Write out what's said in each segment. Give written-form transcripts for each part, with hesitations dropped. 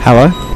Hello?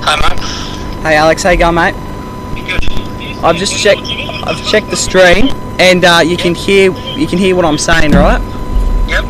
Hi, mate. Hey Alex, how you going, mate? Good. I've checked the stream, and you can hear what I'm saying, right? Yep.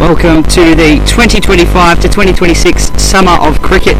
welcome to the 2025 to 2026 Summer of Cricket.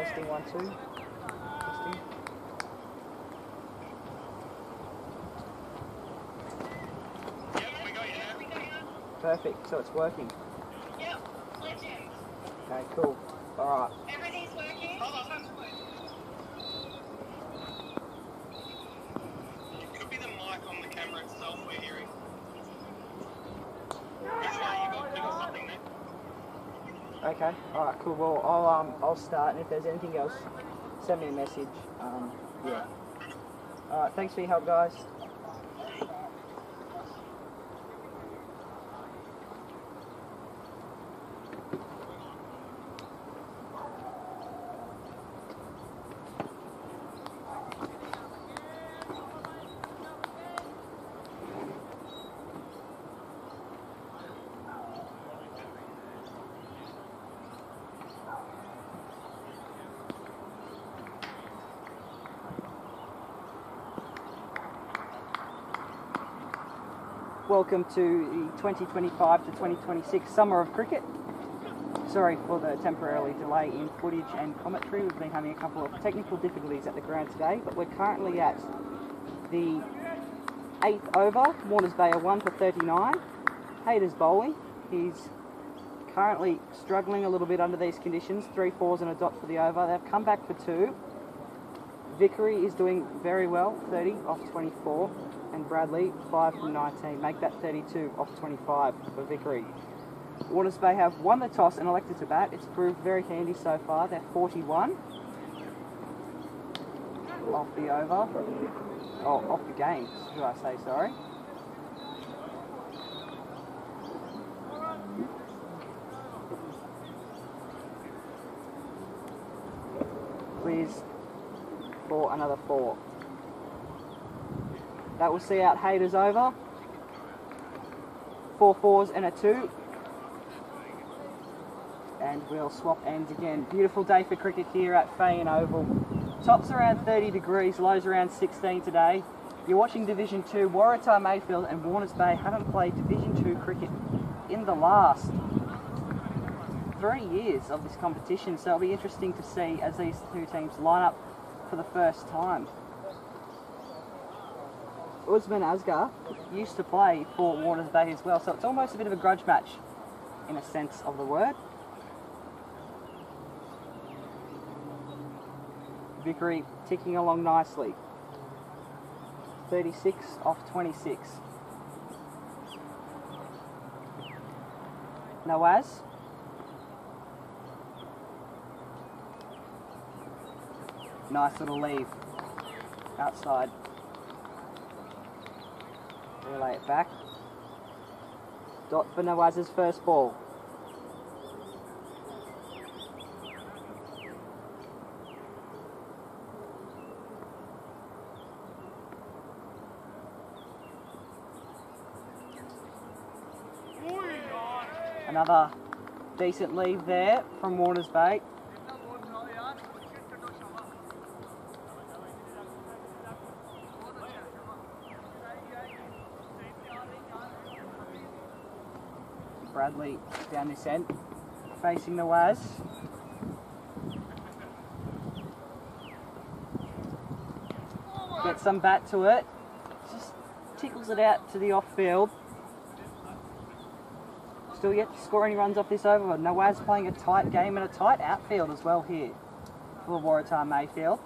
Testing 1, 2. Testing. Yep, we got you there. Perfect, so it's working. Yep, legend. Okay, cool. Alright. Everything's working. Hold on, it could be the mic on the camera itself we're hearing. You got something there. Okay, alright, cool. Well, I'll start, and if there's anything else, send me a message. Yeah. Alright, thanks for your help, guys. Welcome to the 2025 to 2026 Summer of Cricket. Sorry for the temporarily delay in footage and commentary. We've been having a couple of technical difficulties at the ground today, but we're currently at the 8th over. Warners Bay are 1 for 39. Hayter's bowling. He's currently struggling a little bit under these conditions. 3 fours and a dot for the over. They've come back for 2. Vickery is doing very well, 30 off 24. And Bradley, 5 from 19. Make that 32 off 25 for Vickery. Warners Bay have won the toss and elected to bat. It's proved very handy so far. They're 41 off the over. Oh, off the game, should I say, sorry. Clears for another 4. That will see out Hayter's over. 4 fours and a 2. And we'll swap ends again. Beautiful day for cricket here at Fayen Oval. Tops around 30 degrees, lows around 16 today. You're watching Division 2. Waratah-Mayfield and Warners Bay haven't played Division 2 cricket in the last 3 years of this competition. So it'll be interesting to see as these two teams line up for the first time. Usman Asghar used to play for Warners Bay as well, so it's almost a bit of a grudge match in a sense of the word. Vickery ticking along nicely. 36 off 26. Nawaz. Nice little leave outside. Relay it back. Dot for Nawaz's first ball. Another decent lead there from Warners Bay. Bradley down this end, facing the Waz. Gets some bat to it, just tickles it out to the off field. Still yet to score any runs off this over. Nawaz playing a tight game and a tight outfield as well here for Waratah-Mayfield.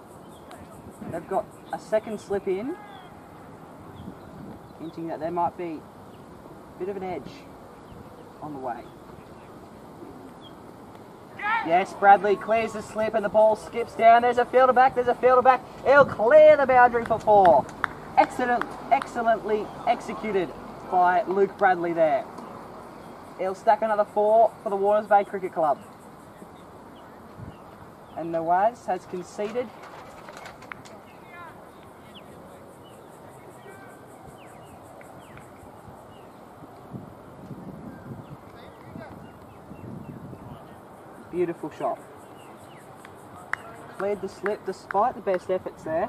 They've got a second slip in, hinting that there might be a bit of an edge on the way. Yes, Bradley clears the slip and the ball skips down. There's a fielder back, He'll clear the boundary for 4. Excellently executed by Luke Bradley there. He'll stack another 4 for the Warners Bay Cricket Club. And Nawaz has conceded. Beautiful shot. Cleared the slip despite the best efforts there.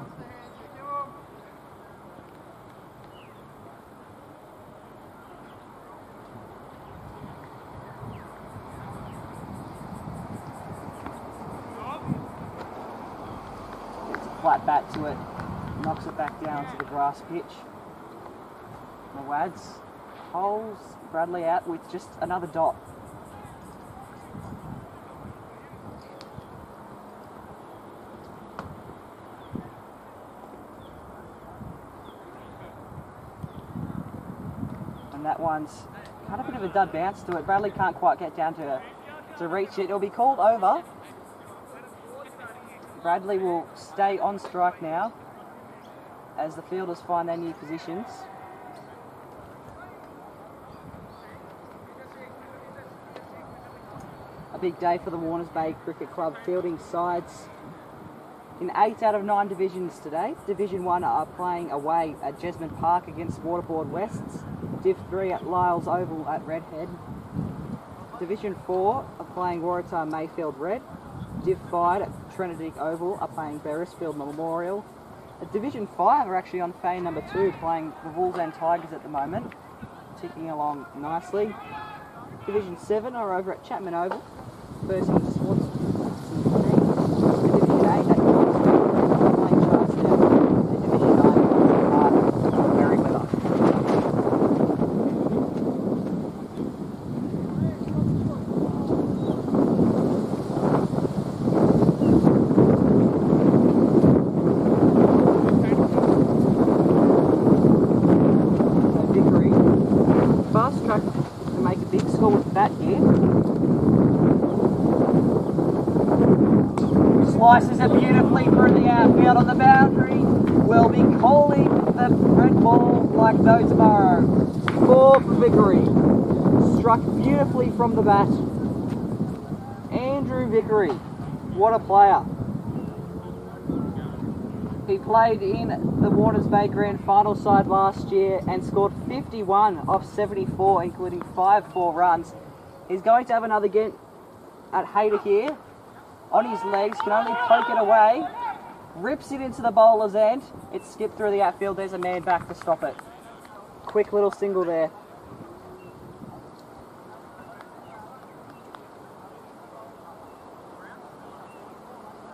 Flat bat to it, knocks it back down to the grass pitch. The Wads holds Bradley out with just another dot. And that one's had a bit of a dud bounce to it. Bradley can't quite get down to reach it. It'll be called over. Bradley will stay on strike now as the fielders find their new positions. A big day for the Warners Bay Cricket Club fielding sides in 8 out of 9 divisions today. Division 1 are playing away at Jesmond Park against Waterboard Wests. Div 3 at Lyles Oval at Redhead. Division 4 are playing Waratah-Mayfield Red. Div 5 at Trinity Oval are playing Beresfield Memorial. At Division 5 are actually on phase number 2 playing the Wolves and Tigers at the moment. Ticking along nicely. Division 7 are over at Chapman Oval. First in Sports. Division 8 at Coniston playing Charlestown. And Division 9 are very weather. Fast track to make a big score with that here. Slices it beautifully through the outfield on the boundary. We'll be calling the red ball like no tomorrow. 4 for Vickery. Struck beautifully from the bat. Andrew Vickery. What a player. He played in the Warners Bay Grand Final side last year and scored 51 off 74, including 5 4-runs. He's going to have another get at Hayter here. On his legs, can only poke it away. Rips it into the bowler's end. It skipped through the outfield. There's a man back to stop it. Quick little single there.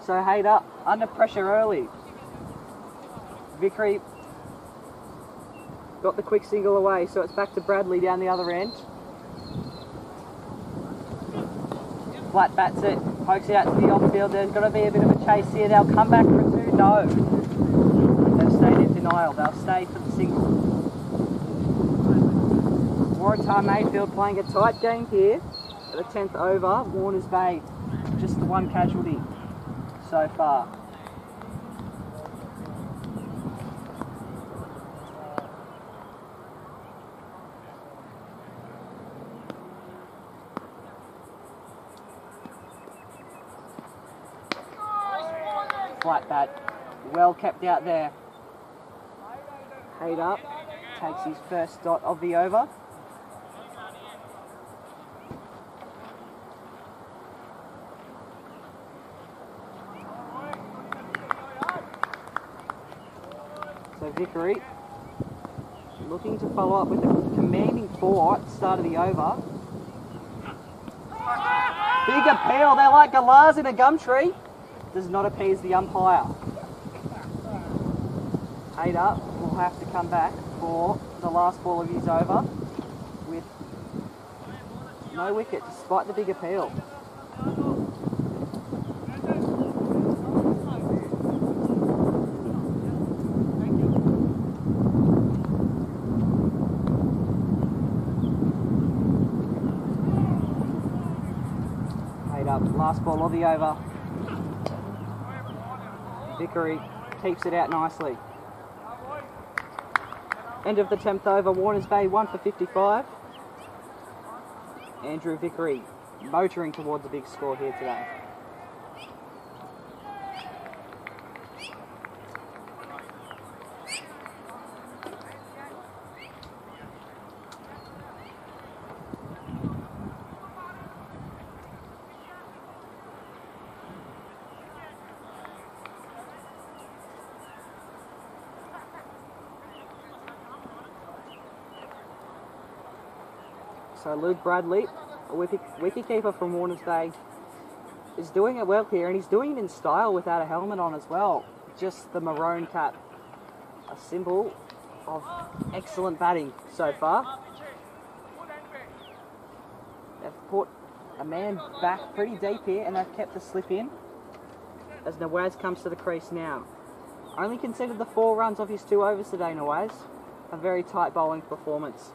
So Hayter under pressure early. Vickery got the quick single away, so it's back to Bradley down the other end. Flat bats it, pokes it out to the off-field. There's got to be a bit of a chase here. They'll come back for 2. No. They've stayed in denial. They'll stay for the single. Waratah-Mayfield playing a tight game here at the 10th over. Warners Bay, just the 1 casualty so far. Flat bat, well kept out there. Hayter takes his first dot of the over. So Vickery looking to follow up with a commanding 4 at the start of the over. Big appeal, they're like galahs in a gum tree. Does not appease the umpire. Hayter will have to come back for the last ball of his over with no wicket despite the big appeal. Hayter, last ball of the over. Vickery keeps it out nicely. End of the 10th over, Warners Bay 1 for 55. Andrew Vickery motoring towards a big score here today. So Luke Bradley, a wicketkeeper from Warners Bay, is doing it well here, and he's doing it in style without a helmet on as well. just the maroon cap. A symbol of excellent batting so far. They've put a man back pretty deep here and they've kept the slip in as Nawaz comes to the crease now. Only conceded the 4 runs off his 2 overs today, Nawaz. A very tight bowling performance.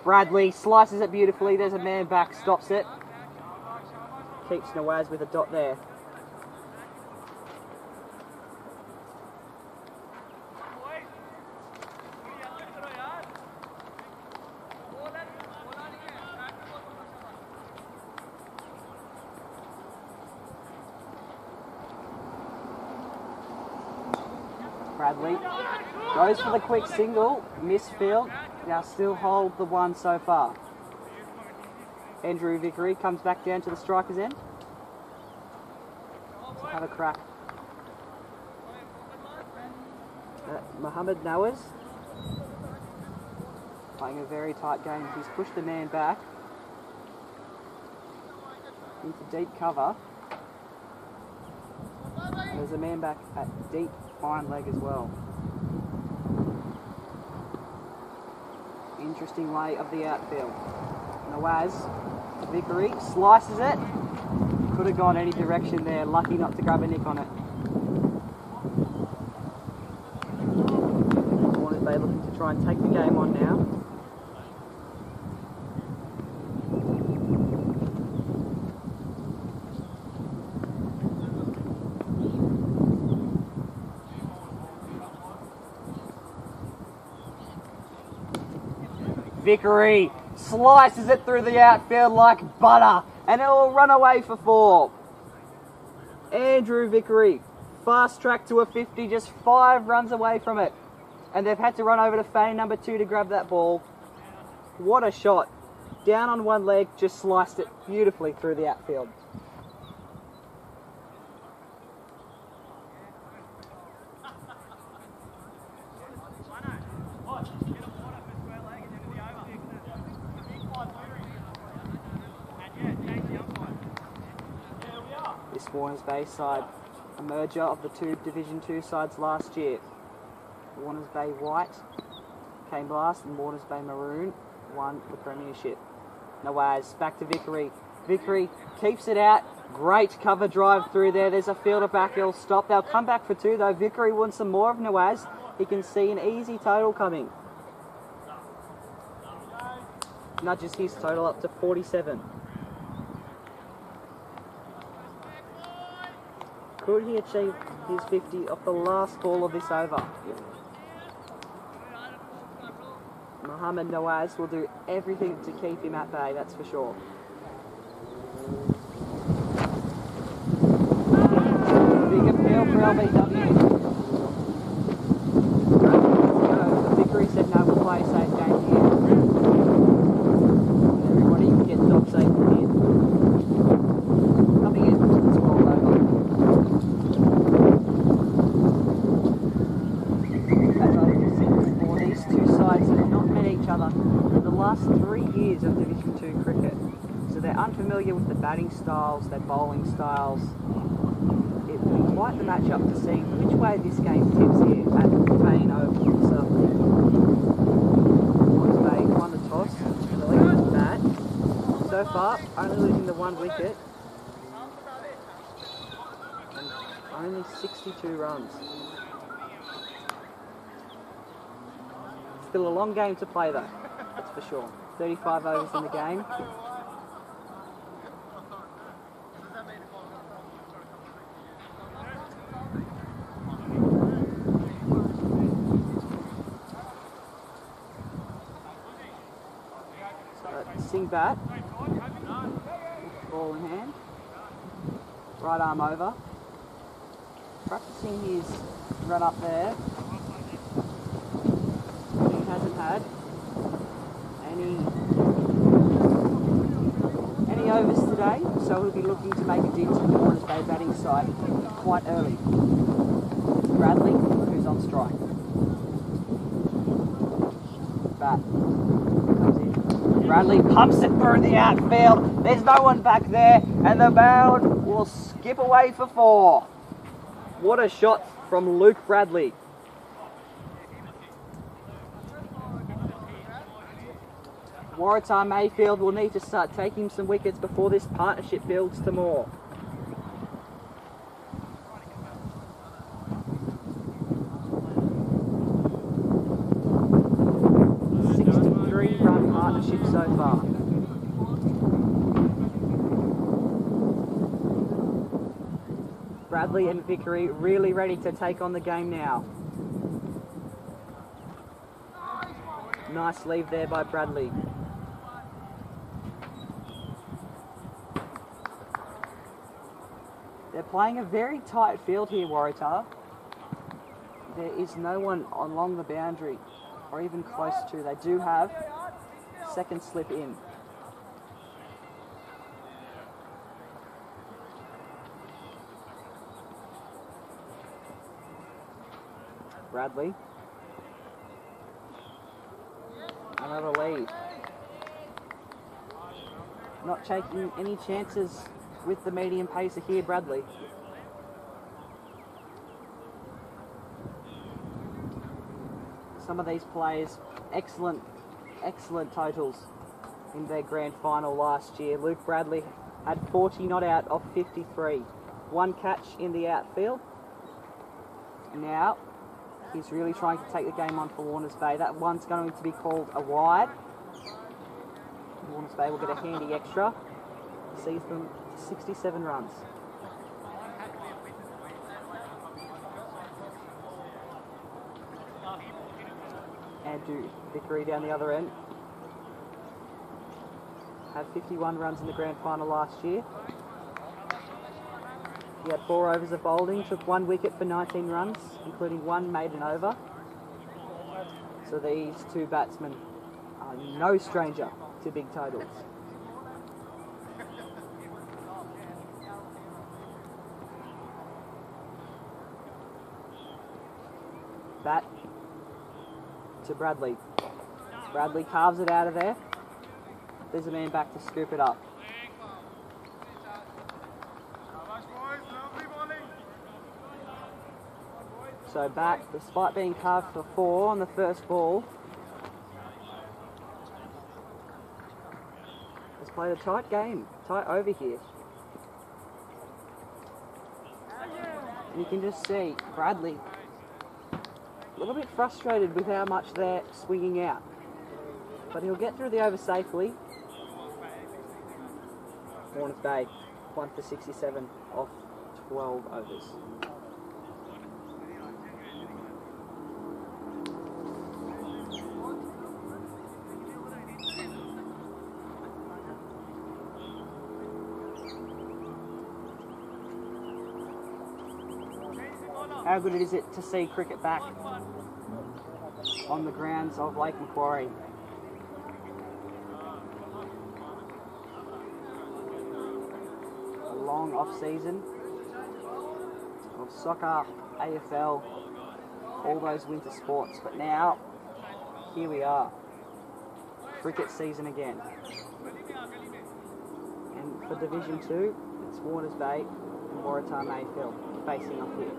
Bradley slices it beautifully. There's a man back, stops it. Keeps Nawaz with a dot there. Bradley goes for the quick single, misfield, now still hold the 1 so far. Andrew Vickery comes back down to the striker's end. Let's have a crack. Mohammed Nawaz playing a very tight game. He's pushed the man back into deep cover. There's a man back at deep fine leg as well. Interesting lay of the outfield. Nawaz, Vickery slices it. Could have gone any direction there. Lucky not to grab a nick on it. Warners Bay looking to try and take the game on now. Vickery slices it through the outfield like butter and it will run away for 4. Andrew Vickery, fast track to a 50, just 5 runs away from it. And they've had to run over to Fane number 2 to grab that ball. What a shot. Down on one leg, just sliced it beautifully through the outfield. This Warners Bay side, a merger of the 2 Division 2 sides last year. Warners Bay White came last and Warners Bay Maroon won the premiership. Nawaz back to Vickery. Vickery keeps it out. Great cover drive through there. There's a fielder back. He'll stop. They'll come back for 2 though. Vickery wants some more of Nawaz. He can see an easy total coming. Nudges his total up to 47. Could he achieve his 50 off the last ball of this over? Mohammed Nawaz will do everything to keep him at bay, that's for sure. Big appeal for LBW. Vickery said no, we'll play a safe game here. Everybody can get the dog safe from here. Coming in, it's rolled over. As I've said before, these 2 sides have not met each other in the last 3 years of Division 2 cricket. So they're unfamiliar with the batting styles, their bowling styles. It will be quite the match-up to see which way this game tips here at Fane Oval. So, Warners Bay won the toss, the lead is bat. So far, only losing the 1 wicket. And only 62 runs. Still a long game to play though, that's for sure. 35 overs in the game. Sing bat, ball in hand, right arm over, practicing his run up there. He hasn't had any overs today, so he'll be looking to make a dent in the Warners Bay batting side quite early. Bradley, who's on strike. Bat comes in. Bradley pumps it through the outfield. There's no one back there, and the mound will will skip away for 4. What a shot from Luke Bradley. Waratah-Mayfield will need to start taking some wickets before this partnership builds to more. Run partnership so far. Bradley and Vickery really ready to take on the game now. Nice leave there by Bradley. They're playing a very tight field here, Waratah. There is no one along the boundary or even close to. They do have second slip in. Bradley. Another lead. Not taking any chances with the medium pacer here, Bradley. Some of these players, excellent totals in their grand final last year. Luke Bradley had 40 not out of 53. One catch in the outfield. Now, he's really trying to take the game on for Warners Bay. That one's going to be called a wide. Warners Bay will get a handy extra. Sees them 67 runs. Andrew Vickery down the other end. Had 51 runs in the grand final last year. He had 4 overs of bowling, took 1 wicket for 19 runs, including 1 maiden over. So these two batsmen are no stranger to big totals. Bat to Bradley. Bradley carves it out of there. There's a man back to scoop it up. So Bat, despite being carved for 4 on the first ball, has played a tight game, tight over here. And you can just see Bradley a little bit frustrated with how much they're swinging out. But he'll get through the over safely. Warners Bay, 1 for 67 off 12 overs. How good is it to see cricket back on the grounds of Lake Macquarie? A long off-season of soccer, AFL, all those winter sports, but now here we are, cricket season again. And for Division 2, it's Warners Bay and Waratah-Mayfield facing up here.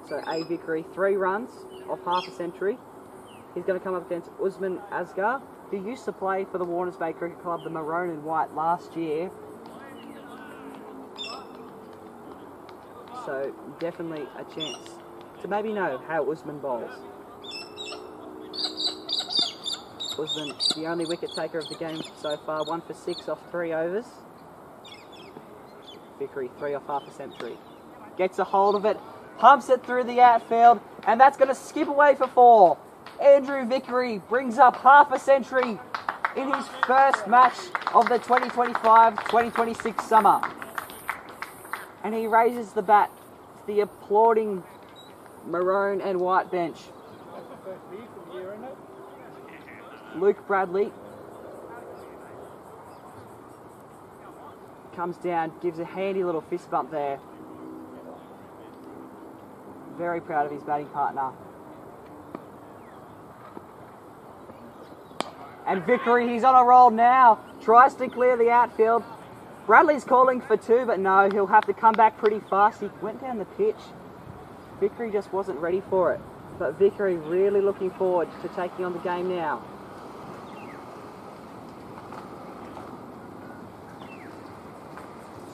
So A. Vickery, 3 runs off half a century. He's going to come up against Usman Asghar, who used to play for the Warners Bay Cricket Club, the Maroon and White, last year. So definitely a chance to maybe know how Usman bowls. Usman, the only wicket taker of the game so far, 1 for 6 off 3 overs. Vickery, 3 off half a century. Gets a hold of it. Pumps it through the outfield, and that's going to skip away for 4. Andrew Vickery brings up half a century in his first match of the 2025-2026 summer. And he raises the bat to the applauding Maroon and White bench. Luke Bradley comes down, gives a handy little fist bump there. Very proud of his batting partner. And Vickery, he's on a roll now. Tries to clear the outfield. Bradley's calling for 2, but no, he'll have to come back pretty fast. He went down the pitch. Vickery just wasn't ready for it. But Vickery really looking forward to taking on the game now.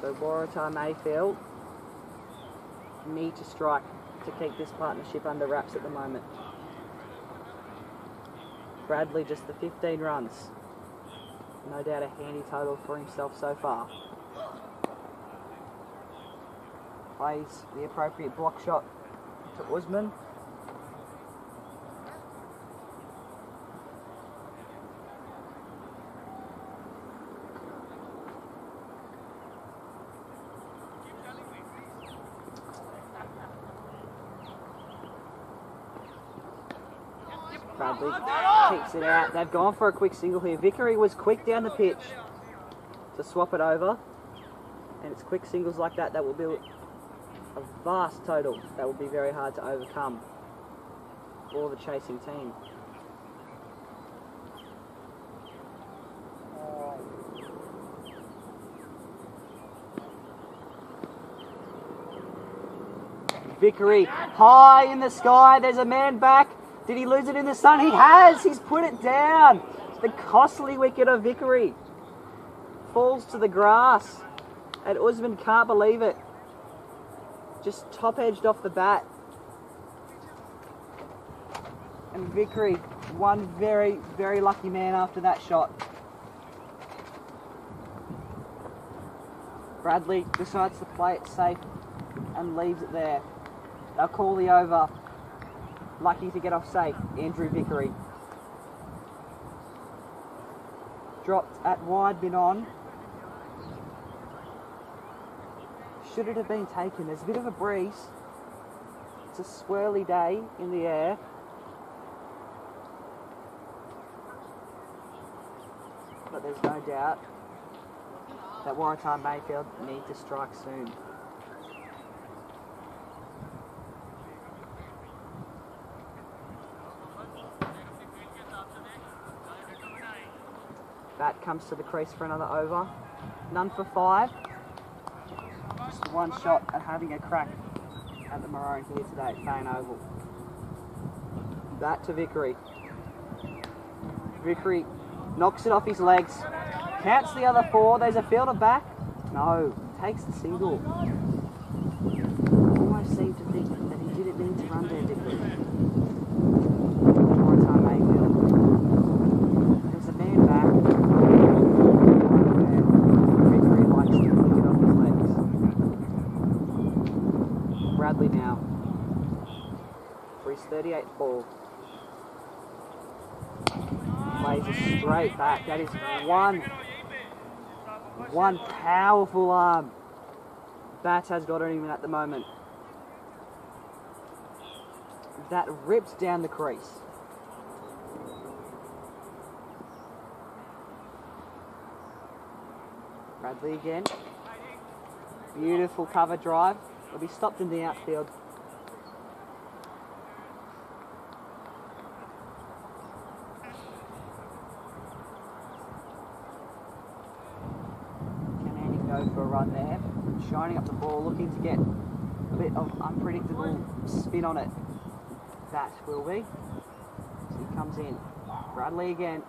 So Waratah-Mayfield need to strike to keep this partnership under wraps at the moment. Bradley just the 15 runs. No doubt a handy total for himself so far. Plays the appropriate block shot to Usman. Bradley keeps it out. They've gone for a quick single here. Vickery was quick down the pitch to swap it over. And it's quick singles like that that will build a vast total that will be very hard to overcome for the chasing team. Vickery high in the sky. There's a man back. Did he lose it in the sun? He has. He's put it down. The costly wicket of Vickery falls to the grass. And Usman can't believe it. Just top-edged off the bat. And Vickery, one very, very lucky man after that shot. Bradley decides to play it safe and leaves it there. They'll call the over. Lucky to get off safe, Andrew Vickery. Dropped at wide, been on. Should it have been taken? There's a bit of a breeze. It's a swirly day in the air. But there's no doubt that Waratah-Mayfield need to strike soon. Bat comes to the crease for another over. None for 5. Just one shot at having a crack at the Maroon here today at Fane Oval. Bat to Vickery. Vickery knocks it off his legs. Counts the other 4. There's a fielder back. No, takes the single. Almost seemed to think that he didn't need to run there, Vickery. Waratah-Mayfield. There's a man back. Vickery likes to flick it off his legs. Bradley now for his 38th ball. Plays a straight back. That is one powerful arm. Bat has got on him at the moment. That rips down the crease. Bradley again. Beautiful cover drive. Will be stopped in the outfield. Can Andy go for a run there? Shining up the ball, looking to get a bit of unpredictable spin on it. That will be. So he comes in. Bradley again.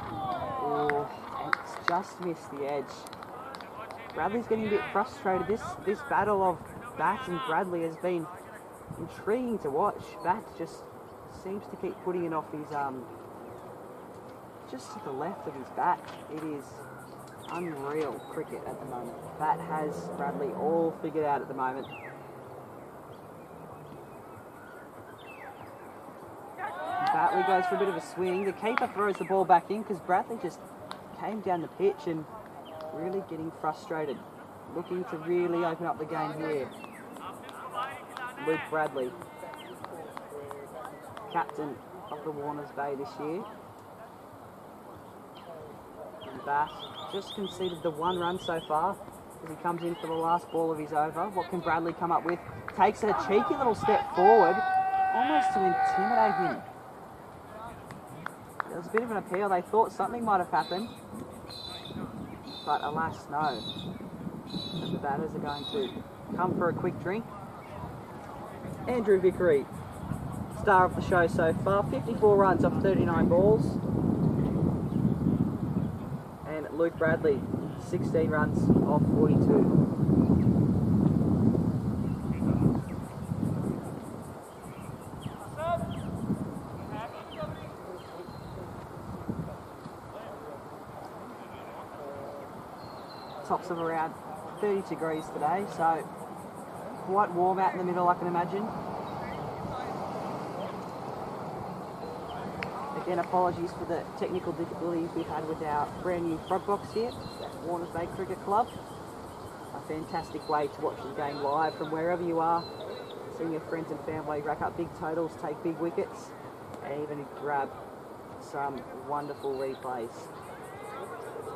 Oh, and it's just missed the edge. Bradley's getting a bit frustrated. This battle of Bat and Bradley has been intriguing to watch. Bat just seems to keep putting it off his just to the left of his bat. It is unreal cricket at the moment. Bat has Bradley all figured out at the moment. Batley goes for a bit of a swing. The keeper throws the ball back in because Bradley just came down the pitch and really getting frustrated. Looking to really open up the game here. Luke Bradley, captain of the Warners Bay this year. And Bat just conceded the 1 run so far. as he comes in for the last ball of his over. What can Bradley come up with? Takes a cheeky little step forward, almost to intimidate him. There was a bit of an appeal. They thought something might have happened, but alas, no. And the batters are going to come for a quick drink. Andrew Vickery, star of the show so far, 54 runs off 39 balls. And Luke Bradley, 16 runs off 42. Tops of around 30 degrees today, so quite warm out in the middle, I can imagine. Again, apologies for the technical difficulties we've had with our brand new frog box here at Warners Bay Cricket Club. A fantastic way to watch the game live from wherever you are, seeing your friends and family rack up big totals, take big wickets, and even grab some wonderful replays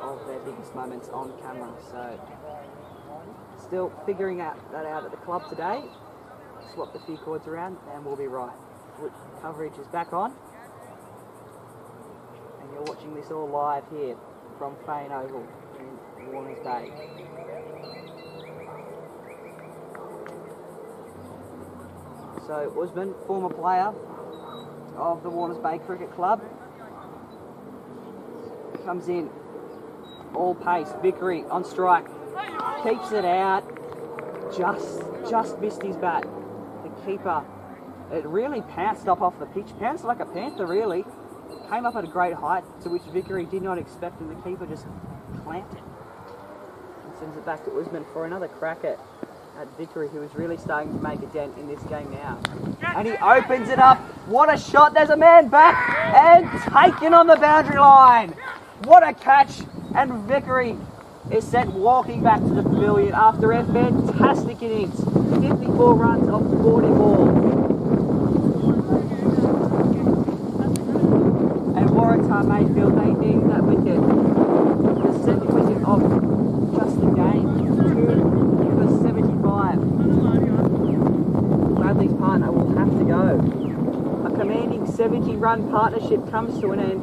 of their biggest moments on camera. So still figuring that out at the club today. Swapped a few cords around and we'll be right. Coverage is back on, and you're watching this all live here from Fane Oval in Warners Bay. So Usman, former player of the Warners Bay Cricket Club, comes in all pace. Vickery on strike, keeps it out, just missed his bat. The keeper, it really pounced up off the pitch, pounced like a panther really, came up at a great height to which Vickery did not expect, and the keeper just clamped it and sends it back to Usman for another crack at Vickery, who is really starting to make a dent in this game now. And he opens it up. What a shot. There's a man back and taken on the boundary line. What a catch. And Vickery is sent walking back to the pavilion after a fantastic innings. 54 runs off 40 balls. And Waratah-Mayfield, they need that wicket. The second wicket of just the game. 2 for 75. Bradley's partner will have to go. A commanding 70-run partnership comes to an end.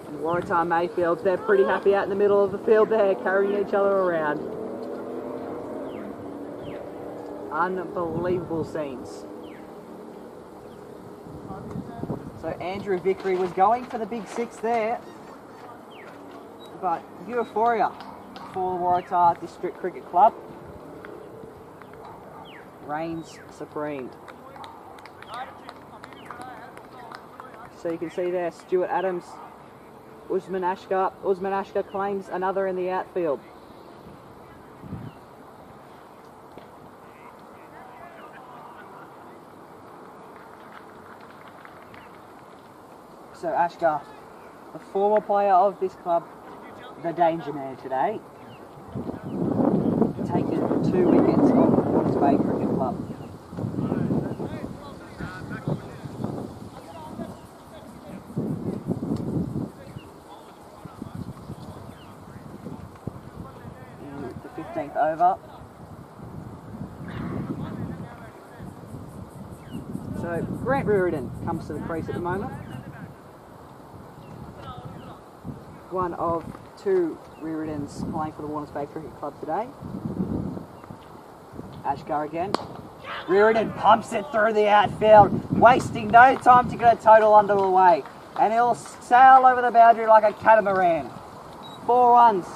And Waratah-Mayfield, they're pretty happy out in the middle of the field there, carrying each other around. Unbelievable scenes. So Andrew Vickery was going for the big six there, but euphoria for the Waratah District Cricket Club reigns supreme. So you can see there, Stuart Adams, Usman Ashkar claims another in the outfield. So Ashkar, the former player of this club, the danger man today, taken 2 wickets off the Warners Bay Cricket Club. In the 15th over. So Grant Reardon comes to the crease at the moment. One of 2 Reardons playing for the Warners Bay Cricket Club today. Ashkar again. Reardon pumps it through the outfield, wasting no time to get a total under the way. And he'll sail over the boundary like a catamaran. 4 runs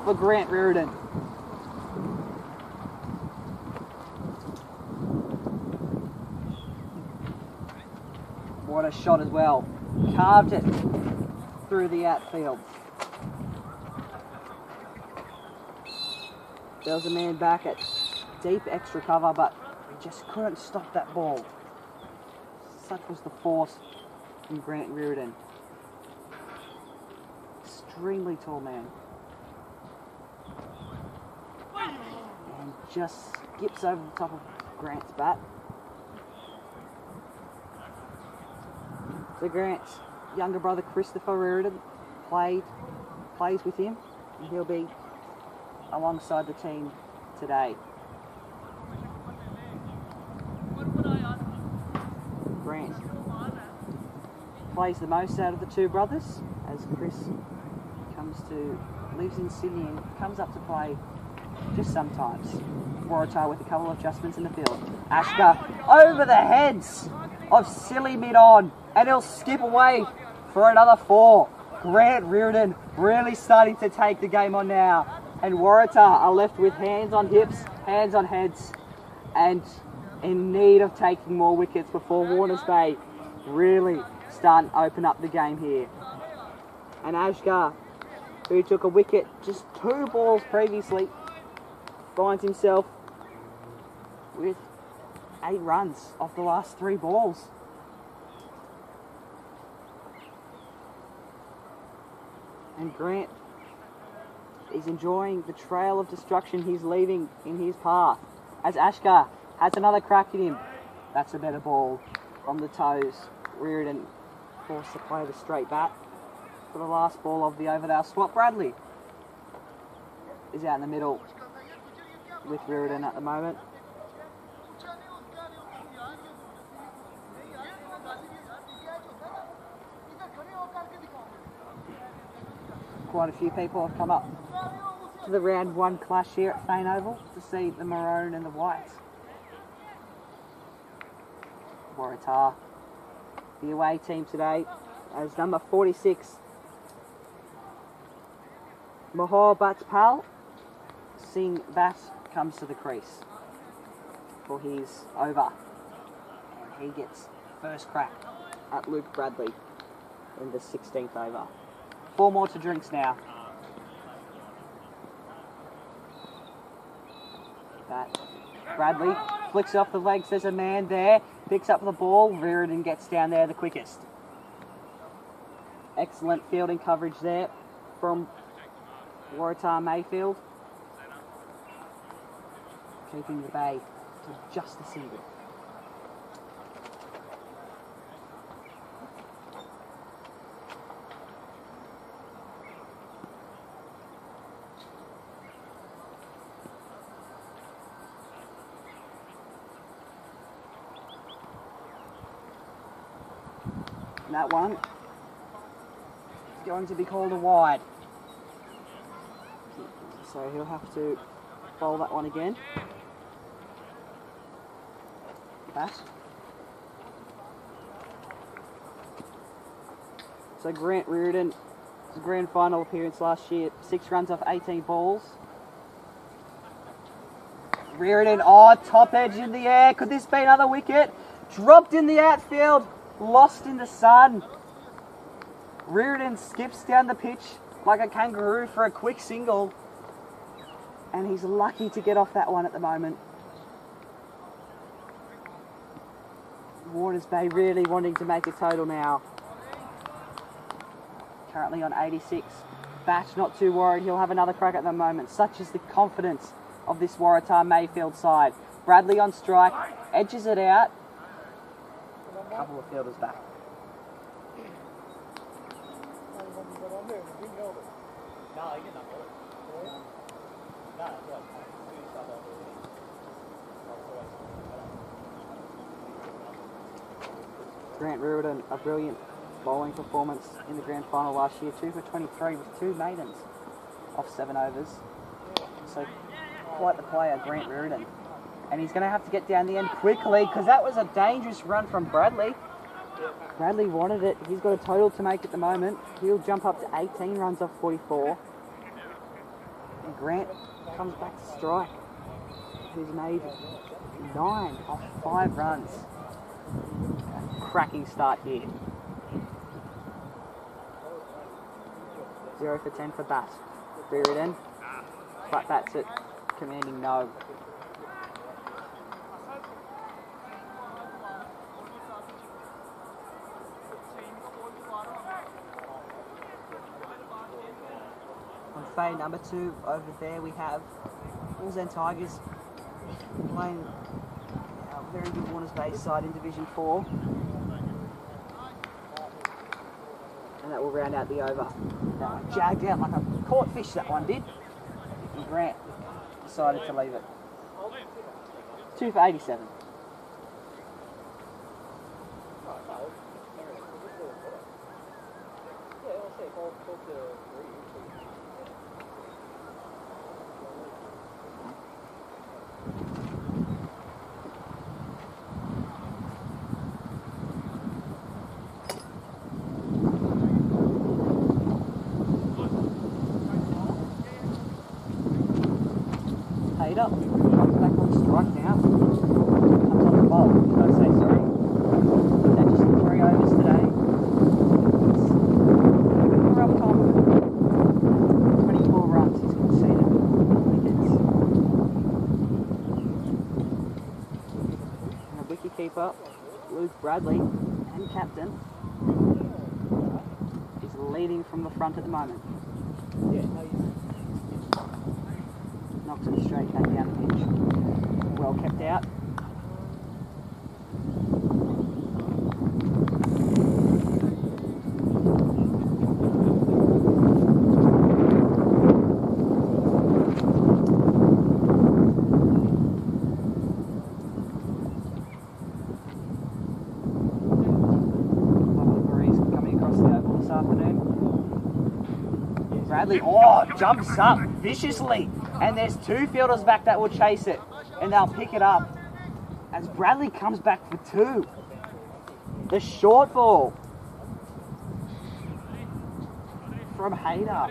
for Grant Reardon. What a shot as well. Carved it through the outfield. There was a man back at deep extra cover, but he just couldn't stop that ball. Such was the force from Grant Reardon. Extremely tall man. And just skips over the top of Grant's bat. So Grant's younger brother Christopher Reardon played plays with him, and he'll be alongside the team today. Grant plays the most out of the two brothers as Chris lives in Sydney and comes up to play just sometimes. Waratah with a couple of adjustments in the field. Ashka over the heads of silly mid-on, and he'll skip away for another 4. Grant Reardon really starting to take the game on now, and Waratah are left with hands on hips, hands on heads, and in need of taking more wickets before Warners Bay really start to open up the game here. And Ashka, who took a wicket just 2 balls previously, finds himself with 8 runs off the last 3 balls. And Grant is enjoying the trail of destruction he's leaving in his path as Ashka has another crack at him. That's a better ball from the toes. Reardon forced to play the straight bat for the last ball of the over. They'll swap. Bradley is out in the middle with Reardon at the moment. Quite a few people have come up to the round 1 clash here at Fane Oval to see the maroon and the white. Waratah, the away team today, as number 46, Mahor Batpal Singh Bat comes to the crease for his over. And he gets first crack at Luke Bradley in the 16th over. 4 more to drinks now. That Bradley flicks off the legs, there's a man there, picks up the ball, Reardon gets down there the quickest. Excellent fielding coverage there from Waratah-Mayfield, keeping the bay to just a single. That one is going to be called a wide. So he'll have to bowl that one again. Bat. So Grant Reardon, his grand final appearance last year, 6 runs off 18 balls. Reardon, top edge in the air. Could this be another wicket? Dropped in the outfield. Lost in the sun. Reardon skips down the pitch like a kangaroo for a quick single, and he's lucky to get off that one at the moment. Warners Bay really wanting to make a total now. Currently on 86. Batch not too worried, he'll have another crack at the moment. Such is the confidence of this Waratah-Mayfield side. Bradley on strike, edges it out. Couple of fielders back. Grant Reardon, a brilliant bowling performance in the grand final last year, 2 for 23 with 2 maidens off 7 overs. So quite the player, Grant Reardon. And he's going to have to get down the end quickly because that was a dangerous run from Bradley. Bradley wanted it. He's got a total to make at the moment. He'll jump up to 18 runs off 44. And Grant comes back to strike. He's made 9 off 5 runs. A cracking start here. 0 for 10 for Bat. Reardon. But that's it. Commanding no. On fade number 2 over there we have Bulls and Tigers playing a very good Warners Bay side in Division 4. And And that will round out the over. That one jagged out like a caught fish, that one did. And Grant decided to leave it. 2 for 87. Paid up. Comes back on strike now. Comes on the bowl, should I say, sorry. That just 3 overs today. It's a bit more up time with it. 24 runs he's conceded. Wickets. And the wicketkeeper, Luke Bradley, and captain, is leading from the front at the moment. Knocks it straight back down the pitch. Well kept out. Breeze coming across the oval this afternoon. Bradley, jumps up viciously. And there's 2 fielders back that will chase it. And they'll pick it up as Bradley comes back for 2. The short ball from Hayter.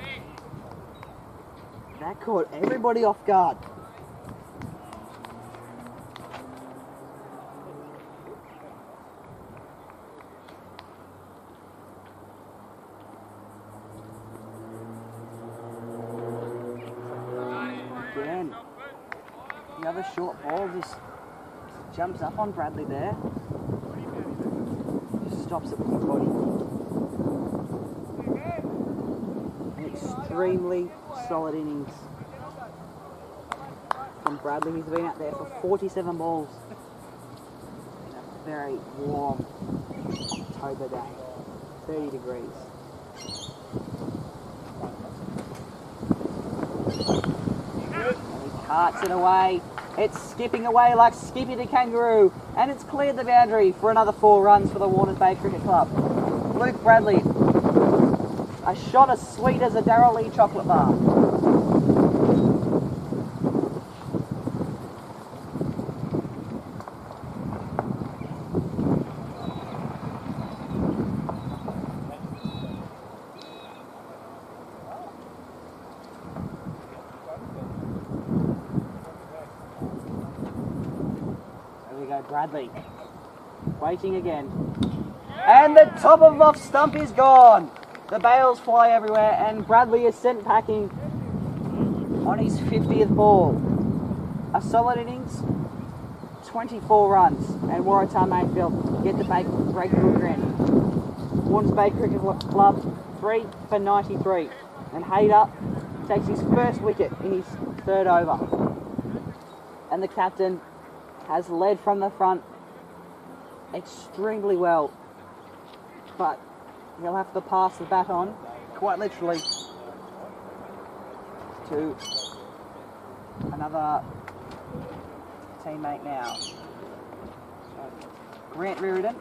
That caught everybody off guard. Again, the other short ball just jumps up on Bradley there. Just stops it with his body. An extremely solid innings from Bradley. He's been out there for 47 balls in a very warm October day. 30 degrees. Carts it away. It's skipping away like Skippy the Kangaroo. And it's cleared the boundary for another 4 runs for the Warners Bay Cricket Club. Luke Bradley. A shot as sweet as a Darryl Lee chocolate bar. Bradley, waiting again. And the top of off stump is gone. The bails fly everywhere and Bradley is sent packing on his 50th ball. A solid innings, 24 runs, and Waratah-Mayfield get the breakthrough grand. Warners Bay Cricket Club 3 for 93. And Hayter takes his first wicket in his 3rd over. And the captain has led from the front extremely well, but he'll have to pass the baton, quite literally, to another teammate now. So, Grant Reardon.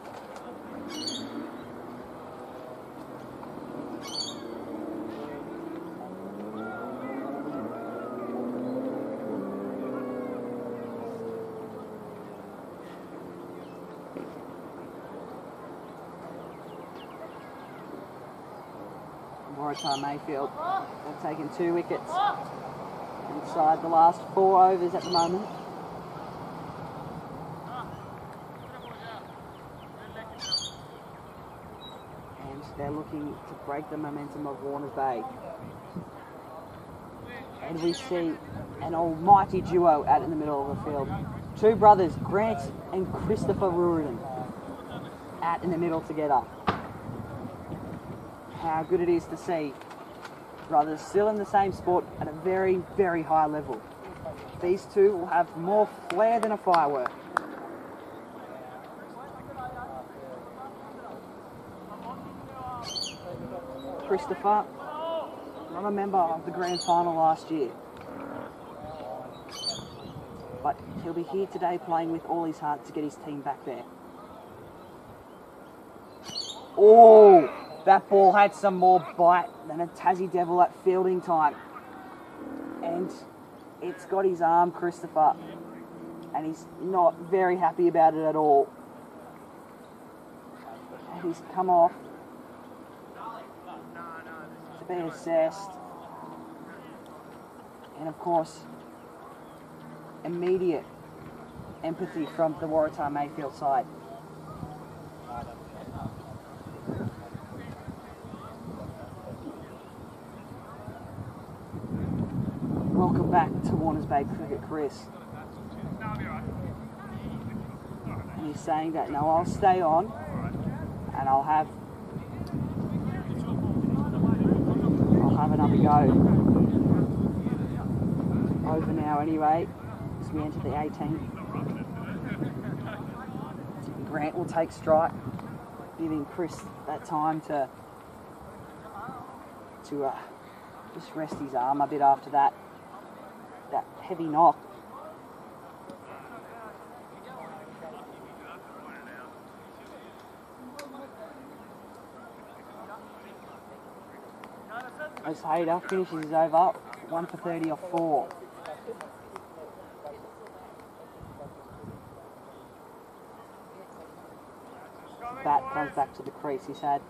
Waratah-Mayfield have taken 2 wickets inside the last 4 overs at the moment. And they're looking to break the momentum of Warners Bay. And we see an almighty duo out in the middle of the field. 2 brothers, Grant and Christopher Reardon, out in the middle together. How good it is to see brothers still in the same sport at a very, very high level. These 2 will have more flair than a firework. Christopher, not a member of the grand final last year. But he'll be here today playing with all his heart to get his team back there. Oh, that ball had some more bite than a Tassie Devil at fielding time. And it's got his arm, Christopher. And he's not very happy about it at all. And he's come off to be assessed. And of course, immediate empathy from the Waratah-Mayfield side. Welcome back to Warners Bay Cricket, Chris. And he's saying that, no, I'll stay on and I'll have another go. Over now anyway, as we enter the 18th. Grant will take strike, giving Chris that time to just rest his arm a bit after that heavy knock. As Hayter finishes his over, 1 for 30 off 4. Bat comes back to the crease. He's had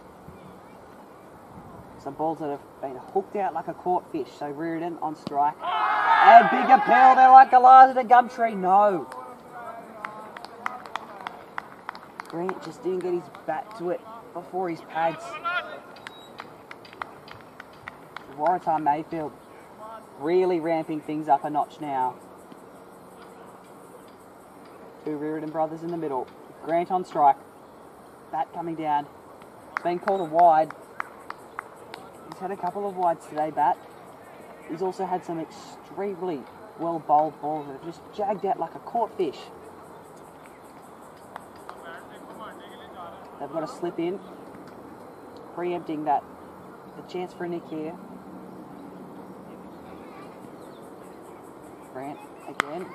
some balls that have been hooked out like a caught fish. So Reardon on strike. And big appeal there like a lizard and Gumtree. No. Grant just didn't get his bat to it before his pads. Waratah-Mayfield really ramping things up a notch now. Two Reardon brothers in the middle. Grant on strike. Bat coming down. Being called a wide. He's had a couple of wides today, Bat. He's also had some extremely well bowled balls that have just jagged out like a caught fish. They've got to slip in, preempting the chance for a nick here. Grant again.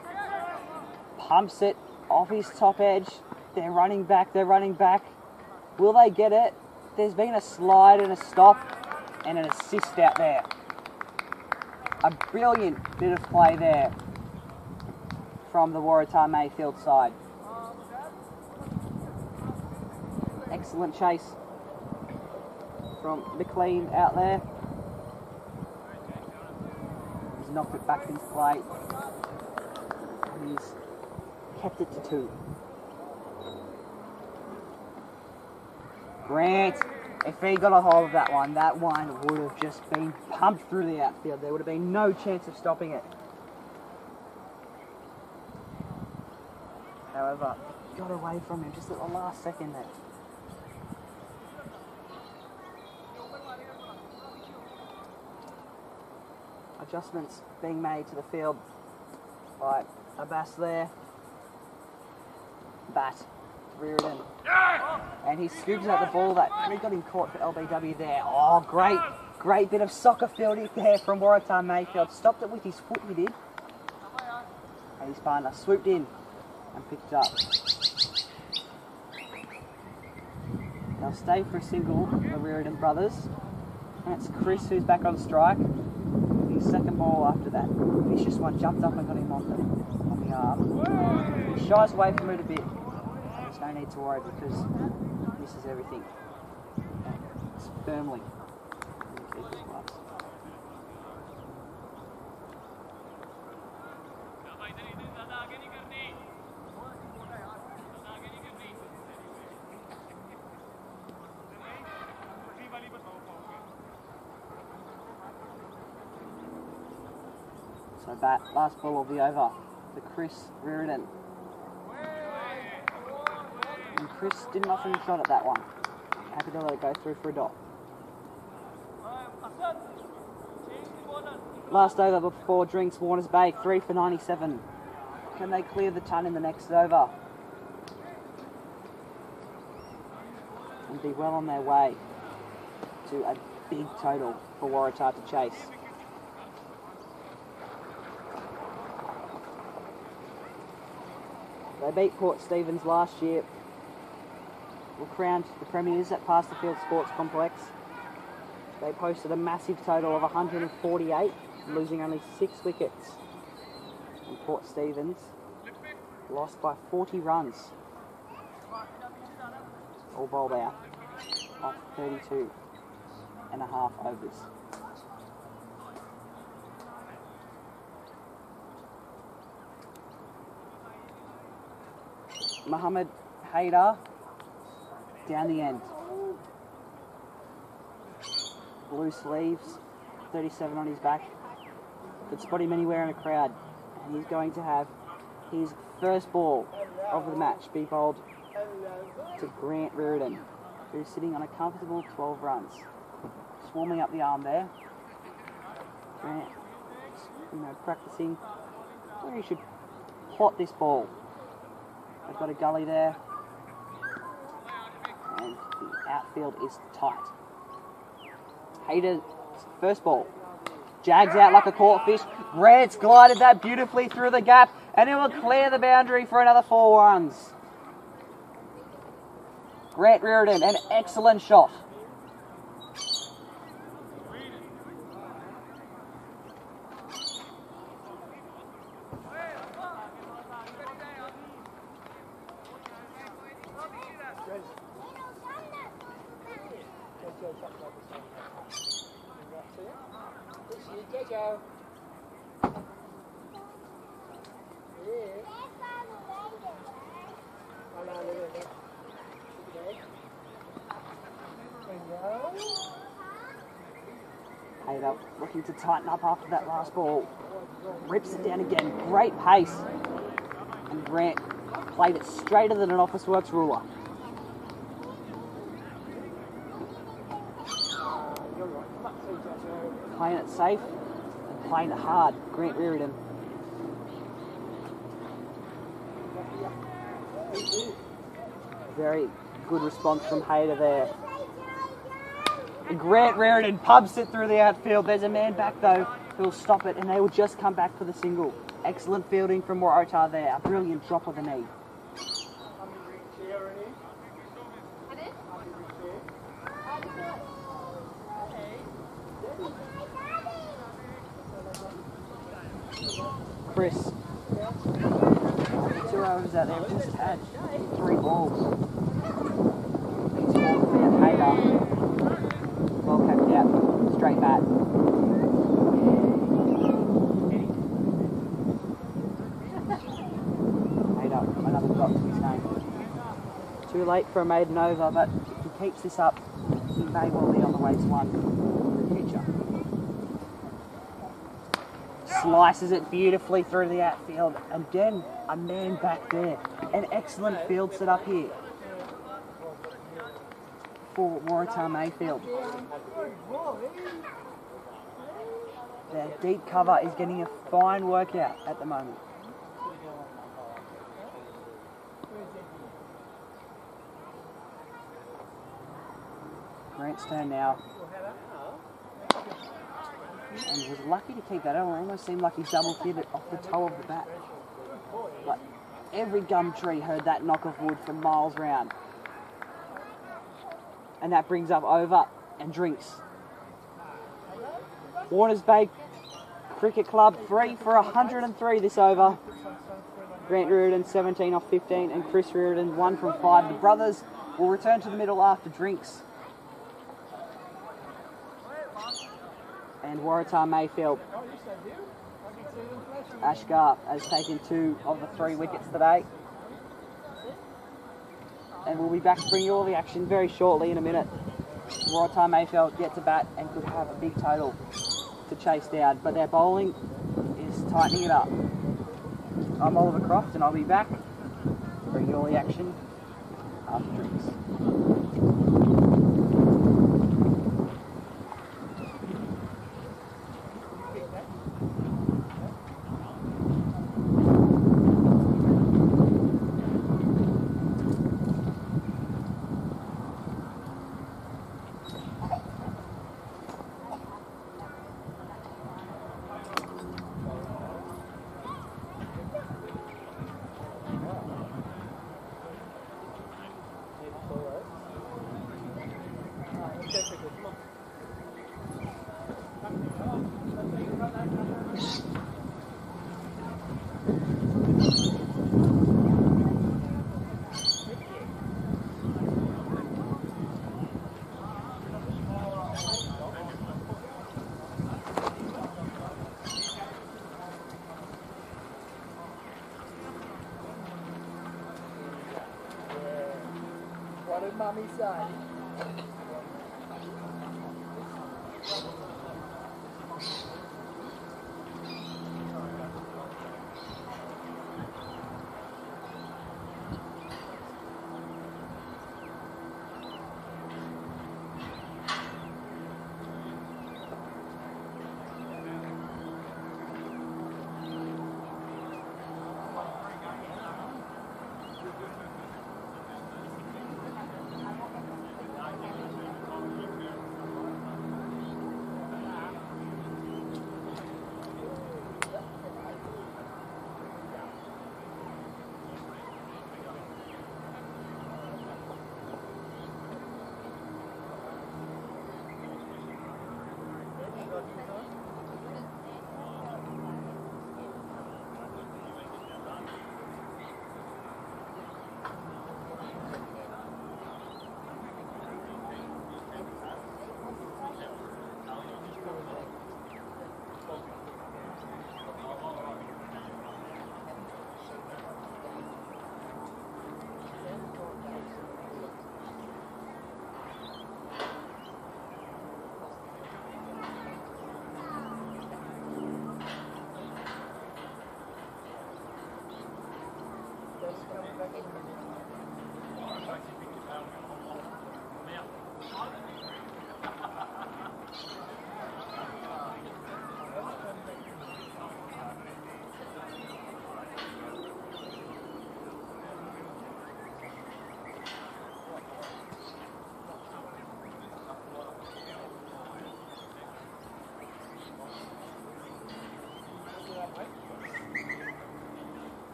Pumps it off his top edge. They're running back. Will they get it? There's been a slide and a stop and an assist out there. A brilliant bit of play there from the Waratah-Mayfield side. Excellent chase from McLean out there. He's knocked it back into play. And he's kept it to 2. Grant, if he got a hold of that one would have just been pumped through the outfield. There would have been no chance of stopping it. However, got away from him just at the last second there. Adjustments being made to the field by Abbas there. Bat, Reardon. And he scoops out the ball that really got him caught for LBW there. Oh, great bit of soccer fielding there from Waratah-Mayfield. Stopped it with his foot, he did. And his partner swooped in and picked it up. They'll stay for a single, the Reardon brothers. And it's Chris who's back on strike. His second ball after that vicious one jumped up and got him on the arm. He shies away from it a bit. There's no need to worry because this is everything. It's firmly in the keeper's gloves. So bat, last ball of the over for Chris Reardon. And Chris didn't offer him a shot at that one. Happy to let it go through for a dot. Last over before drinks, Warners Bay, 3 for 97. Can they clear the ton in the next over? And be well on their way to a big total for Waratah to chase. They beat Port Stephens last year, were crowned the premiers at Pasterfield Sports Complex. They posted a massive total of 148, losing only 6 wickets. And Port Stephens lost by 40 runs, all bowled out off 32 and a half overs. Mohammed Haidar down the end. Blue sleeves, 37 on his back. Could spot him anywhere in a crowd. And he's going to have his first ball of the match be bowled to Grant Reardon, who's sitting on a comfortable 12 runs. Swarming up the arm there. Grant, practicing where he should plot this ball. They've got a gully there. And the outfield is tight. Hayter's first ball. Jags out like a caught fish. Grant's glided that beautifully through the gap, and it will clear the boundary for another 4 runs. Grant Reardon, an excellent shot. Hayter looking to tighten up after that last ball. Rips it down again. Great pace. And Grant played it straighter than an Officeworks ruler. Playing it safe and playing it hard. Grant Reardon. Very good response from Hayter there. And Grant Reardon pumps it through the outfield. There's a man back though who'll stop it, and they will just come back for the single. Excellent fielding from Waratah there. A brilliant drop of the knee. Chris. 2 overs out there. Just had 3 balls. He's called for the Hayter. Well kept out. Straight bat. Hayter, another dot to his name. Too late for a maiden over, but if he keeps this up, he may well be on the way to one in the future. Slices it beautifully through the outfield. Again, a man back there. An excellent field set up here for Waratah-Mayfield. Their deep cover is getting a fine workout at the moment. Grant's turn now. And was lucky to keep that on. It almost seemed like he double-cleared it off the toe of the bat. But every gum tree heard that knock of wood from miles round. And that brings up over and drinks. Warners Bay Cricket Club 3 for 103 this over. Grant Reardon 17 off 15 and Chris Reardon 1 from 5. The brothers will return to the middle after drinks. And Waratah-Mayfield. Ashgar has taken 2 of the 3 wickets today. And we'll be back to bring you all the action very shortly in a minute. Waratah-Mayfield get to bat and could have a big total to chase down. But their bowling is tightening it up. I'm Oliver Croft and I'll be back to bring you all the action after drinks. Mummy say?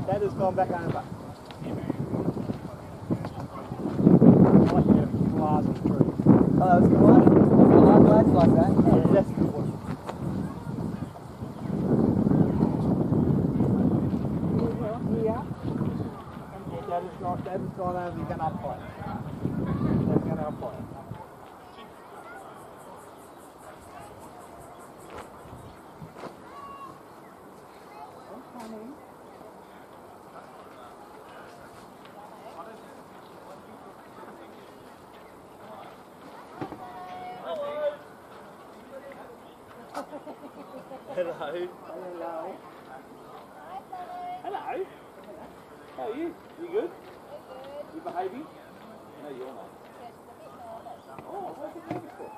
Dad has gone back over. Glass of the tree. Oh, that was good one. I like lads like that. Yeah, that's a good one. Dad has gone over, he's going to umpire. Dad's going to umpire. Hello. Hello. Hello. How are you? You good? You behaving? No, you're not. Oh, what's the nervous for?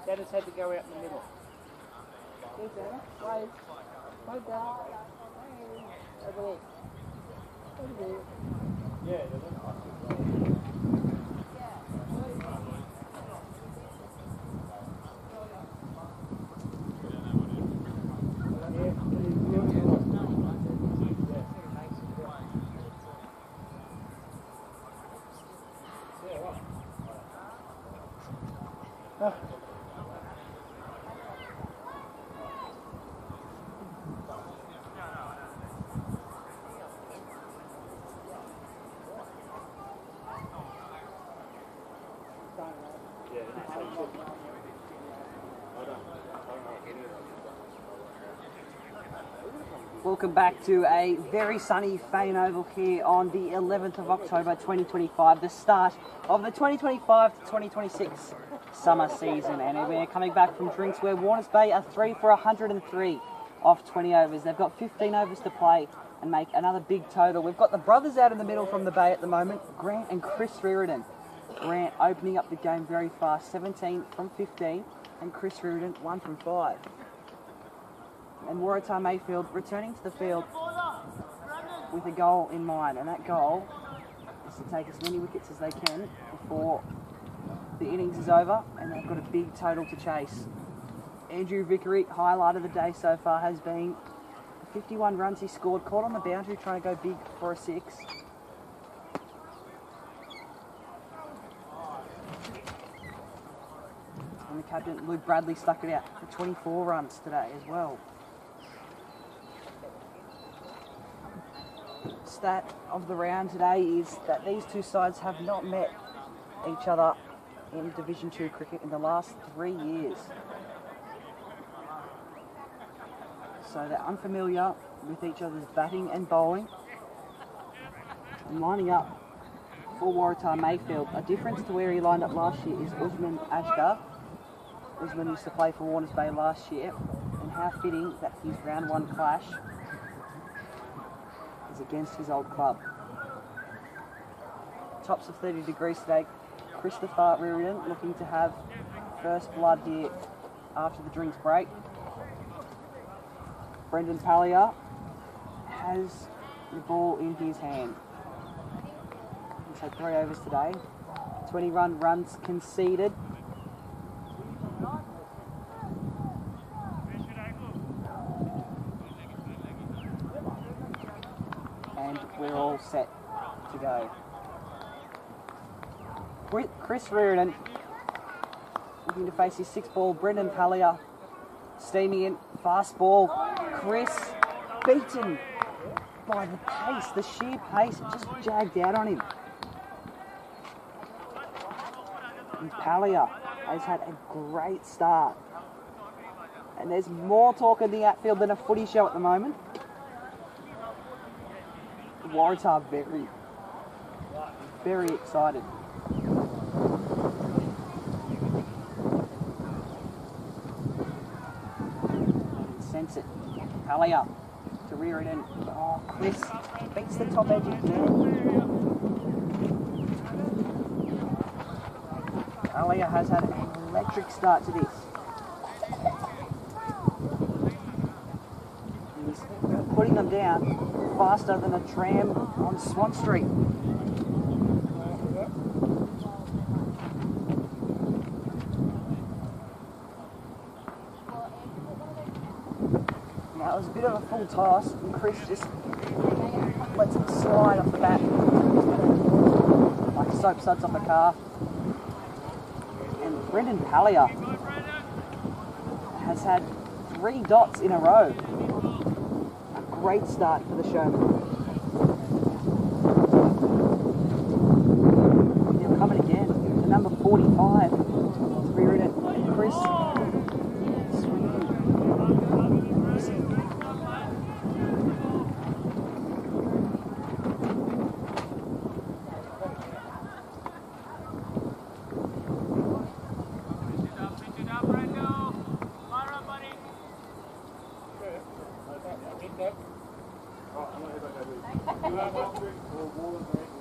Dad has had to go out in the middle. There's Anna. Wave. Wave down. Over there. Over there. Yeah, they're nice. Welcome back to a very sunny Fane Oval here on the 11th of October 2025, the start of the 2025 to 2026 summer season. And we're coming back from drinks where Warners Bay are 3 for 103 off 20 overs. They've got 15 overs to play and make another big total. We've got the brothers out in the middle from the Bay at the moment, Grant and Chris Reardon. Grant opening up the game very fast, 17 from 15, and Chris Reardon 1 from 5. And Waratah-Mayfield returning to the field with a goal in mind, and that goal is to take as many wickets as they can before the innings is over, and they've got a big total to chase. Andrew Vickery, highlight of the day so far has been the 51 runs he scored, caught on the boundary trying to go big for a 6. And the captain, Luke Bradley, stuck it out for 24 runs today as well. Stat of the round today is that these two sides have not met each other in Division 2 cricket in the last 3 years. So they're unfamiliar with each other's batting and bowling. And lining up for Waratah-Mayfield, a difference to where he lined up last year is Usman Ashgar. Usman used to play for Warners Bay last year, and how fitting that his round 1 clash against his old club. Tops of 30 degrees today. Christopher Reardon looking to have first blood here after the drinks break. Brendan Pallier has the ball in his hand. He's had 3 overs today. 20 runs conceded. And we're all set to go. Chris Reardon looking to face his 6th ball. Brendan Pallier steaming in. Fast ball. Chris beaten by the pace, the sheer pace. It just jagged out on him. And Pallier has had a great start. And there's more talk in the outfield than a footy show at the moment. Waratah very excited. Sense it. Pallier to Reardon. Oh, Chris beats the top edge again. Pallier has had an electric start to this. He's putting them down faster than a tram on Swan Street. Now it was a bit of a full toss, and Chris just lets it slide off the bat like soap suds off a car. And Brendan Pallier has had 3 dots in a row. Great start for the showman. He'll come in again to number 45. Reardon, Chris swinging.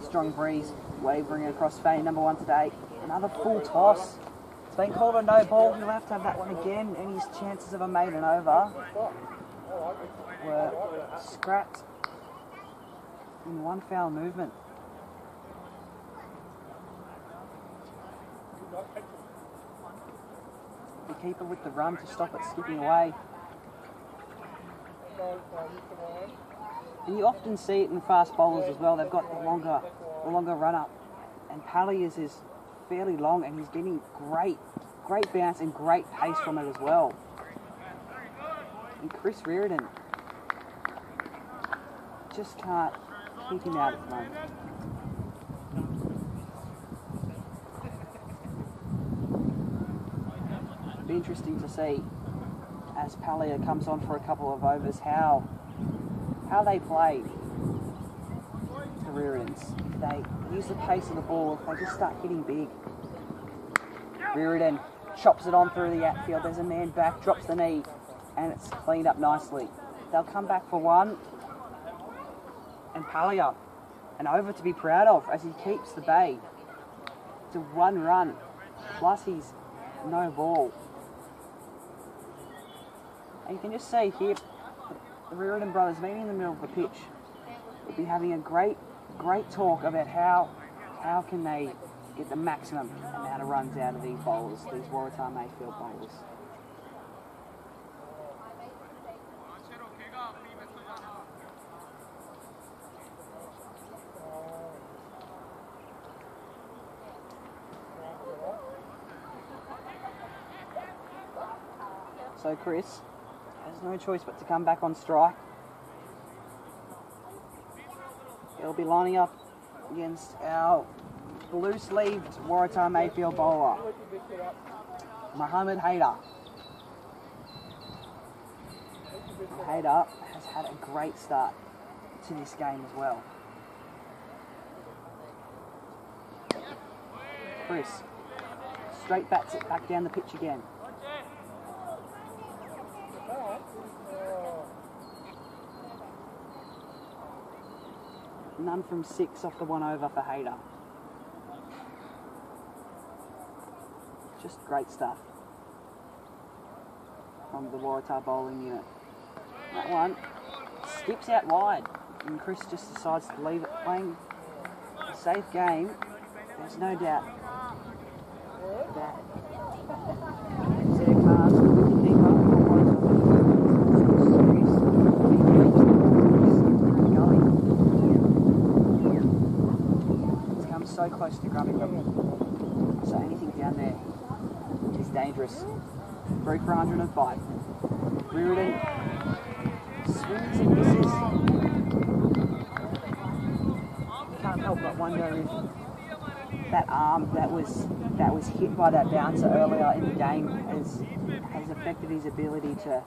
Strong breeze wavering across Fane, number 1 today. Another full toss. It's been called a no ball. He'll have to have that one again, and his chances of a maiden over were scrapped in 1 foul movement. The keeper with the run to stop it skipping away. And you often see it in fast bowlers as well. They've got the longer run up. And Pallier's is fairly long, and he's getting great great bounce and great pace from it as well. And Chris Reardon just can't keep him out at the moment. It'll be interesting to see as Palia comes on for a couple of overs how they play the Reardons. If they use the pace of the ball, if they just start hitting big. Reardon chops it on through the outfield. There's a man back, drops the knee, and it's cleaned up nicely. They'll come back for one. And Palia, an over to be proud of as he keeps the bay to 1 run, plus he's no ball. And you can just see here, the Reardon brothers meeting in the middle of the pitch will be having a great talk about how can they get the maximum amount of runs out of these bowlers, these Waratah-Mayfield bowlers. So Chris has no choice but to come back on strike. He'll be lining up against our blue-sleeved Waratah-Mayfield bowler, Mohammed Haider. Haider has had a great start to this game as well. Chris straight bats it back down the pitch again. None from 6 off the 1 over for Haider. Just great stuff from the Waratah bowling unit. That one skips out wide and Chris just decides to leave it playing a safe game. There's no doubt that Zed Carr's the wicketkeeper for so close to grabbing them. So anything down there is dangerous. Through for 105. Reardon swings and misses. Can't help but wonder if that arm that was hit by that bouncer earlier in the game has affected his ability to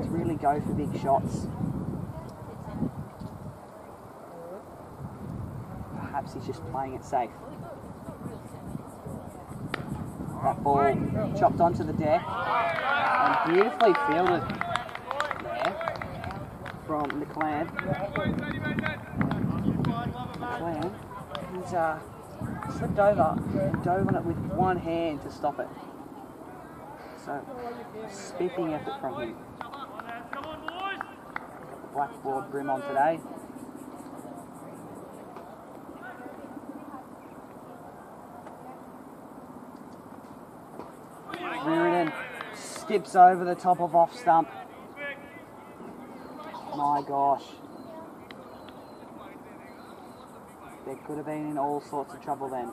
really go for big shots. Perhaps he's just playing it safe. That ball chopped onto the deck and beautifully fielded there from McLean. McLean, he's slipped over and dove on it with one hand to stop it. So, spiffing effort from him. Got the blackboard brim on today. Reardon skips over the top of off stump. My gosh. They could have been in all sorts of trouble then.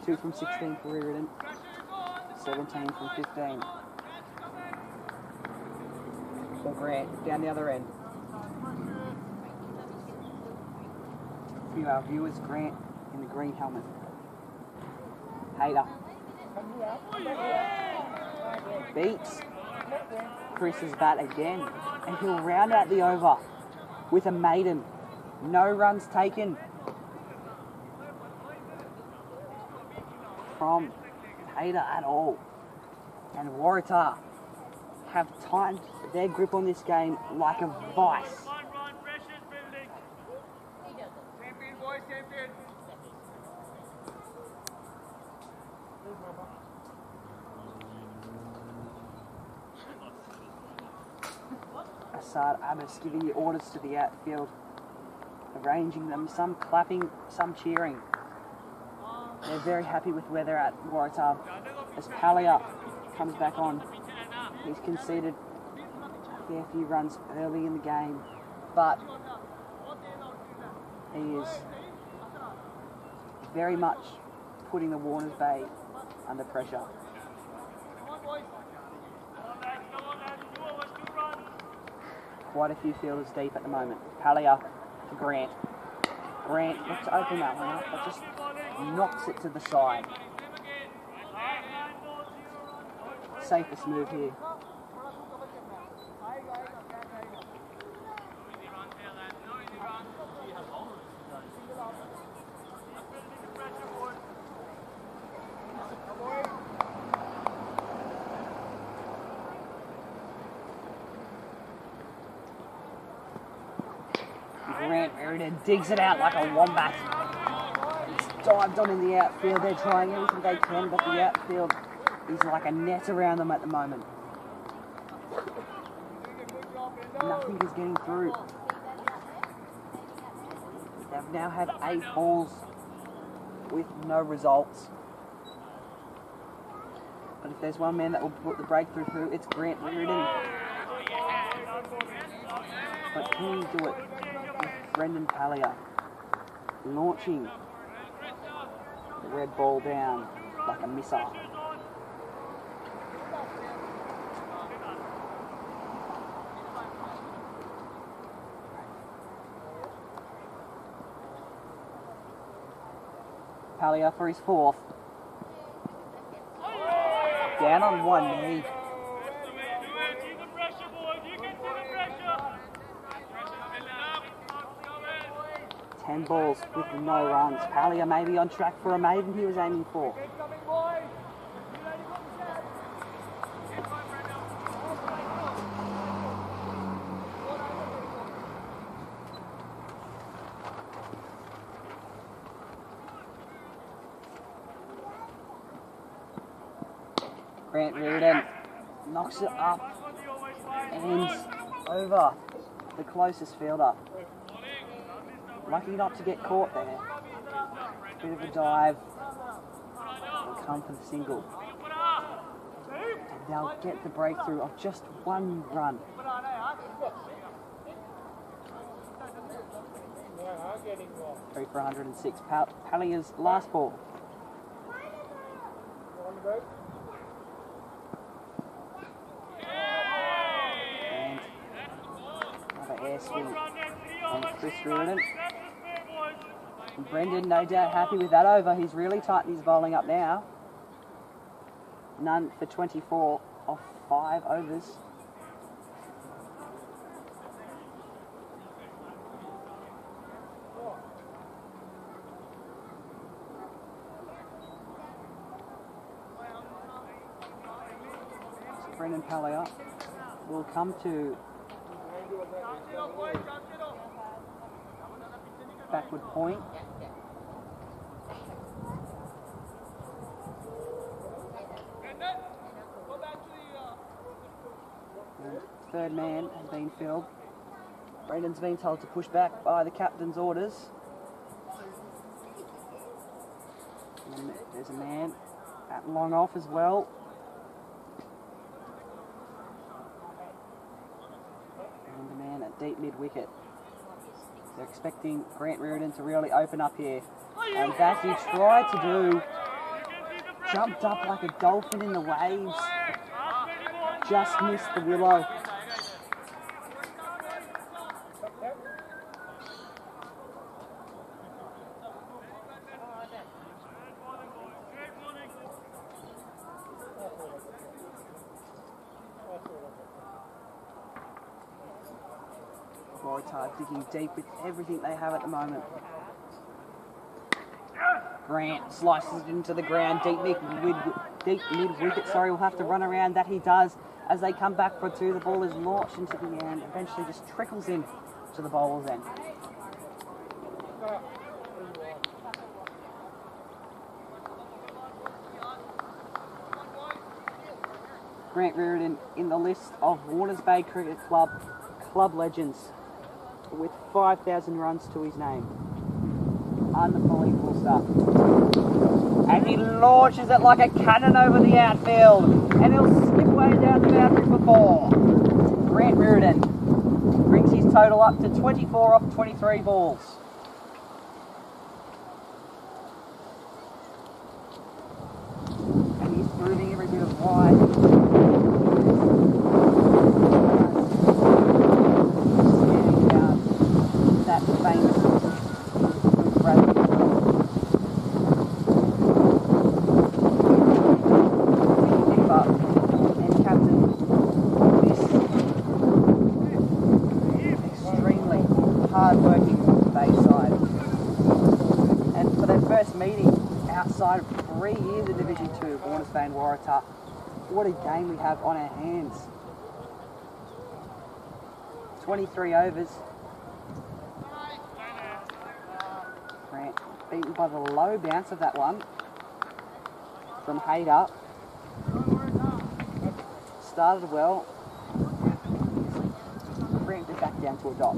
2 from 16 for Reardon. 17 from 15. For Grant down the other end. For our viewers, Grant in the green helmet. Haider beats Chris's bat again, and he'll round out the over with a maiden. No runs taken from Haider at all. And Waratah have tightened their grip on this game like a vice. Asad Abbas giving the orders to the outfield, arranging them, some clapping, some cheering. They're very happy with where they're at, Waratah. As Palia comes back on, he's conceded a fair few runs early in the game, but he is very much putting the Warners Bay under pressure. Quite a few fielders deep at the moment. Palia to Grant. Grant looks to open that one up, but just knocks it to the side. Safest move here. Grant Reardon digs it out like a wombat. He's dived on in the outfield. They're trying everything they can, but the outfield is like a net around them at the moment. Nothing is getting through. They've now had 8 balls with no results. But if there's one man that will put the breakthrough through, it's Grant Reardon. But can he do it? Brendan Palia launching the red ball down like a missile. Palia for his 4th. Down on one knee. 10 balls with no runs. Palia may be on track for a maiden he was aiming for. Grant Reardon knocks it up and over the closest fielder. Lucky not to get caught there. Bit of a dive. Will come for the single. And they'll get the breakthrough of just 1 run. Three for 106. Palia's last ball. And another air swing on Chris Reardon. And Brendan, no doubt, happy with that over. He's really tightened his bowling up now. None for 24 off 5 overs. So Brendan Palia will come to backward point. And 3rd man has been filled. Brendan's been told to push back by the captain's orders. And there's a man at long off as well. And a man at deep mid-wicket. They're expecting Grant Reardon to really open up here. And that he tried to do. Jumped up like a dolphin in the waves. Just missed the willow. Waratah digging deep with everything they have at the moment. Grant slices it into the ground, deep mid-wicket, will have to run around. That he does as they come back for 2. The ball is launched into the end, eventually just trickles in to the bowler's end. Grant Reardon in the list of Warners Bay Cricket Club legends with 5,000 runs to his name. Unbelievable stuff. And he launches it like a cannon over the outfield. And he'll skip away down the boundary for 4. Grant Reardon brings his total up to 24 off 23 balls. wide. Standing down that famous Bradley. Keeper and captain this extremely hard-working Bay side. And for their first meeting outside of 3 years in Division 2, Warners Bay and Waratah, what a game we have on our hands. 23 overs. Grant beaten by the low bounce of that one from Hayter. Started well. Grant it back down to a dot.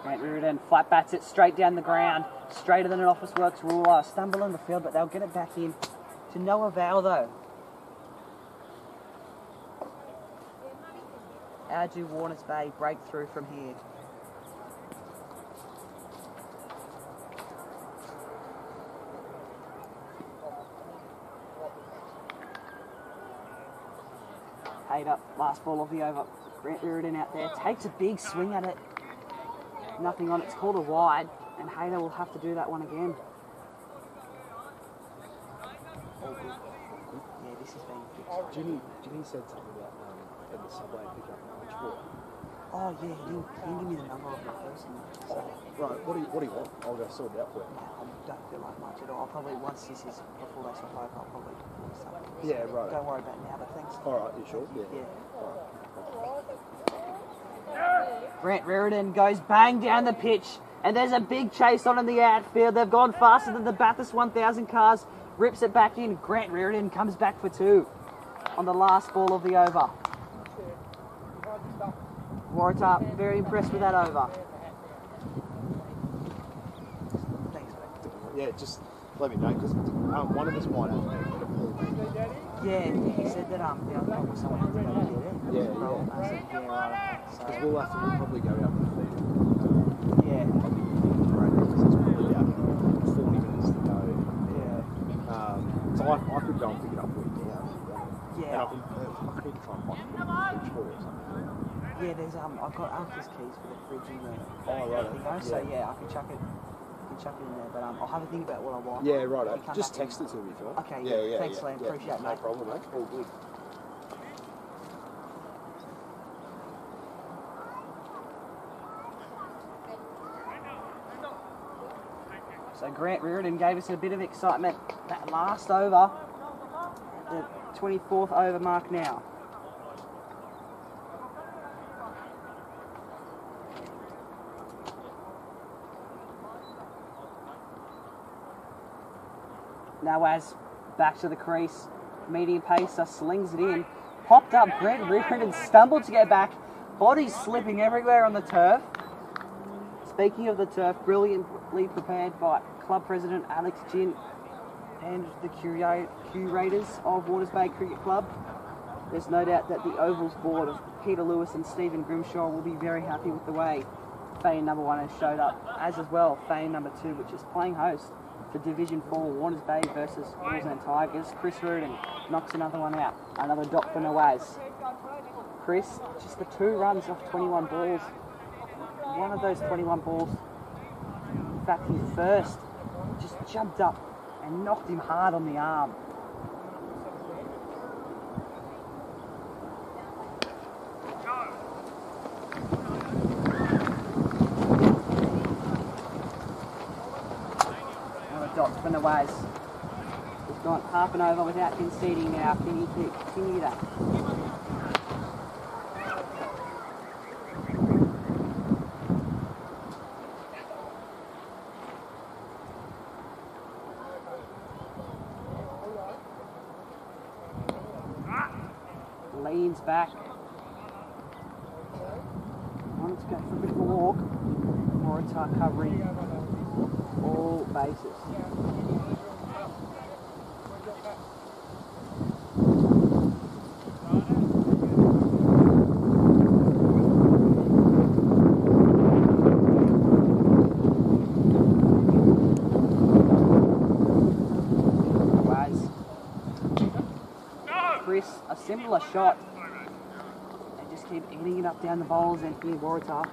Grant Reardon flat bats it straight down the ground, straighter than an Office Works ruler. Stumble on the field, but they'll get it back in. To no avail though. How do Warners Bay break through from here? Paid up, last ball of the over. Grant Reardon out there, takes a big swing at it. Nothing on it, it's called a wide, and Hayter will have to do that one again. Yeah, this has been fixed. Jimmy said something about in the subway pick up lunch for. Oh yeah, he didn't give me the number of the person. So, Right, what do you want? I'll go sort it out for you. I don't feel like much at all. I'll probably, once this is, before they stop over, I'll probably do something. Yeah, right. Don't worry about it now, but thanks. Alright, you sure? Yeah. Yeah. Alright. Grant Reardon goes bang down the pitch, and there's a big chase on in the outfield. They've gone faster than the Bathurst 1000 cars. Rips it back in. Grant Reardon comes back for 2 on the last ball of the over. Waratah very impressed with that over. Thanks, mate. Yeah, just let me know, because one of us might have to get a pull. Yeah, he said that the other one was someone had to go get it. Yeah, I said, yeah, right. Because So, we'll probably go out and feed it. yeah. Because it's probably about 40 minutes to go. Yeah. So I could go and pick it up with you. Yeah. And I could try and find it or something. Yeah, there's I've got Uncle's keys for the fridge in there. Oh, right. You know, so yeah, I can chuck it. In there, but I'll have a think about what I want. Yeah, right. You come Just back text it to me if you want. Okay, Yeah. thanks, Liam. Appreciate it, No mate. problem, mate. All good. So Grant Reardon gave us a bit of excitement that last over, the 24th over mark now. Nawaz back to the crease, medium pacer slings it in, popped up. Grant Reardon stumbled to get back, body slipping everywhere on the turf. Speaking of the turf, brilliantly prepared by club president Alex Ginn and the curators of Warners Bay Cricket Club. There's no doubt that the Ovals board of Peter Lewis and Stephen Grimshaw will be very happy with the way Fane number 1 has showed up, as well Fane number 2, which is playing host for Division 4 Warners Bay versus Bulls and Tigers. Chris Reardon knocks another one out. Another dot for Nawaz. Chris, just the 2 runs off 21 balls. One of those 21 balls, in fact his first, just jumped up and knocked him hard on the arm. Another dot for Nawaz. He's gone half an over without conceding now. Can he continue that? Leans back. Wanted to go for a bit of a walk. Waratah covering all bases. similar shot. They just keep eating it up down the bowls and here Waratah.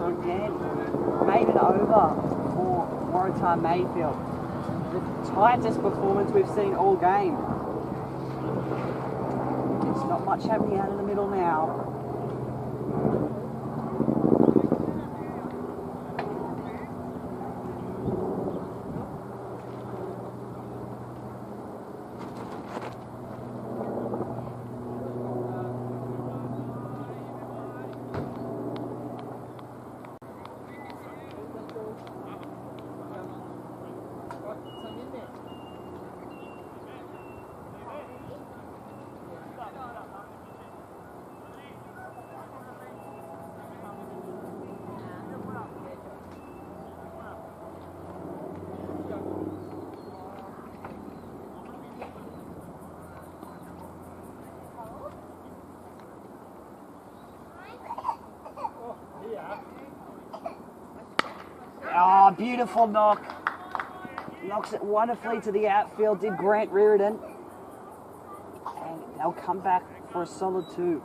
Again, made it over for Waratah-Mayfield. The tightest performance we've seen all game. There's not much happening out in the middle now. Oh, beautiful knock. Knocks it wonderfully to the outfield, did Grant Reardon. And they'll come back for a solid 2.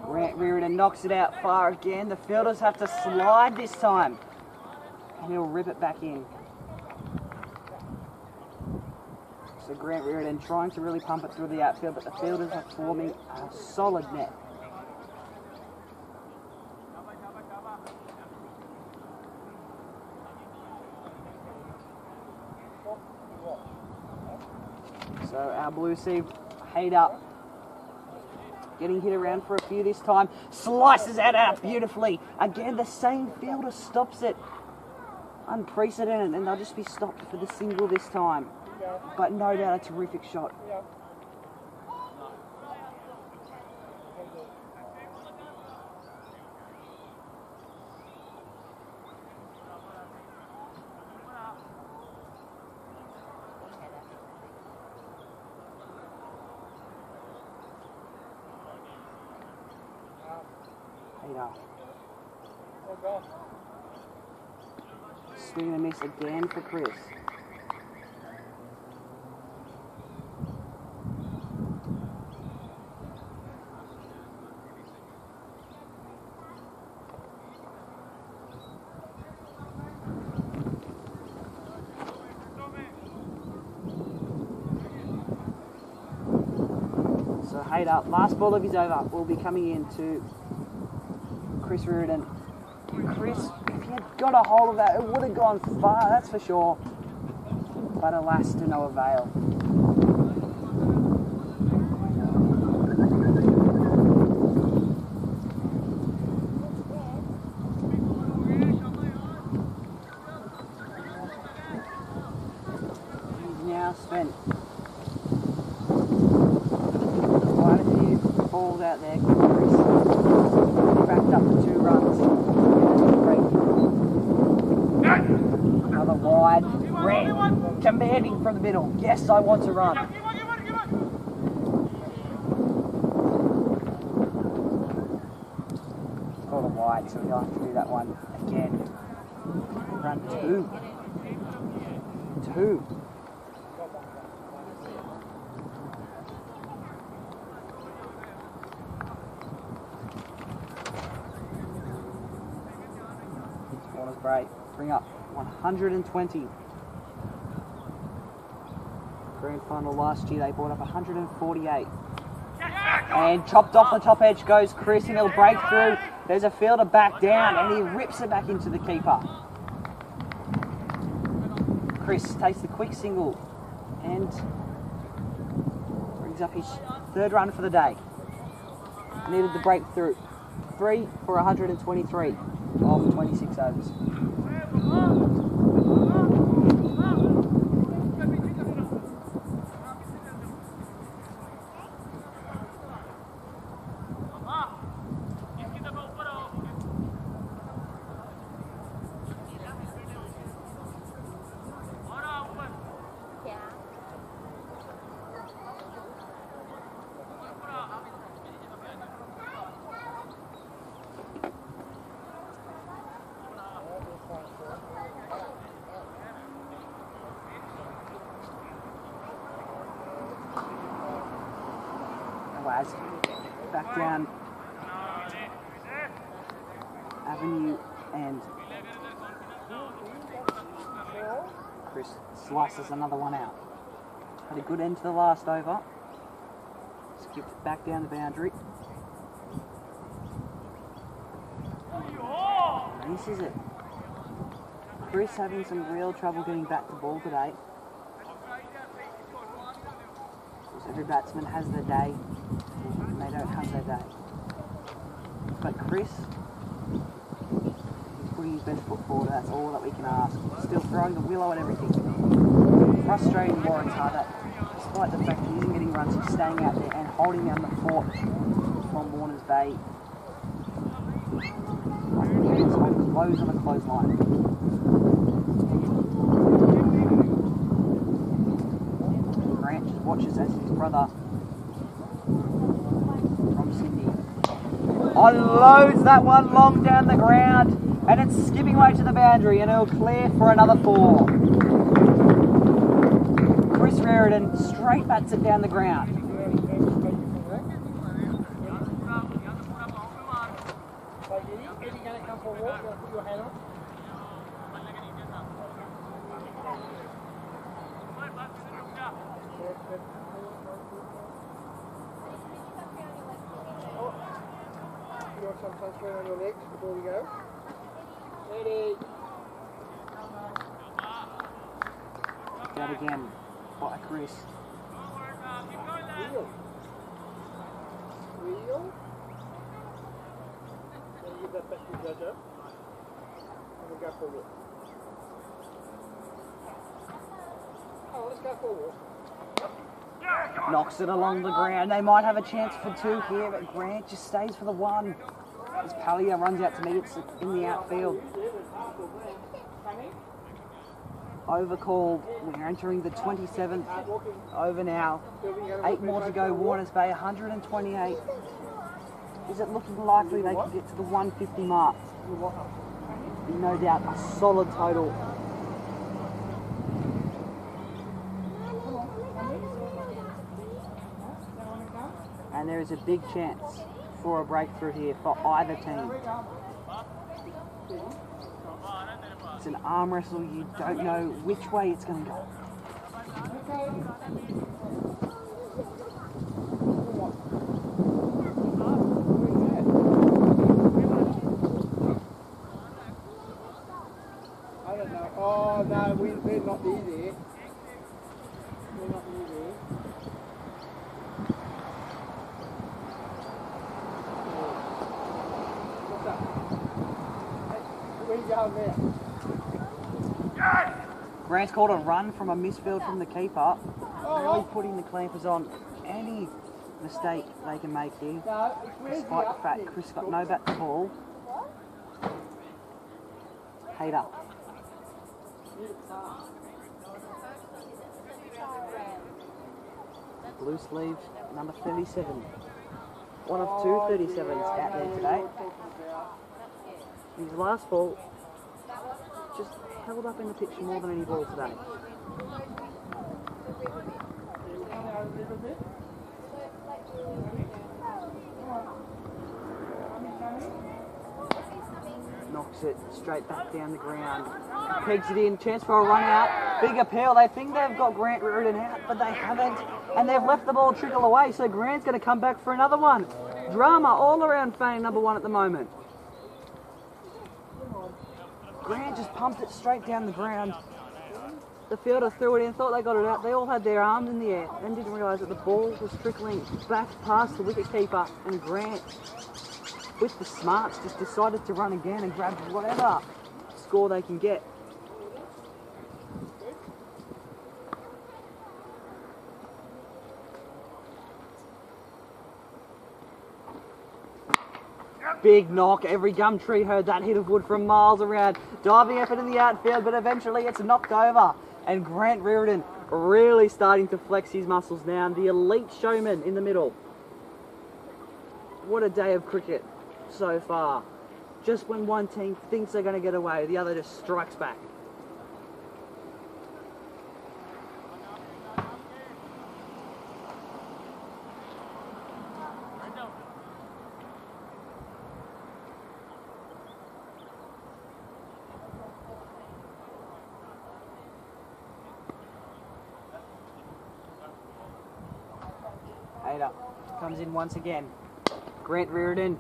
Grant Reardon knocks it out far again. The fielders have to slide this time. And he'll rip it back in. So Grant Reardon trying to really pump it through the outfield, but the fielders are forming a solid net. So our Blue Sea Hayed up. Getting hit around for a few this time. Slices that out beautifully. Again, the same fielder stops it. Unprecedented, and they'll just be stopped for the single this time. But no doubt a terrific shot. Swing and a miss again for Chris. So Hayed up, last ball of his over will be coming in to Chris Reardon. Chris, if he had got a hold of that, it would have gone far, that's for sure. But alas, to no avail. He's now spent quite a few balls out there. Chris backed up the 2 runs. Another wide, red, commanding from the middle. Yes, I want to run. Got a wide, so we'll have to do that one again. Run 2. 2. Water's great. Bring up 120. Grand final last year, they brought up 148. And chopped off the top edge goes Chris, and he'll break through. There's a fielder back down, and he rips it back into the keeper. Chris takes the quick single and brings Digs up his third run for the day. Needed the breakthrough. 3 for 123 off 26 overs. Back down Avenue and Chris slices another one out. Had a good end to the last over. Skipped back down the boundary. This is it. Chris having some real trouble getting back to ball today. Every batsman has their day. They don't have their day. But Chris, he's putting his best foot forward. That's all that we can ask. Still throwing the willow and everything. Frustrating Waratah that, despite the fact he isn't getting runs, he's staying out there and holding down the fort from Warners Bay. It's on close on a clothesline. Grant just watches as his brother from Sydney unloads that one long down the ground, and it's skipping away to the boundary, and it'll clear for another 4. Chris Raridan straight bats it down the ground. You want some sunscreen on your legs before we go? Ready. That again by Chris. Wheel. Wheel. Then give that back to Jojo. And we'll go for a walk. Oh, let's go for a walk. Knocks it along the ground. They might have a chance for 2 here, but Grant just stays for the 1. As Palia runs out to meet it in the outfield. Over called. We're entering the 27th over now. 8 more to go. Warners Bay 128. Is it looking likely they can get to the 150 mark? No doubt a solid total. And there is a big chance for a breakthrough here for either team. It's an arm wrestle. You don't know which way it's going to go. I don't know. Oh, no, we're not near there. We're not near there. What's up? Hey, where are you going there? Grant's called a run from a misfield from the keeper. Really putting the clampers on any mistake they can make here. No, it's Despite the fact Chris got no bat to ball. Hater. Blue sleeve, number 37. One of 2 37s out there today. His last ball just held up in the pitch more than any ball today. Knocks it straight back down the ground. Pegs it in, chance for a run out. Big appeal. They think they've got Grant Reardon out, but they haven't. And they've left the ball trickle away, so Grant's going to come back for another one. Drama all around Fane number 1 at the moment. Grant just pumped it straight down the ground. The fielder threw it in, thought they got it out. They all had their arms in the air and didn't realise that the ball was trickling back past the wicketkeeper, and Grant, with the smarts, just decided to run again and grab whatever score they can get. Big knock. Every gum tree heard that hit of wood from miles around. Diving effort in the outfield, but eventually it's knocked over. And Grant Reardon really starting to flex his muscles now. The elite showman in the middle. What a day of cricket so far. Just when one team thinks they're going to get away, the other just strikes back. Comes in once again. Grant Reardon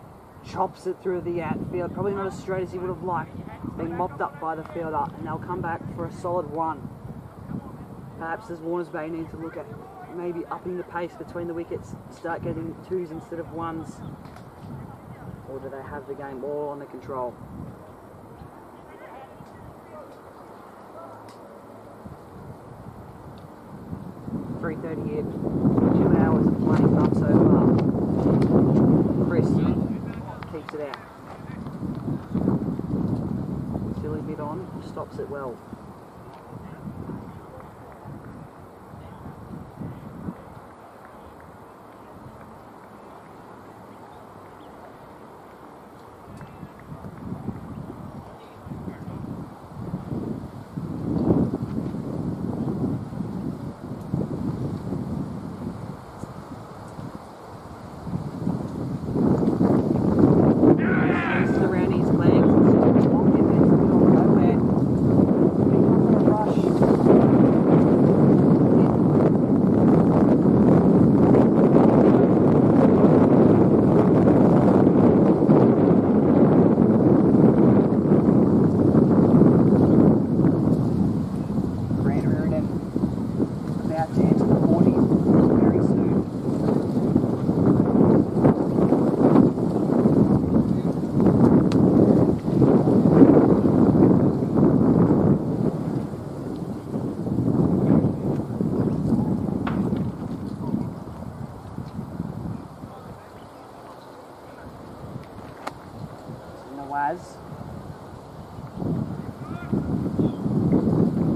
chops it through the outfield. Probably not as straight as he would have liked. It's been mopped up by the fielder, and they'll come back for a solid one. Perhaps as Warners Bay need to look at maybe upping the pace between the wickets, start getting twos instead of ones. Or do they have the game all under control? .3:30 here. 2 hours of playing time so far. Chris keeps it out. Silly bit on, stops it well.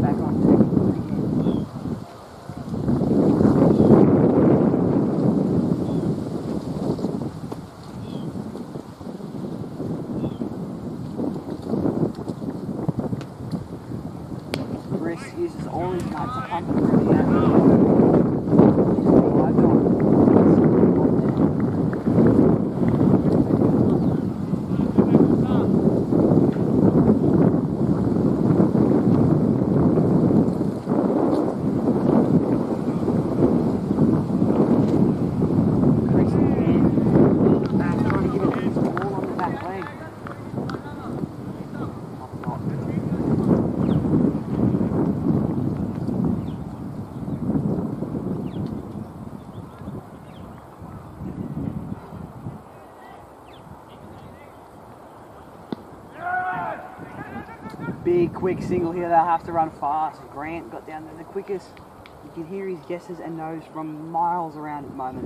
Back on deck again. Chris uses all his might to pump it through the outfield. Big quick single here, they'll have to run fast. Grant got down there the quickest. You can hear his guesses and knows from miles around at the moment.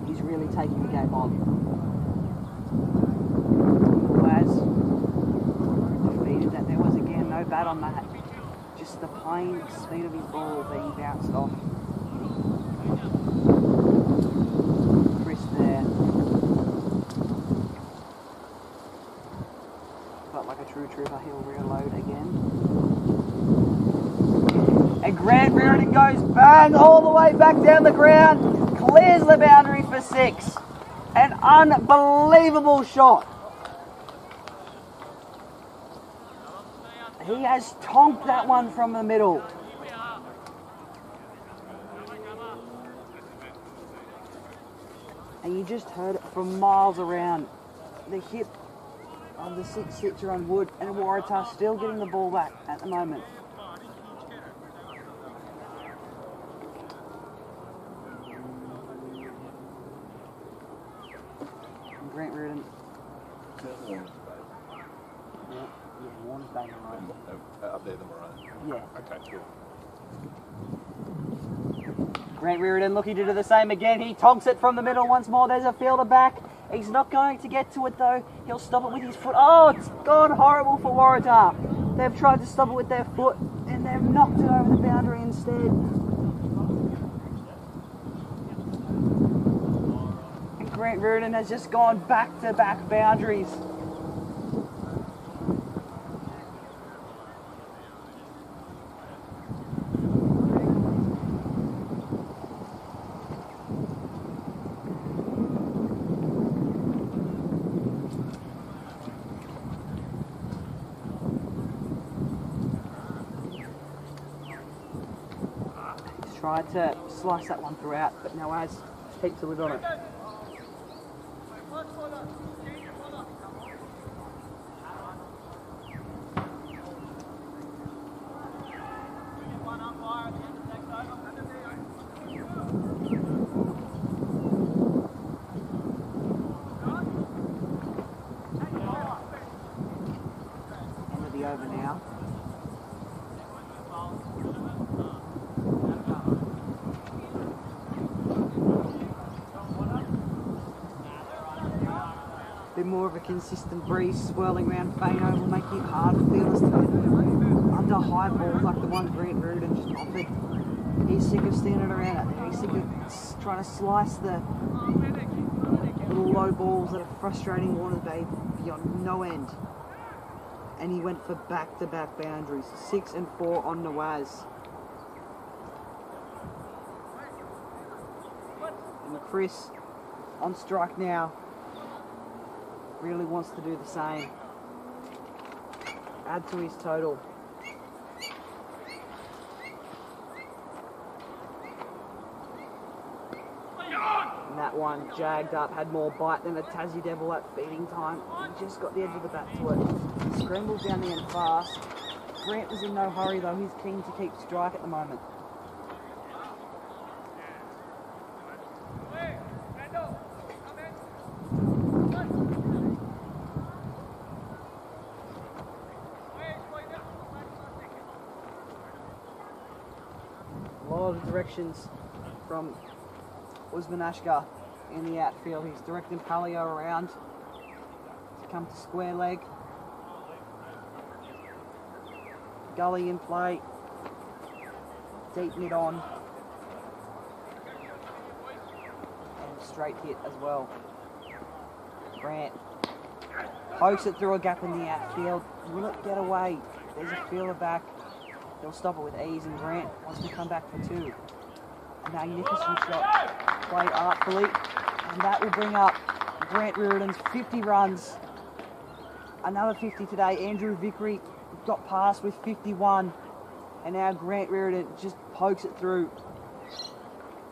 He's really taking the game on. Waz defeated that. There was again no bat on that. Just the plain speed of his ball being bounced off. Chris there. Like a true trooper, he'll reload again. And Grant Reardon goes bang all the way back down the ground, clears the boundary for 6. An unbelievable shot. He has tonked that one from the middle. And you just heard it from miles around. The hit of the 6-stitcher on wood, and Waratah still getting the ball back at the moment. Warner's Bay. Yeah, Warner's Bay Maroon. Up there, the Maroon. Yeah. Okay, cool. Grant Reardon looking to do the same again. He tonks it from the middle once more. There's a fielder back. He's not going to get to it though. He'll stop it with his foot. Oh, it's gone horrible for Waratah. They've tried to stop it with their foot and they've knocked it over the boundary instead. And Grant Reardon has just gone back-to-back boundaries. Tried to slice that one throughout, but Nawaz keeps a lid on it. End of the over now. Bit more of a consistent breeze swirling around Fane Oval, making it hard for fielders to get under high balls like the one Grant Reardon just offered. He's sick of standing around out there. He's sick of trying to slice the little low balls that are frustrating Warner's Bay beyond no end. And he went for back-to-back boundaries, 6 and 4 on Nawaz. And Chris on strike now. Really wants to do the same. Add to his total. And that one jagged up, had more bite than a Tassie Devil at feeding time. He just got the edge of the bat to it. He scrambled down the end fast. Grant was in no hurry though, he's keen to keep strike at the moment. A lot of directions from Usman Ashgar in the outfield. He's directing Palio around to come to square leg. Gully in play. Deep mid on. And straight hit as well. Grant pokes it through a gap in the outfield. Will it get away? There's a fielder back. They'll stop it with ease, and Grant wants to come back for 2. A magnificent shot, played artfully, and that will bring up Grant Reardon's 50 runs. Another 50 today. Andrew Vickery got past with 51, and now Grant Reardon just pokes it through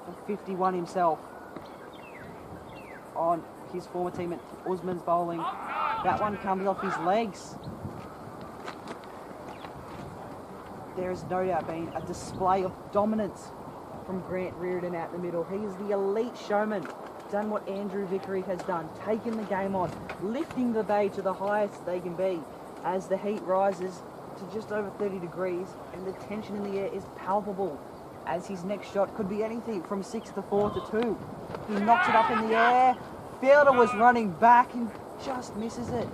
for 51 himself on his former teammate Usman's bowling. That one comes off his legs. There has no doubt been a display of dominance from Grant Reardon out the middle. He is the elite showman, done what Andrew Vickery has done, taken the game on, lifting the bay to the highest they can be as the heat rises to just over 30 degrees and the tension in the air is palpable as his next shot could be anything from 6 to 4 to 2. He knocks it up in the air. Fielder was running back and just misses it.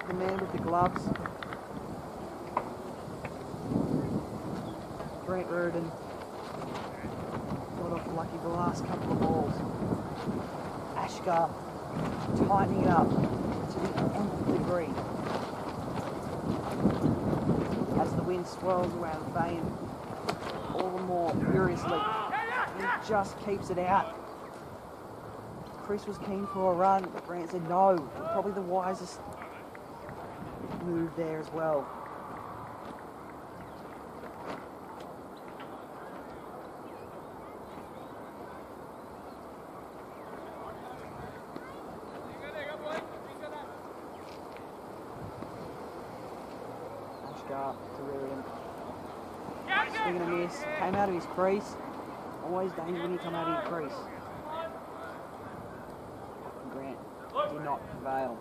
The man with the gloves. Grant Reardon got off lucky the last couple of balls. Ashgar tightening it up to the nth degree as the wind swirls around Fane all the more furiously. He just keeps it out. Chris was keen for a run, but Grant said no. Probably the wisest move there as well. To Reardon. Swing and a miss. Came out of his crease. Always danger when you come out of your crease. Grant did not prevail.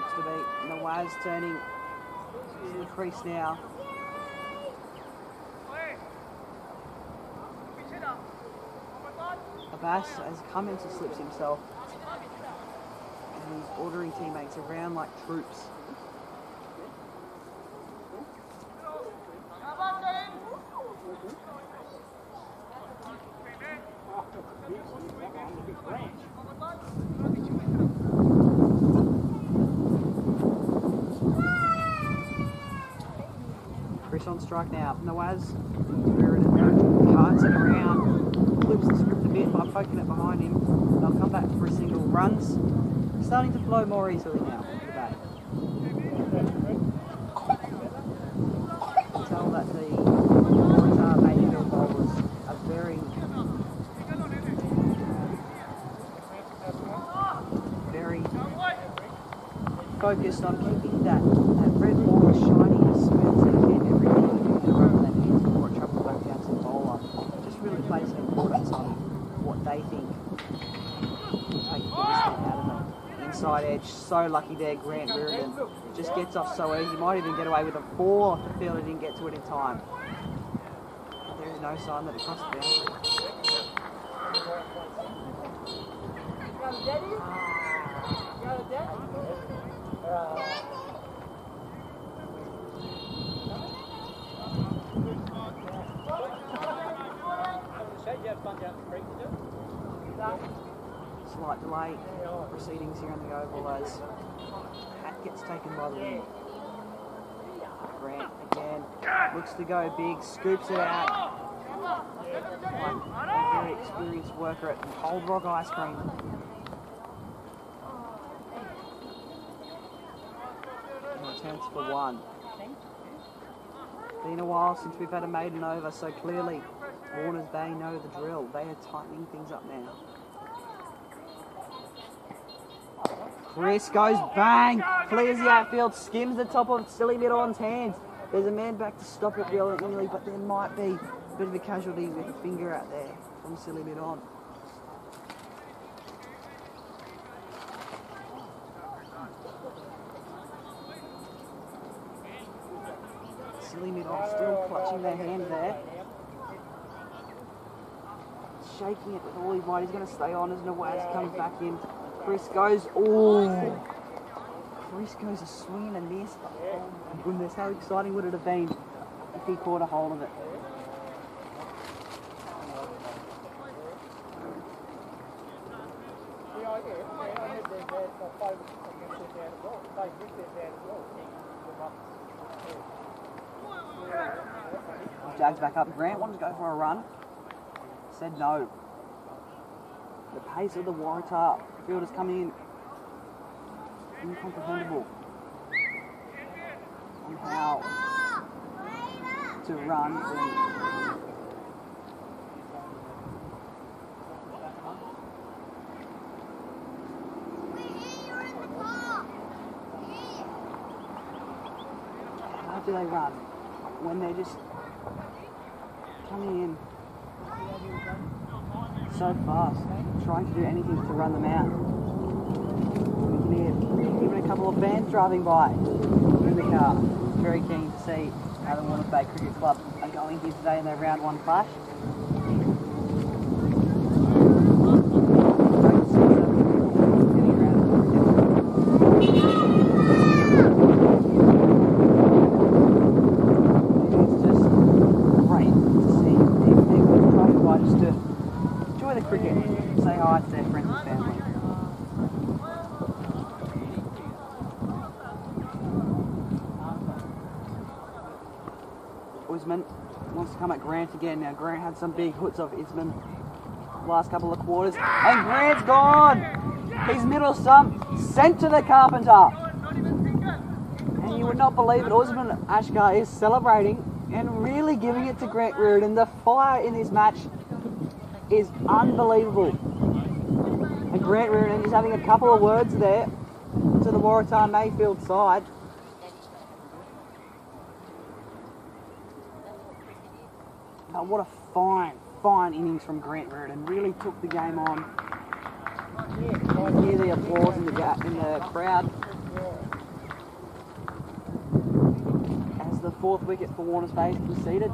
looks to be Nawaz turning to the crease now. Abbas has come into slips himself and he's ordering teammates around like troops. Chris on strike now. Nawaz carts it around, flips the script a bit by poking it behind him. They'll come back for a single. Runs starting to flow more easily now today. Tell that the Waratah-Mayfield bowlers are very focused on keeping that red ball shiny and smooth to hit every time rather than hit before it travels back down to the bowler. Just really places importance on what they think will take the biggest thing out of them. Inside edge, so lucky there, Grant Reardon. Just gets off so easy, might even get away with a 4 if the fielder didn't get to it in time. There is no sign that it crossed the boundary. Slight delay proceedings here on the oval as Hat gets taken by the wind. Grant again looks to go big, scoops it out. A very experienced worker at Old Rock Ice Cream. And returns for 1. Been a while since we've had a maiden over, so clearly Warners Bay know the drill. They are tightening things up now. Chris goes bang, clears the outfield, skims the top of Silly Mid-On's hands. There's a man back to stop it brilliantly, but there might be a bit of a casualty with a finger out there from Silly Mid-On. Silly Mid-On still clutching their hand there. Shaking it with all his might. He's going to stay on as Nawaz comes back in. Chris goes, oh! Chris goes a swing and a miss. Oh my goodness, how exciting would it have been if he caught a hold of it? Jags back up. Grant wanted to go for a run. Said no. The pace of the Waratah fielders coming in incomprehensible on how to run when how do they run when they're just coming in so fast, trying to do anything to run them out. We can hear even a couple of fans driving by in the car. Very keen to see how the Warners Bay Cricket Club are going here today in their round 1 clash. It's just great to see people driving by just to enjoy the cricket, say hi to their friends and family. Usman wants to come at Grant again. Now Grant had some big hooks off Usman last couple of quarters, and Grant's gone! His middle stump sent to the carpenter. And you would not believe it, Usman Ashkar is celebrating and really giving it to Grant Reardon. The fire in this match is unbelievable. And Grant Reardon is having a couple of words there to the Waratah-Mayfield side. Oh, what a fine innings from Grant Reardon. Really took the game on. You hear the applause in the crowd. fourth wicket for Warners Bay conceded.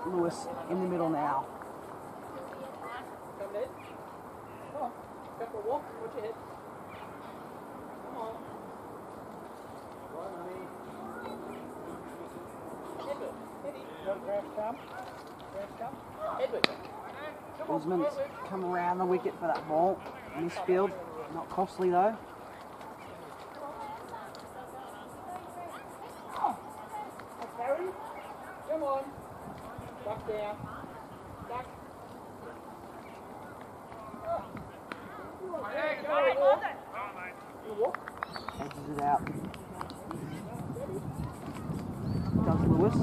Lewis in the middle now. Come in. Come on. Go for a walk. Watch your head. Come on. Edward. Edward. Usman's come around the wicket for that ball. Misfield, not costly though. Harry. Come on. Duck down. Duck. Edges it out. Does Lewis.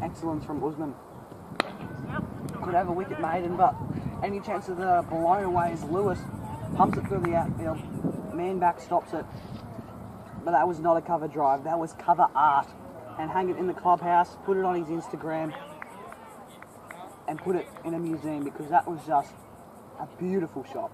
Excellence from Usman. Could have a wicket maiden, but any chance of the blown away is Lewis. Pumps it through the outfield. Man back stops it. But that was not a cover drive. That was cover art. And hang it in the clubhouse, put it on his Instagram, and put it in a museum because that was just a beautiful shot.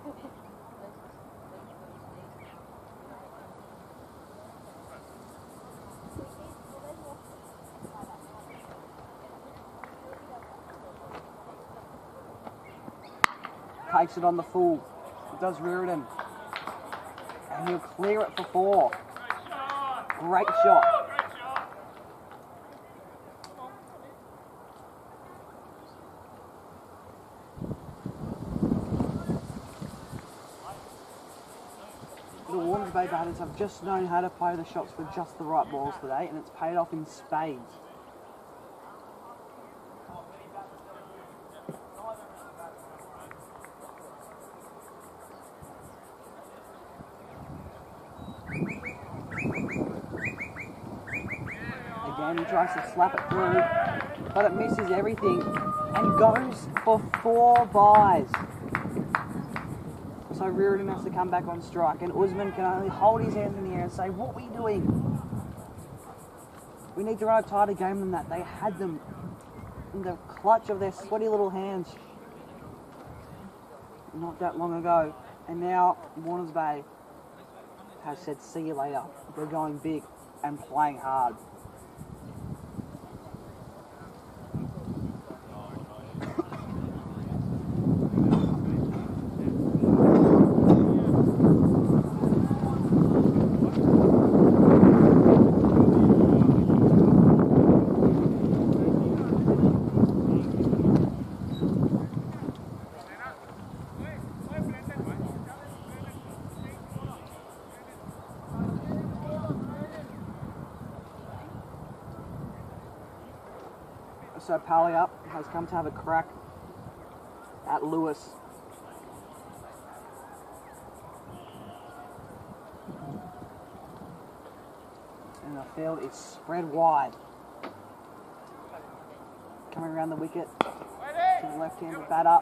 Takes it on the full. It does Reardon. And he'll clear it for 4. Great shot. The Warners Bay batters have just known how to play the shots with just the right balls today, and it's paid off in spades. Again, he tries to slap it through, but it misses everything and goes for 4 byes. So Reardon has to come back on strike, and Usman can only hold his hands in the air and say, "What were you doing? We need to run a tighter game than that." They had them in the clutch of their sweaty little hands not that long ago, and now Warners Bay has said, "See you later." They're going big and playing hard. So Palliup has come to have a crack at Lewis. And the field is spread wide. Coming around the wicket to the left-handed batter.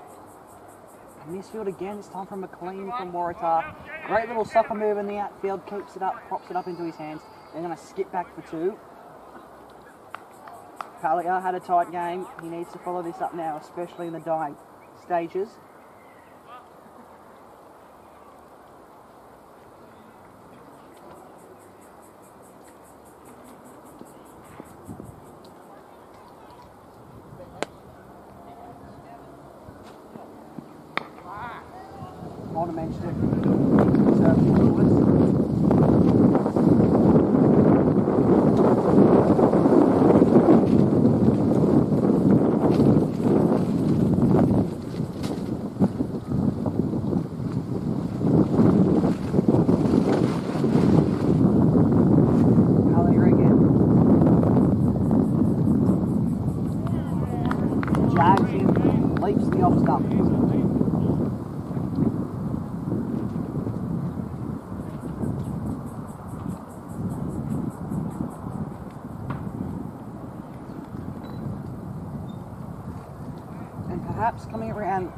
Misfield again, this time from McLean from Waratah. Great little soccer move in the outfield, keeps it up, props it up into his hands. They're going to skip back for 2. Palia had a tight game. He needs to follow this up now, especially in the dying stages. Might have mentioned it. Serving Lewis. Jags in, leaps the off stump. And perhaps coming around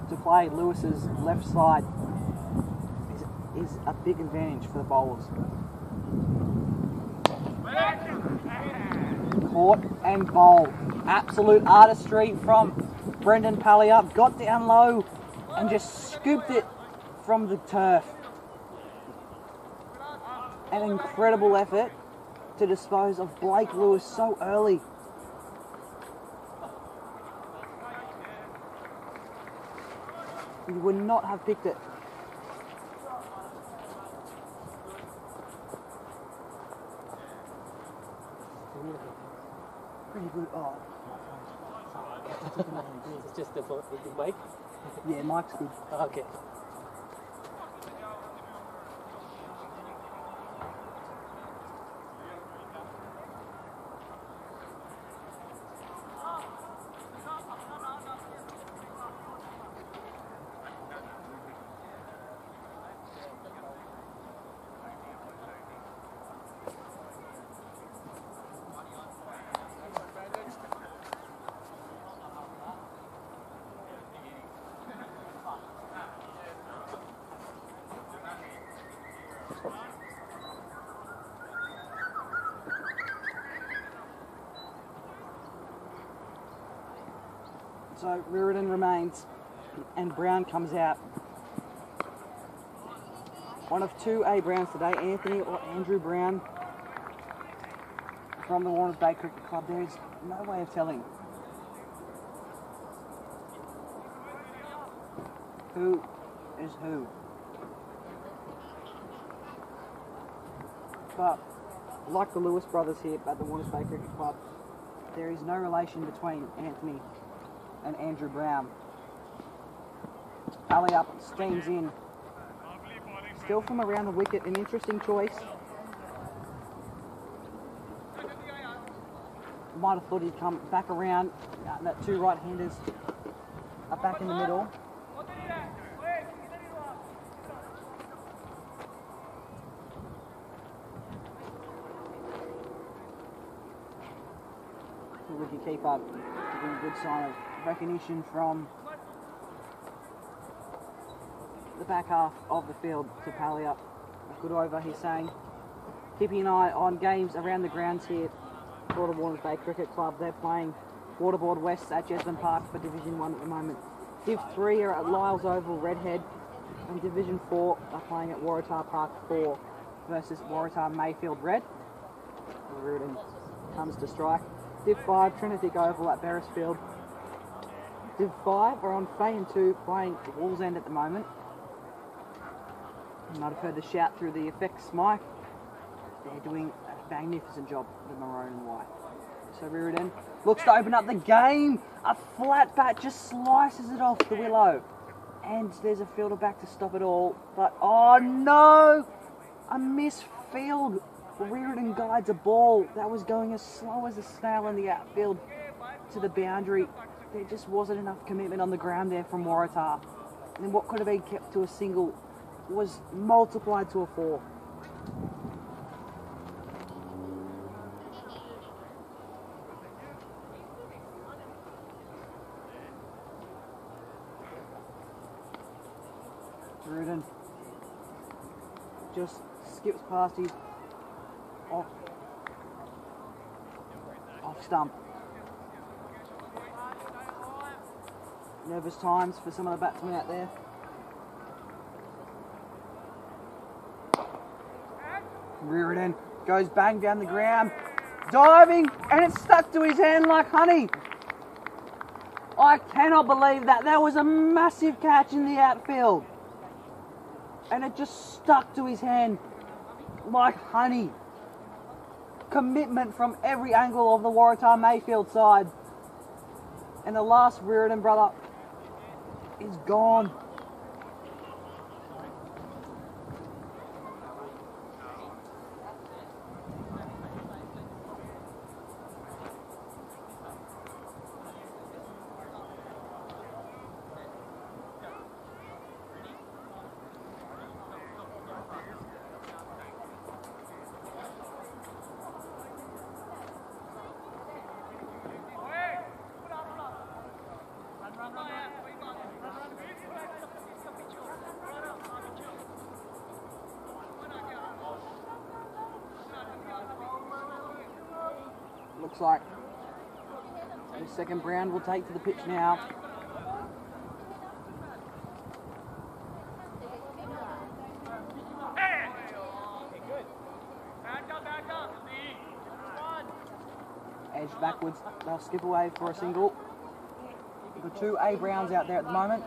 to play Lewis's left side is a big advantage for the bowlers. Caught and bowled. Absolute artistry from Brendan Palia. Got down low and just scooped it from the turf. An incredible effort to dispose of Blake Lewis so early. He would not have picked it. Pretty good. Oh. It's just the mic? Yeah, Mike's good. Okay. So Reardon remains and Brown comes out. One of two A Browns today, Anthony or Andrew Brown from the Warners Bay Cricket Club. There is no way of telling who is who. But like the Lewis brothers here at the Warners Bay Cricket Club, there is no relation between Anthony and Andrew Brown. Alley up, steams in. Still from around the wicket, an interesting choice. Might have thought he'd come back around. That two right-handers are back in the middle. The wicket keeper giving a good sign of recognition from the back half of the field to pally up. A good over, he's saying. Keeping an eye on games around the grounds here for the Warners Bay Cricket Club. They're playing Waterboard West at Jesmond Park for Division 1 at the moment. Div 3 are at Lyles Oval, Redhead, and Division 4 are playing at Waratah Park 4 versus Waratah-Mayfield Red. Reardon comes to strike. Div 5, Trinity Oval at Beresfield. Div 5 are on Fay and 2 playing Wallsend at the moment. You might have heard the shout through the effects mic. They're doing a magnificent job with maroon and white. So Reardon looks to open up the game. A flat bat just slices it off the willow. And there's a fielder back to stop it all. But, oh no! A misfield. Reardon guides a ball that was going as slow as a snail in the outfield to the boundary. There just wasn't enough commitment on the ground there from Waratah. And then what could have been kept to a single was multiplied to a 4. Reardon just skips past his off stump. Nervous times for some of the batsmen out there. Reardon goes bang down the ground, diving, and it's stuck to his hand like honey. I cannot believe that. That was a massive catch in the outfield. And it just stuck to his hand like honey. Commitment from every angle of the Waratah-Mayfield side. And the last Reardon brother is gone. Looks like the second Brown will take to the pitch now. Edge backwards, they'll skip away for a single. We've got two A Browns out there at the moment.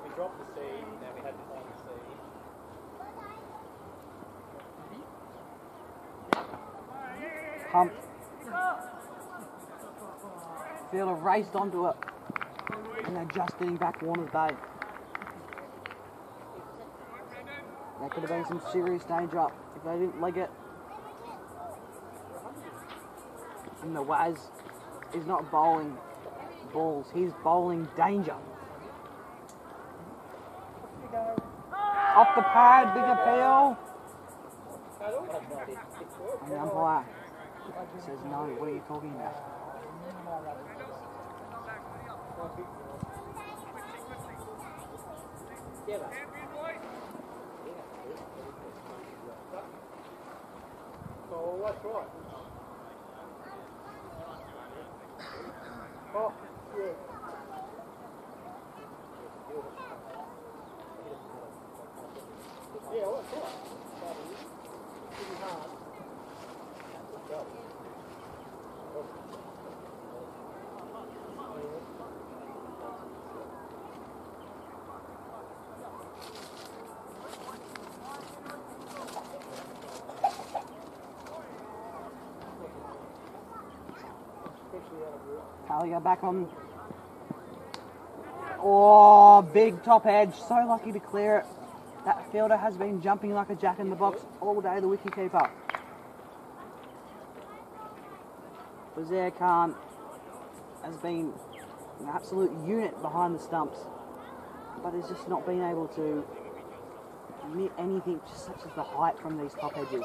We dropped the C, then we had to find the C. Pumped. Fielder raced onto it. And they're just getting back Warner's Bay. There could have been some serious danger if they didn't leg it. And the Waz is not bowling balls, he's bowling danger. Off the pad, big appeal. And the umpire says no, what are you talking about? So what's right? Oh, yeah. Yeah, what's right? Pretty hard. Talia back on. Oh, big top edge. So lucky to clear it. That fielder has been jumping like a jack in the box all day, the wicketkeeper. Bazaar Khan has been an absolute unit behind the stumps, but has just not been able to knit anything, just such as the height from these top edges.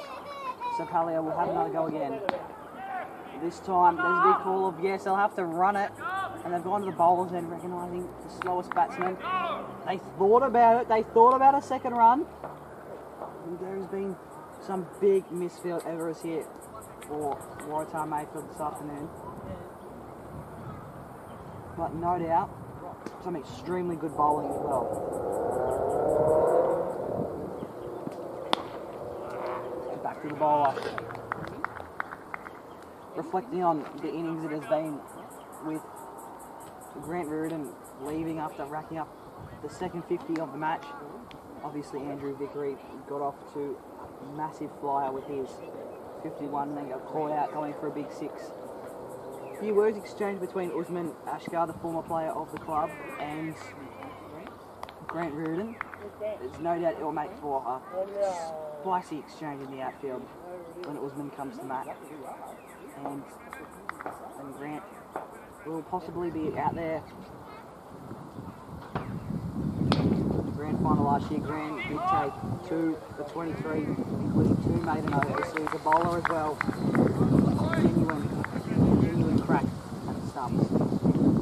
So Talia will have another go again. This time, there's a big call of yes, they'll have to run it. And they've gone to the bowlers and recognising the slowest batsman. They thought about it. They thought about a second run. And there has been some big misfield errors here for Waratah-Mayfield this afternoon. But no doubt, some extremely good bowling as well. Back to the bowler. Reflecting on the innings it has been with Grant Reardon leaving after racking up the second 50 of the match. Obviously Andrew Vickery got off to a massive flyer with his 51 and then got caught out going for a big six. A few words exchanged between Usman Ashkar, the former player of the club, and Grant Reardon. There's no doubt it will make for a spicy exchange in the outfield when Usman comes to bat. And Grant will possibly be out there. The grand final last year, Grant did take 2 for 23, including 2 maiden overs. So he's a bowler as well. Genuine crack at the stumps.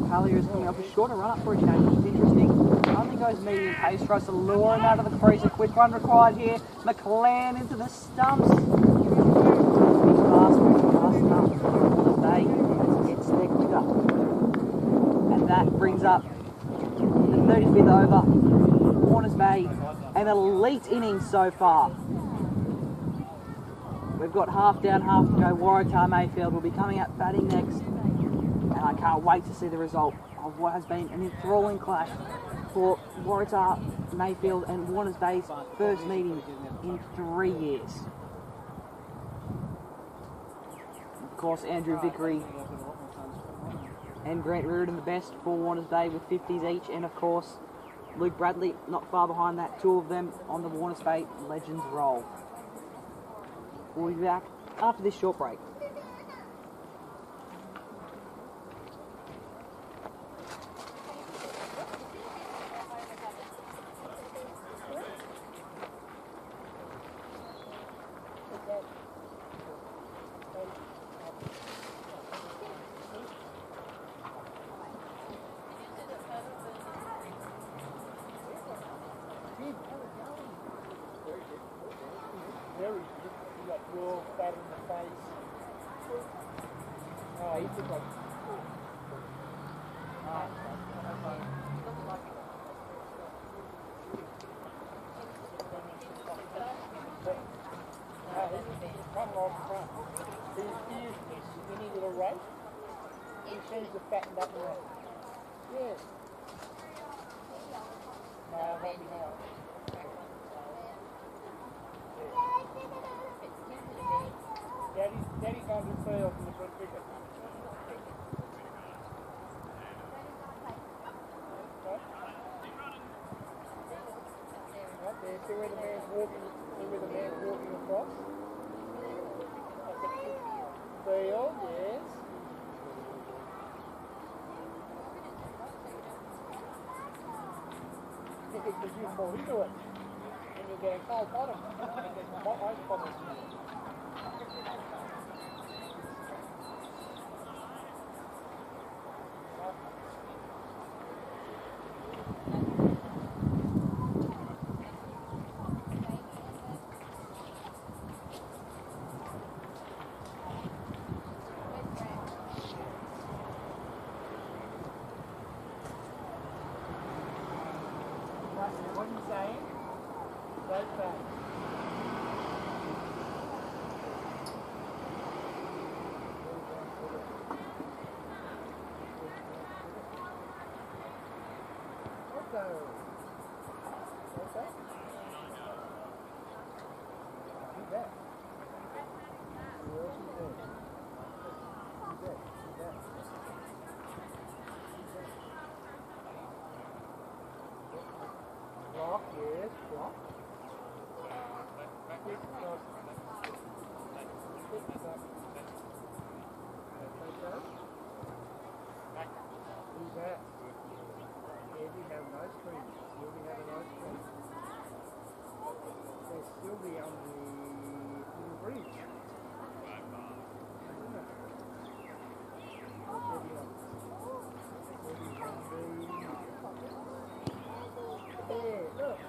Talia is coming up a shorter run up for a change, which is interesting. Only goes medium pace for us to lure him out of the crease. A quick run required here. McLean into the stumps. Fast enough. They gets there quicker. And that brings up the 35th over. Warners Bay, an elite innings so far. We've got half down, half to go. Waratah-Mayfield will be coming out batting next. And I can't wait to see the result of what has been an enthralling clash for Waratah-Mayfield and Warners Bay's first meeting in 3 years. Of course, Andrew Vickery and Grant Reardon the best for Warners Bay with 50s each. And of course, Luke Bradley not far behind that. Two of them on the Warners Bay Legends roll. We'll be back after this short break. Very good. You got raw fat in the face. Oh, he took like. Come off front. He's in his little race. He seems to fatten up around. Yes. No, I won't be now. Daddy's going to play off in the front cricket. Right there, see where the man's walking, across? Field, yes. Because you fall into it. And you'll get a cold bottom. What ice bottom? What are you saying? Right back. Okay. Okay. Do that. Who else is there? Do that. Block, yes, block. Kick across. Kick across. Who's that? Yeah, we have an ice cream. Still we have an ice cream. There's still be on the little bridge. Isn't it? What's there beyond? Hey, look.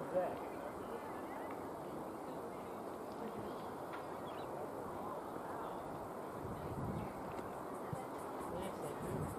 Who's that? Yes, they do.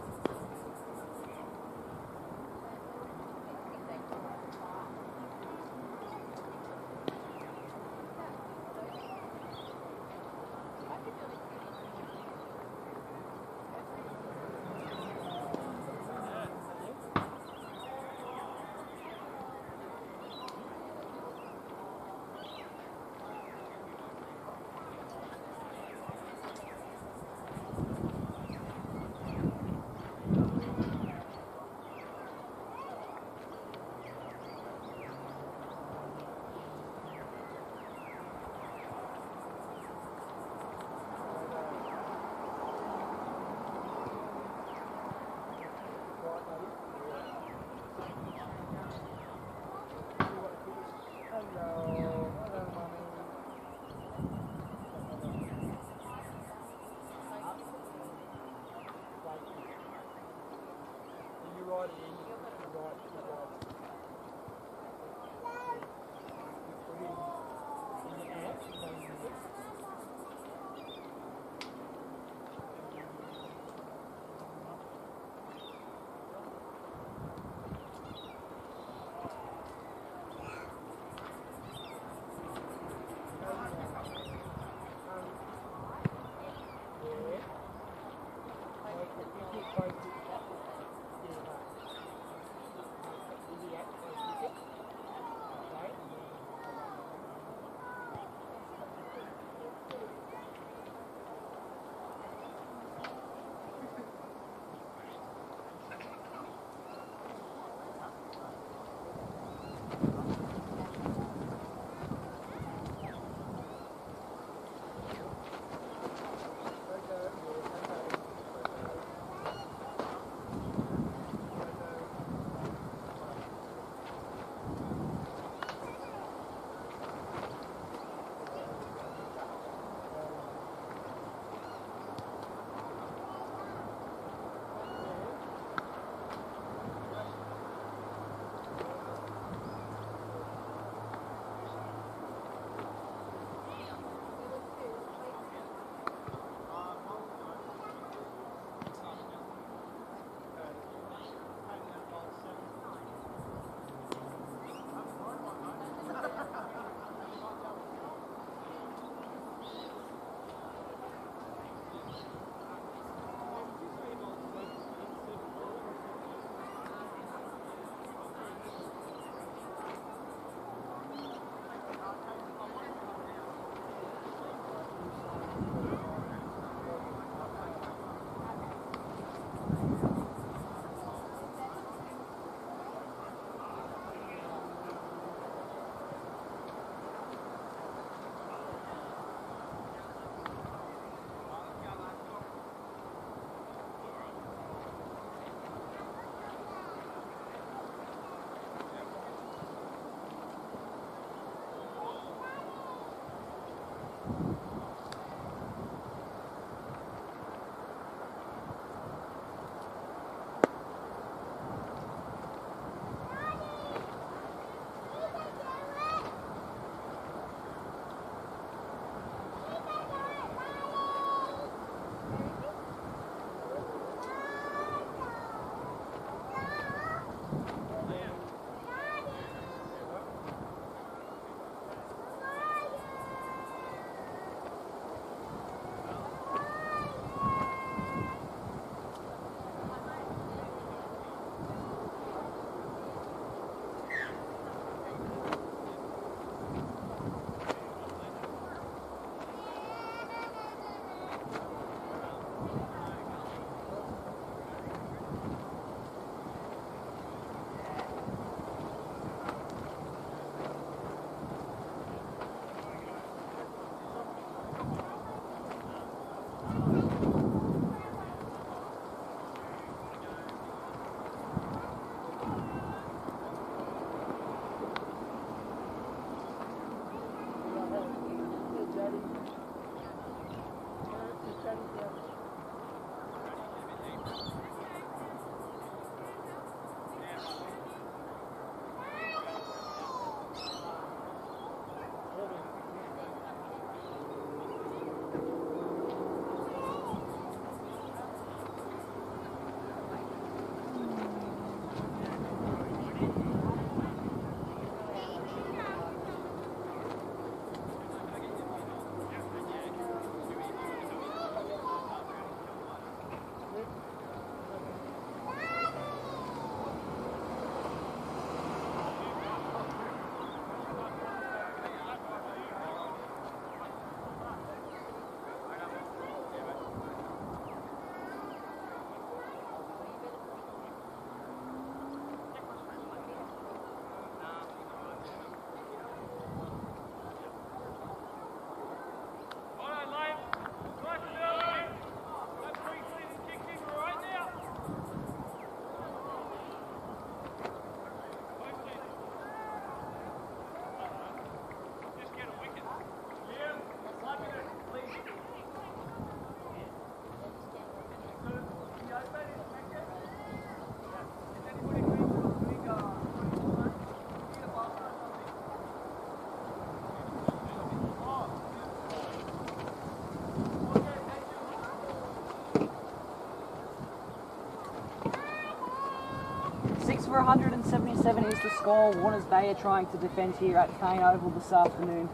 for 177 is the score. Warners Bay are trying to defend here at Kane Oval this afternoon.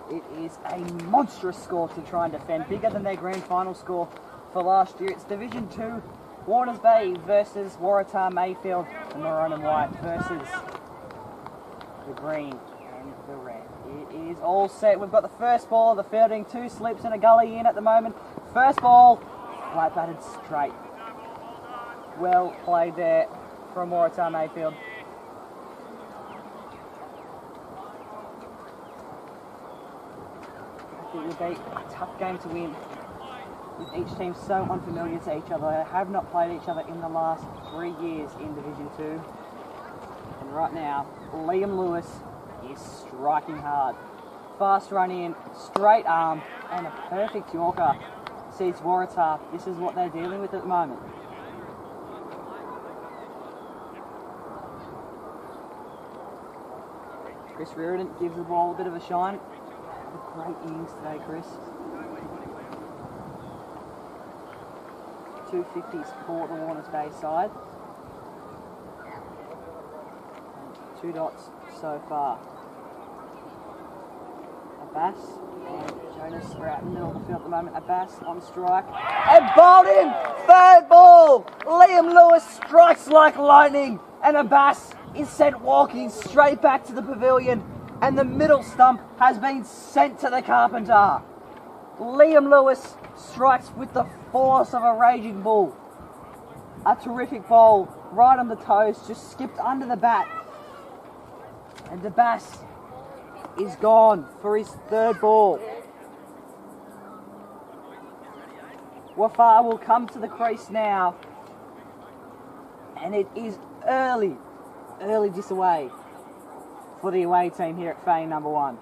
It is a monstrous score to try and defend, bigger than their grand final score for last year. It's Division 2, Warners Bay versus Waratah-Mayfield, the maroon and white versus the green and the red. It is all set. We've got the first ball of the fielding, 2 slips and a gully in at the moment. First ball, flat batted straight. Well played there from Waratah-Mayfield. It would be a tough game to win with each team so unfamiliar to each other. They have not played each other in the last 3 years in Division 2. And right now, Liam Lewis is striking hard. Fast run in, straight arm, and a perfect Yorker. Sees Waratah. This is what they're dealing with at the moment. Chris Reardon gives the ball a bit of a shine. A great innings today, Chris. 250s for the Warners Bay side. And 2 dots so far. Abbas and Jonas are out in the middle of the field at the moment. Abbas on strike. And bowled in! Third ball! Liam Lewis strikes like lightning. And Abbas is sent walking straight back to the pavilion. And the middle stump has been sent to the carpenter. Liam Lewis strikes with the force of a raging bull. A terrific bowl, right on the toes, just skipped under the bat. And Abbas is gone for his 3rd ball. Wafar will come to the crease now. And it is early disaway for the away team here at Fane number 1.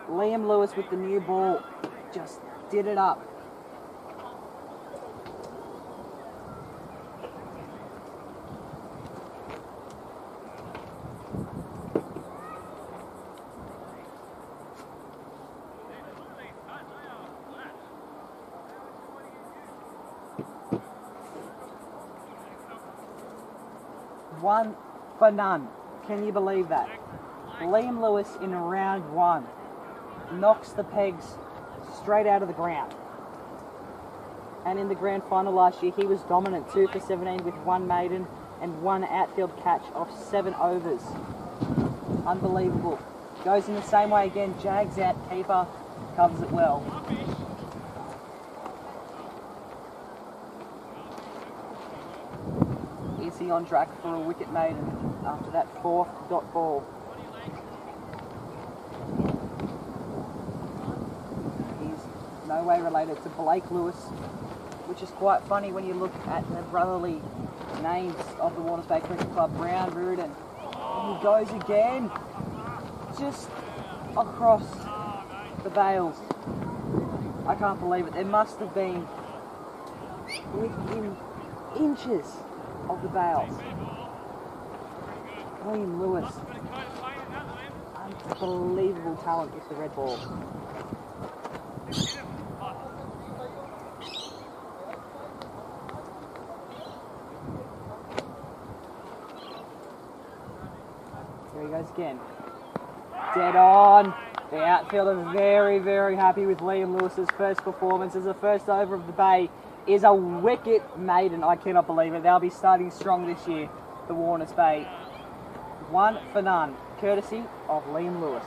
Liam Lewis with the new ball just did it up. One for none. Can you believe that? Liam Lewis in round 1 knocks the pegs straight out of the ground. And in the grand final last year, he was dominant, 2 for 17 with 1 maiden and 1 outfield catch off 7 overs. Unbelievable. Goes in the same way again, jags out, keeper, covers it well. Is he on track for a wicket maiden after that 4th dot ball? He's no way related to Blake Lewis, which is quite funny when you look at the brotherly names of the Warners Bay Cricket Club. Brown, Reardon. And he goes again, just across the bails. I can't believe it. There must have been within inches of the bails. Liam Lewis. Unbelievable talent with the red ball. There he goes again. Dead on. The outfielder very, very happy with Liam Lewis's first performance as the first over of the Bay is a wicket maiden. I cannot believe it. They'll be starting strong this year, the Warners Bay. 1 for none, courtesy of Liam Lewis.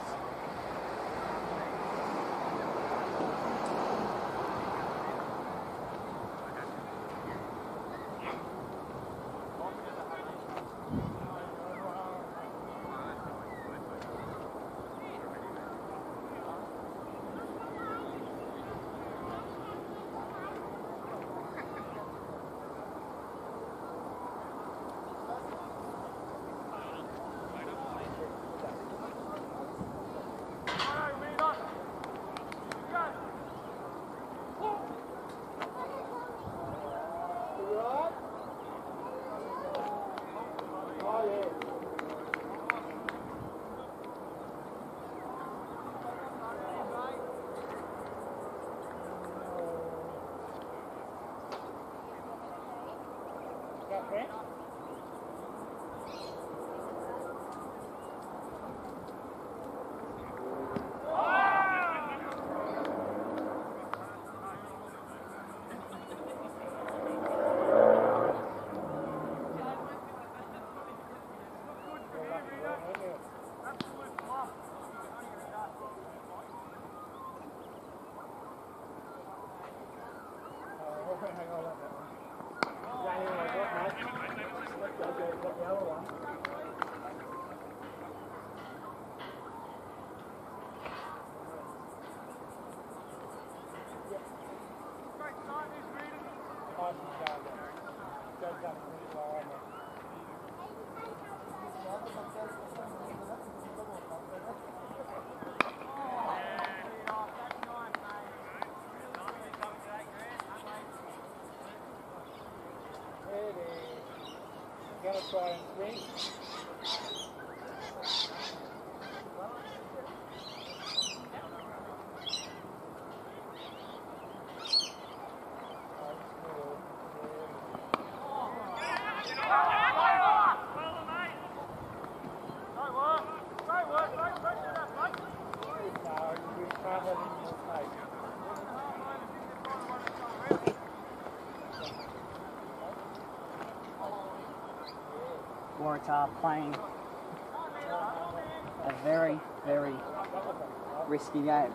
Grant? Gonna try and swing. Waratah playing a very, very risky game.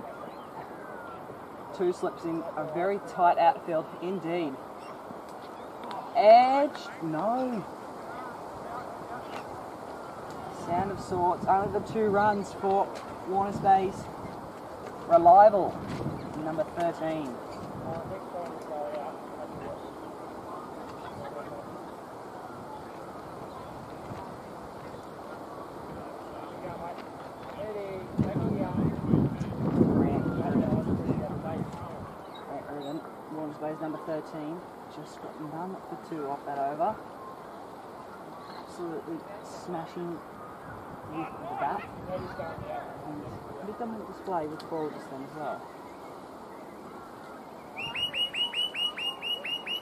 Two slips in a very tight outfield indeed. Edge, no. Sound of sorts, only the 2 runs for Warners Bay's reliable, number 13. Warners Bay's number 13, just got none for 2 off that over. Absolutely smashing with the bat. And a bit dominant display with the ball just then as well.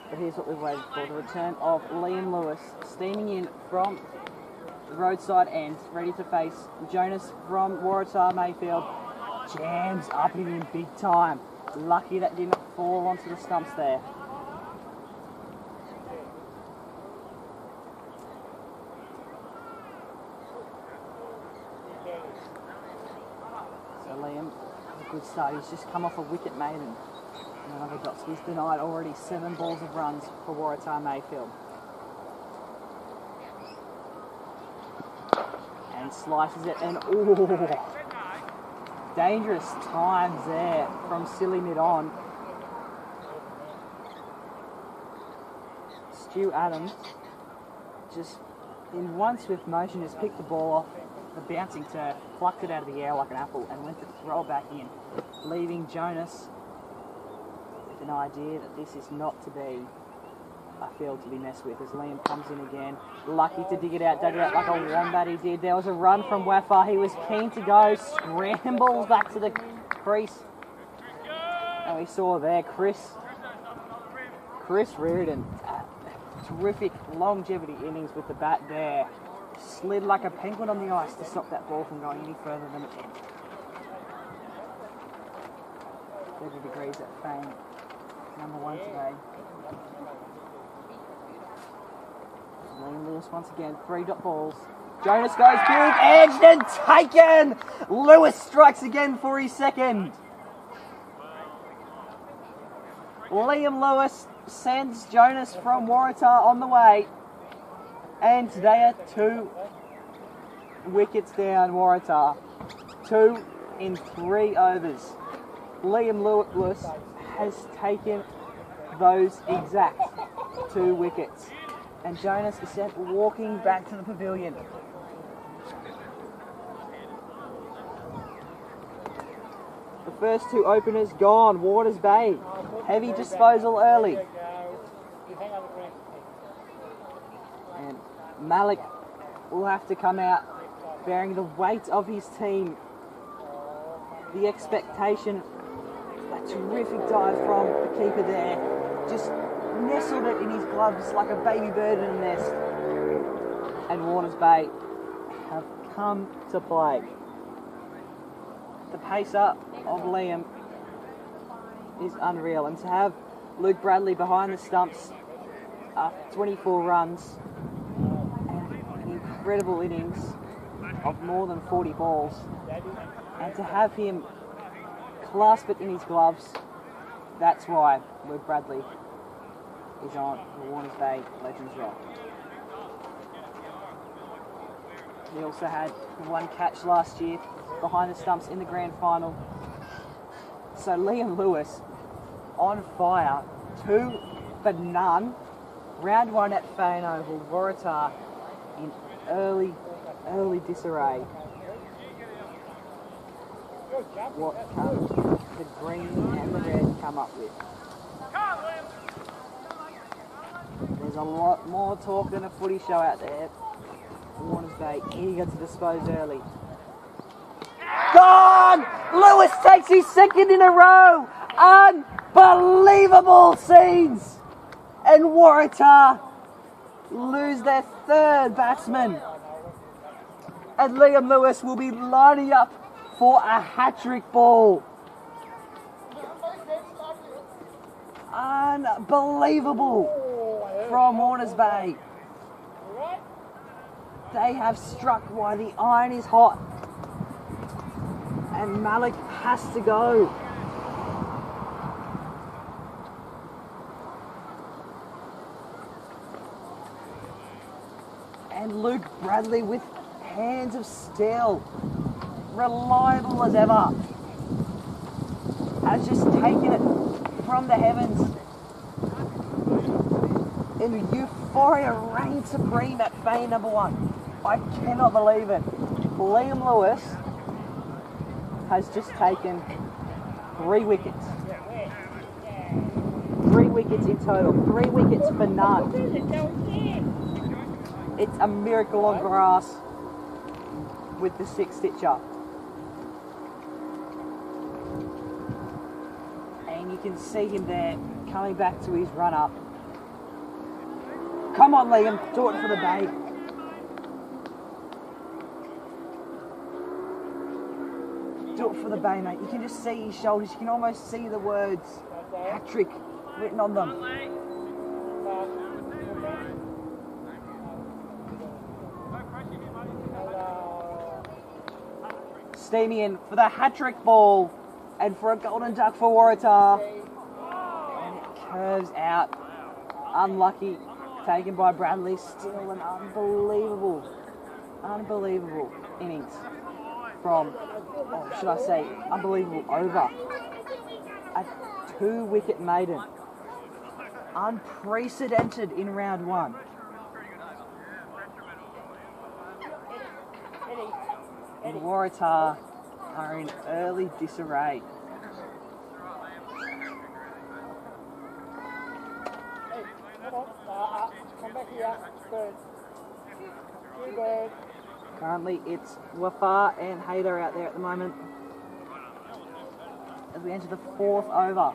But here's what we've waited for, the return of Liam Lewis, steaming in from the roadside end, ready to face Jonas from Waratah-Mayfield. Jams up in him big time. Lucky that didn't fall onto the stumps there. So Liam, a good start. He's just come off a wicket maiden. And another dot. He's denied already 7 balls of runs for Waratah-Mayfield. And slices it, and ooh, dangerous times there from silly mid on. Stu Adams just in one swift motion just picked the ball off the bouncing turf, plucked it out of the air like an apple and went to throw it back in, leaving Jonas with an idea that this is not to be a field to be messed with as Liam comes in again. Lucky to dig it out, dug it out like a wombat he did. There was a run from Wafa. He was keen to go, scrambles back to the crease. And we saw there Chris Reardon. Terrific longevity innings with the bat there. Slid like a penguin on the ice to stop that ball from going any further than it did. 30 degrees at Fame. Number 1 today. Liam Lewis once again, 3 dot balls. Jonas goes big, edged and taken! Lewis strikes again for his second. Liam Lewis sends Jonas from Waratah on the way. And they are 2 wickets down, Waratah. 2 in 3 overs. Liam Lewis has taken those exact 2 wickets. And Jonas is sent walking back to the pavilion. The first 2 openers gone. Waters Bay. Heavy disposal early. And Malik will have to come out bearing the weight of his team. The expectation. A terrific dive from the keeper there. Just nestled it in his gloves like a baby bird in a nest. And Warners Bay have come to play. The pace up of Liam is unreal, and to have Luke Bradley behind the stumps after 24 runs and an incredible innings of more than 40 balls, and to have him clasp it in his gloves, that's why Luke Bradley is on the Warners Bay Legends Rock. He also had one catch last year behind the stumps in the grand final. So Liam Lewis on fire, 2 for none. Round 1 at Fane Oval, Waratah in early disarray. What the green and the red come up with. There's a lot more talk than a footy show out there. Warners Bay eager to dispose early. Gone! Lewis takes his second in a row. Unbelievable scenes. And Waratah lose their third batsman. And Liam Lewis will be lining up for a hat-trick ball. Unbelievable from Warners Bay. They have struck while the iron is hot. And Malik has to go. And Luke Bradley with hands of steel, reliable as ever, has just taken it from the heavens. And euphoria reigns supreme at Fane number 1. I cannot believe it. Liam Lewis has just taken 3 wickets. 3 wickets in total. 3 wickets for none. It's a miracle on grass with the 6-stitcher. And you can see him there coming back to his run-up. Come on, Liam, do it for the Bay. Do it for the Bay, mate. You can just see his shoulders. You can almost see the words hat-trick written on them. Steamy in for the hat-trick ball and for a golden duck for Waratah. And it curves out. Unlucky. Taken by Bradley. Still an unbelievable innings from, or should I say, unbelievable over. A 2-wicket maiden. Unprecedented in round 1. And Waratah are in early disarray. Come back here. Bird. Two birds. Currently it's Wafar and Hayder out there at the moment as we enter the 4th over.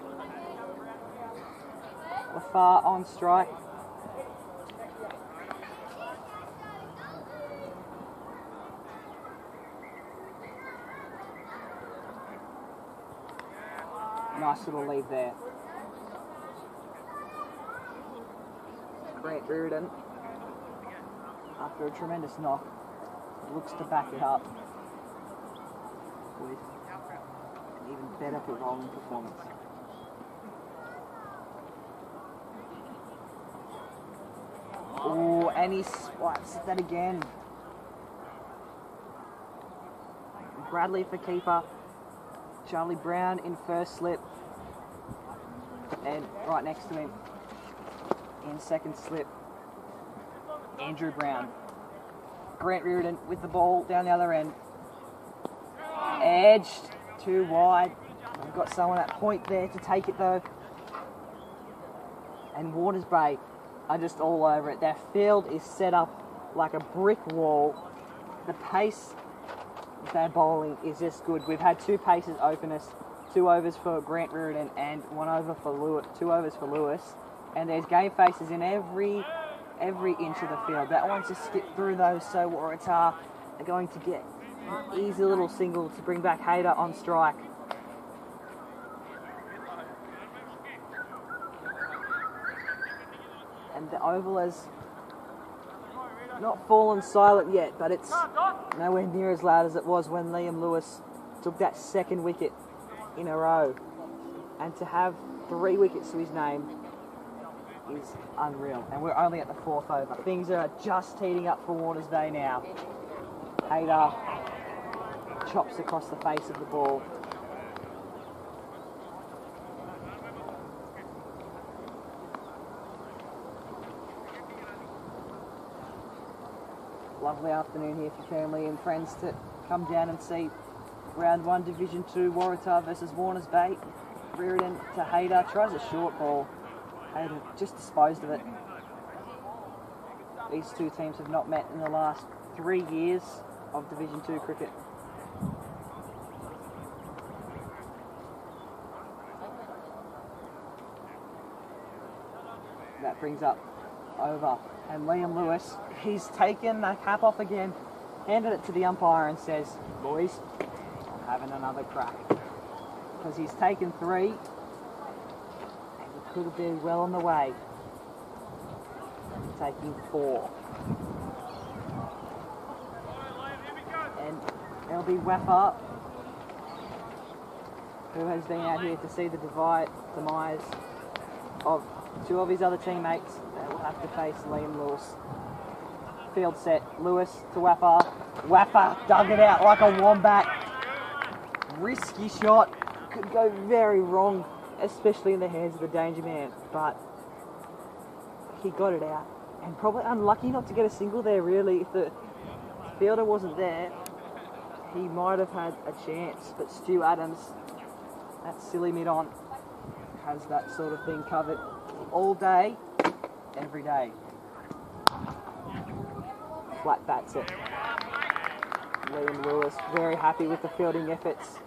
Wafar on strike. Nice little lead there. Grant Reardon, after a tremendous knock, looks to back it up with an even better bowling performance. Oh, and he swipes that again. Bradley for keeper. Charlie Brown in first slip. And right next to him in second slip, Andrew Brown. Grant Reardon with the ball down the other end. Edged too wide. We've got someone at point there to take it though. And Warners Bay are just all over it. Their field is set up like a brick wall. The pace their bowling is just good. We've had 2 paces openers, 2 overs for Grant Reardon and 1 over for Lewis, 2 overs for Lewis. And there's game faces in every inch of the field. That one's just skipped through those, so Waratah are going to get an easy little single to bring back Hayter on strike. And the oval has not fallen silent yet, but it's nowhere near as loud as it was when Liam Lewis took that second wicket in a row. And to have 3 wickets to his name is unreal. And we're only at the 4th over. Things are just heating up for Warners Bay now. Hayter chops across the face of the ball. Lovely afternoon here for family and friends to come down and see round 1 Division 2 Waratah versus Warners Bay. Reardon to Hayter, tries a short ball. Hayter just disposed of it. These two teams have not met in the last 3 years of Division 2 cricket. That brings up over. And Liam Lewis, he's taken the cap off again, handed it to the umpire and says, boys, I'm having another crack. Because he's taken 3, and he could have been well on the way. Taking 4. And it'll be Waratah, who has been out here to see the demise of 2 of his other teammates. They will have to face Liam Lewis. Field set, Lewis to Waratah. Waratah dug it out like a wombat. Risky shot, could go very wrong, especially in the hands of the danger man, but he got it out. And probably unlucky not to get a single there, really. If the fielder wasn't there, he might have had a chance. But Stu Adams, that silly mid-on, has that sort of thing covered all day, every day. Flat bats it. Liam Lewis very happy with the fielding efforts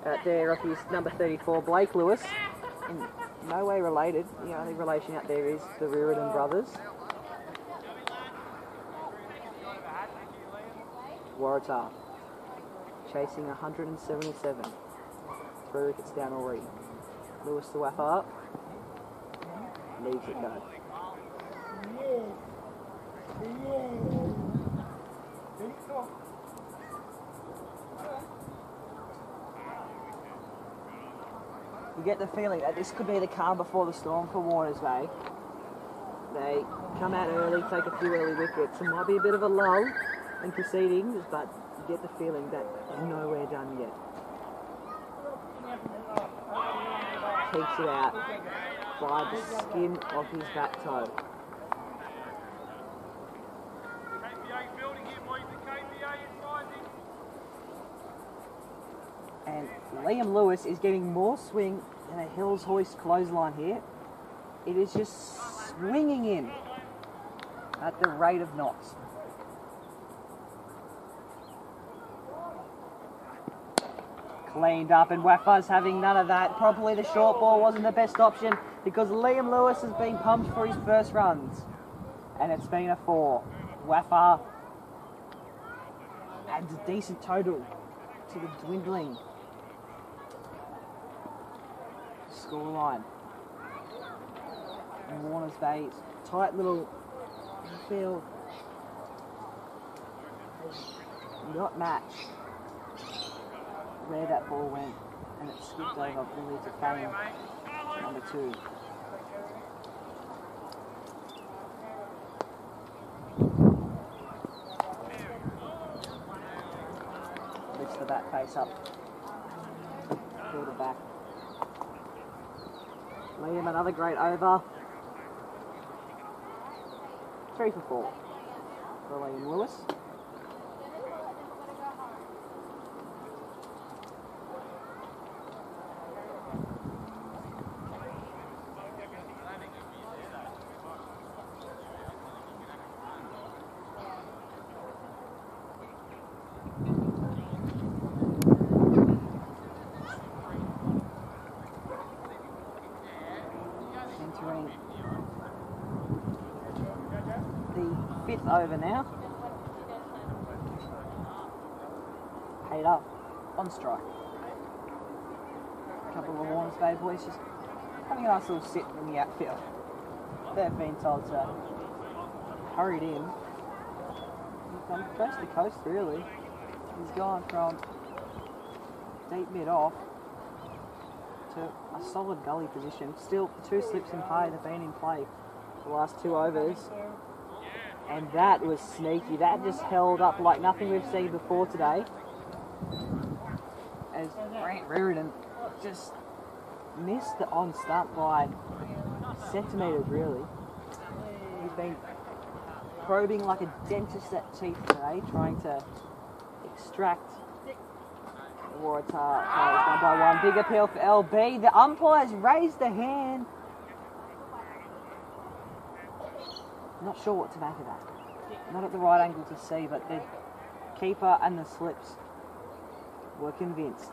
out there of his number 34, Blake Lewis. In no way related. The only relation out there is the Reardon brothers. Waratah chasing 177. 3 wickets down already. Lewis to Waratah. Leaves it go. You get the feeling that this could be the calm before the storm for Warners Bay. They come out early, take a few early wickets. It might be a bit of a lull in proceedings, but you get the feeling that they're nowhere done yet. Keeps it out by the skin of his back toe. And Liam Lewis is getting more swing than a Hills Hoist clothesline here. It is just swinging in at the rate of knots. Cleaned up, and Waratah's having none of that. Probably the short ball wasn't the best option because Liam Lewis has been pumped for his first runs. And it's been a 4. Waratah adds a decent total to the dwindling scoreline. And Warners Bay's tight little field has not matched where that ball went, and it skipped over fully to Fame, number 2. Lifts the bat face up, fielder back. Liam, another great over. 3 for 4 for Liam Lewis. Entering over now. Hater on strike. A couple of Warners Bay boys just having a nice little sit in the outfield. They've been told to hurry it in. He's gone coast to coast really. He's gone from deep mid off to a solid gully position. Still 2 slips in play. They've been in play the last 2 overs. And that was sneaky. That just held up like nothing we've seen before today. As Grant Reardon just missed the on stump by centimetres really. He's been probing like a dentist at teeth today, trying to extract Waratah. Players 1 by 1. Big appeal for LB. The umpires raised the hand. Not sure what to make of that. Not at the right angle to see, but the keeper and the slips were convinced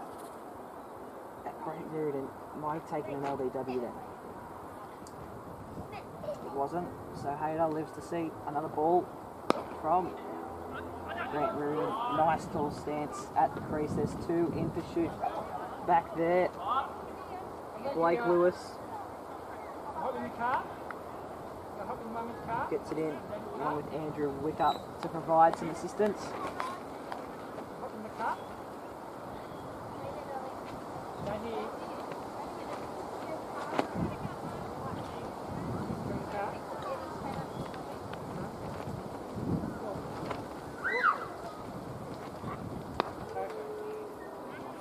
that Grant Reardon might have taken an LBW then. It wasn't, so Hayter lives to see another ball from Grant Reardon. Nice tall stance at the crease. There's 2 in pursuit back there. Blake Lewis gets it in along with Andrew Wickup to provide some assistance.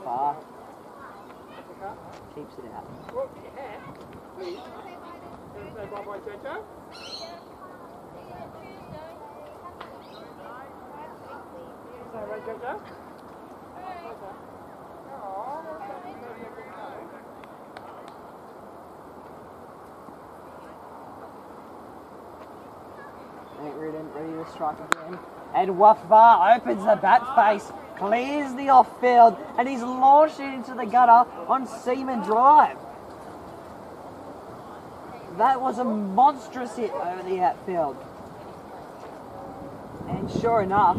Far. Keeps it out. Reardon ready to strike again. And Wafar opens the bat space, clears the off field, and he's launched it into the gutter on Seaman Drive. That was a monstrous hit over the outfield. And sure enough,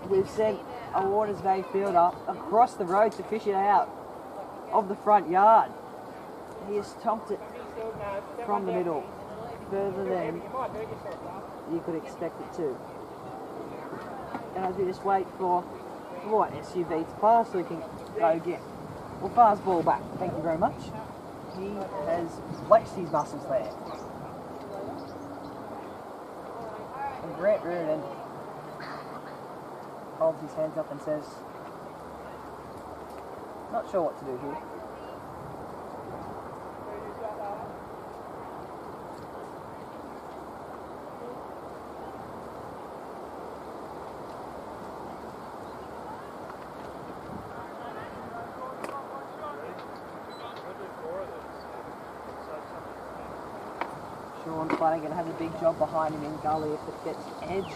we've sent a Waratah-Mayfielder across the road to fish it out of the front yard. He has stomped it from the middle, further than you could expect it to. And as we just wait for what SUV to pass so we can go again. Well, fast ball back. Thank you very much. He has flexed his muscles there. And Grant Reardon holds his hands up and says, not sure what to do here. Sean Flanagan has a big job behind him in gully if it gets edged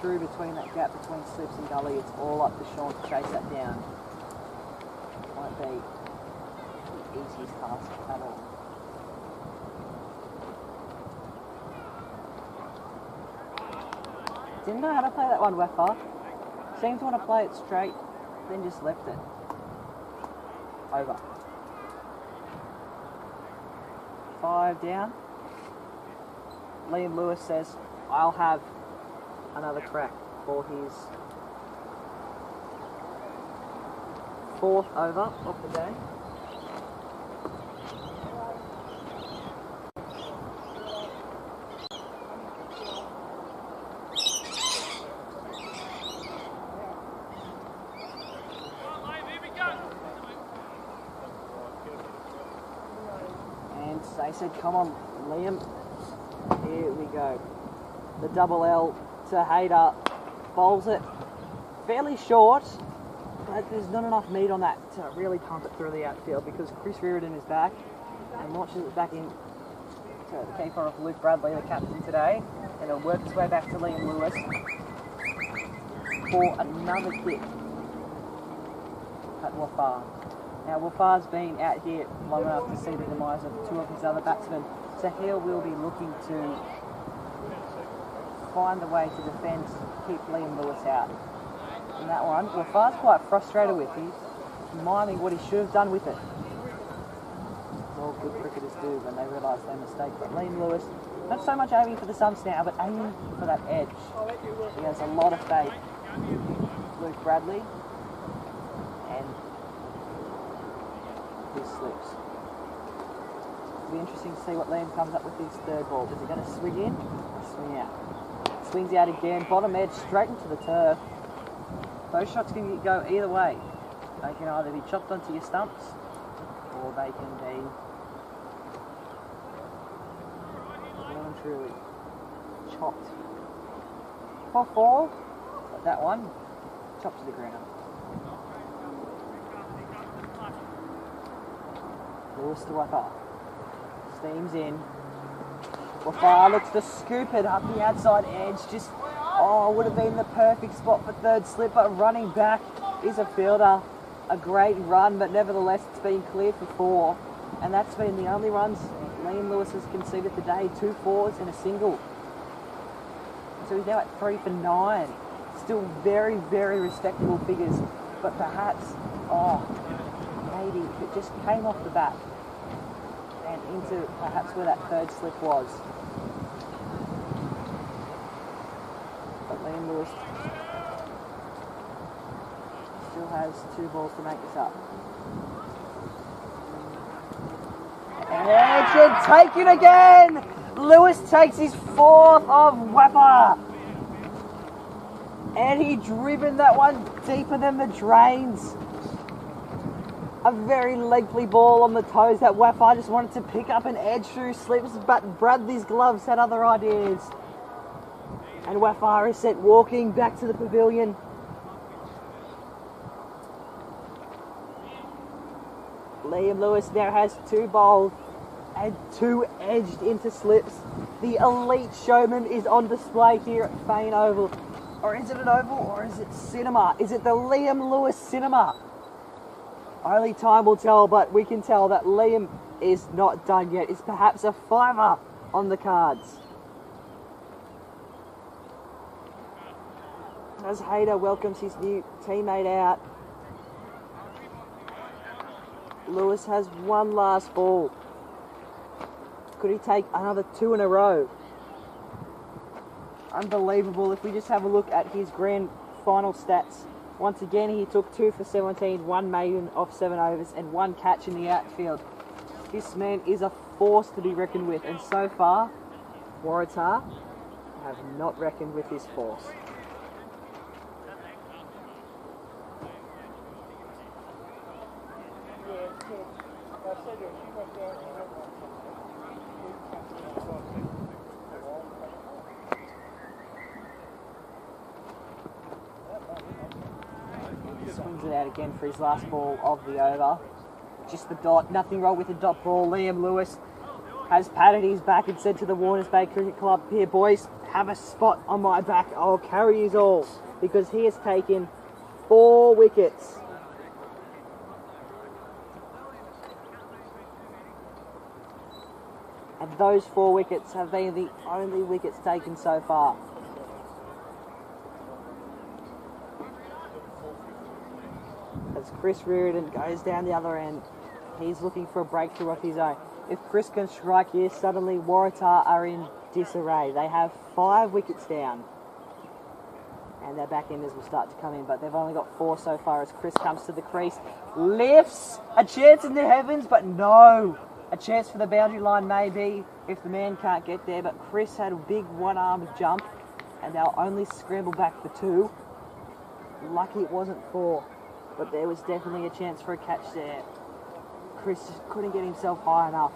through between that gap between slips and gully. It's all up to Sean to chase that down. Won't be the easiest task at all. Didn't know how to play that one, Weffer. Seemed to want to play it straight, then just left it. Over. 5 down. Liam Lewis says, I'll have another crack for his 4th over of the day. And they said, come on, Liam. Here we go. The double L to Hayter, bowls it fairly short, but there's not enough meat on that to really pump it through the outfield because Chris Reardon is back and launches it back in to the keeper of Luke Bradley, the captain today, and it'll work its way back to Liam Lewis for another kick at Wafar. Now Wafar's been out here long enough to see the demise of 2 of his other batsmen, so here we'll be looking to find a way to defend, keep Liam Lewis out. And that one, Waratah's quite frustrated with. He's miming what he should have done with it. All good cricketers do when they realise their mistake. But Liam Lewis, not so much aiming for the stumps now, but aiming for that edge. He has a lot of faith. Luke Bradley and his slips. It'll be interesting to see what Liam comes up with his third ball. Is he going to swing in or swing out? Swings out again, bottom edge, straight into the turf. Those shots can go either way. They can either be chopped onto your stumps or they can be well and truly chopped. 4-4, but that one chopped to the ground. Lewis to Waratah. Steams in. Waratah looks to scoop it up the outside edge. Just, would have been the perfect spot for third slip, but running back is a fielder. A great run, but nevertheless it's been cleared for 4. And that's been the only runs Liam Lewis has conceded today. 2 4s and a single. So he's now at 3 for 9. Still very, very respectable figures. But perhaps, maybe if it just came off the bat and into perhaps where that third slip was. But Liam Lewis still has 2 balls to make this up. And should take it again! Lewis takes his 4th of Waratah. And he driven that one deeper than the drains. A very lengthy ball on the toes that Waratah just wanted to pick up an edge through slips, but Bradley's gloves had other ideas. And Waratah is sent walking back to the pavilion. Liam Lewis now has 2 bowled and 2 edged into slips. The elite showman is on display here at Fane Oval. Or is it an oval or is it cinema? Is it the Liam Lewis cinema? Only time will tell, but we can tell that Liam is not done yet. It's perhaps a 5er on the cards. As Hayter welcomes his new teammate out, Lewis has 1 last ball. Could he take another 2 in a row? Unbelievable. If we just have a look at his grand final stats. Once again, he took 2 for 17, 1 maiden off 7 overs, and 1 catch in the outfield. This man is a force to be reckoned with, and so far, Waratah have not reckoned with his force. Swings it out again for his last ball of the over. Just the dot, nothing wrong with the dot ball. Liam Lewis has patted his back and said to the Warners Bay Cricket Club, "Here boys, have a spot on my back, I'll carry yous all," because he has taken 4 wickets. And those 4 wickets have been the only wickets taken so far. As Chris Reardon goes down the other end, he's looking for a breakthrough of his own. If Chris can strike here, suddenly Waratah are in disarray. They have 5 wickets down. And their back-enders will start to come in, but they've only got 4 so far as Chris comes to the crease. Lifts! A chance in the heavens, but no! A chance for the boundary line maybe if the man can't get there, but Chris had a big one-armed jump and they'll only scramble back for 2. Lucky it wasn't 4, but there was definitely a chance for a catch there. Chris just couldn't get himself high enough.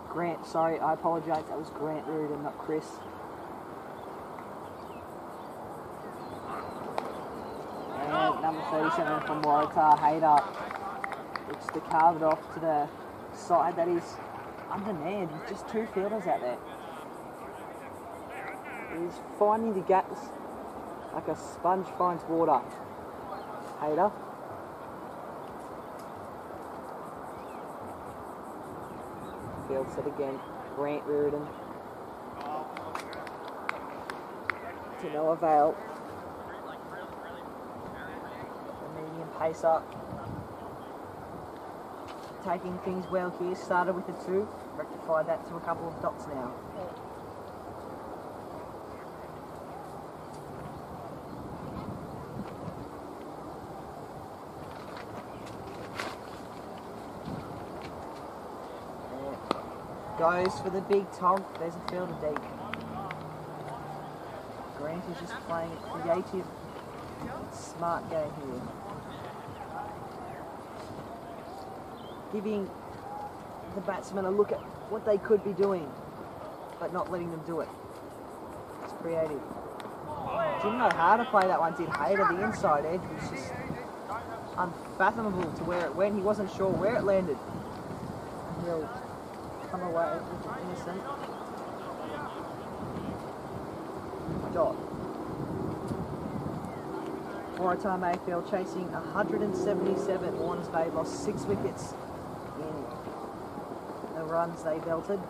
Grant, sorry, I apologise, that was Grant Reardon, not Chris. And number 37 from Waratah, Hayter, looks to carve it off to the side that is undermanned with just 2 fielders out there. He's finding the gaps like a sponge finds water. Hayter. Field set again. Grant Reardon. To no avail. The medium pacer. Taking things well here. Started with a 2. Rectified that to a couple of dots now. Goes for the big Tom. There's a fielder deep. Grant is just playing a creative, smart game here. Giving the batsmen a look at what they could be doing, but not letting them do it. It's creative. Didn't know how to play that one, did Hayter. The inside edge was just unfathomable to where it went. He wasn't sure where it landed. He'll come away with an innocent dot. Waratah-Mayfield chasing 177. Warners Bay lost 6 wickets in the runs they belted,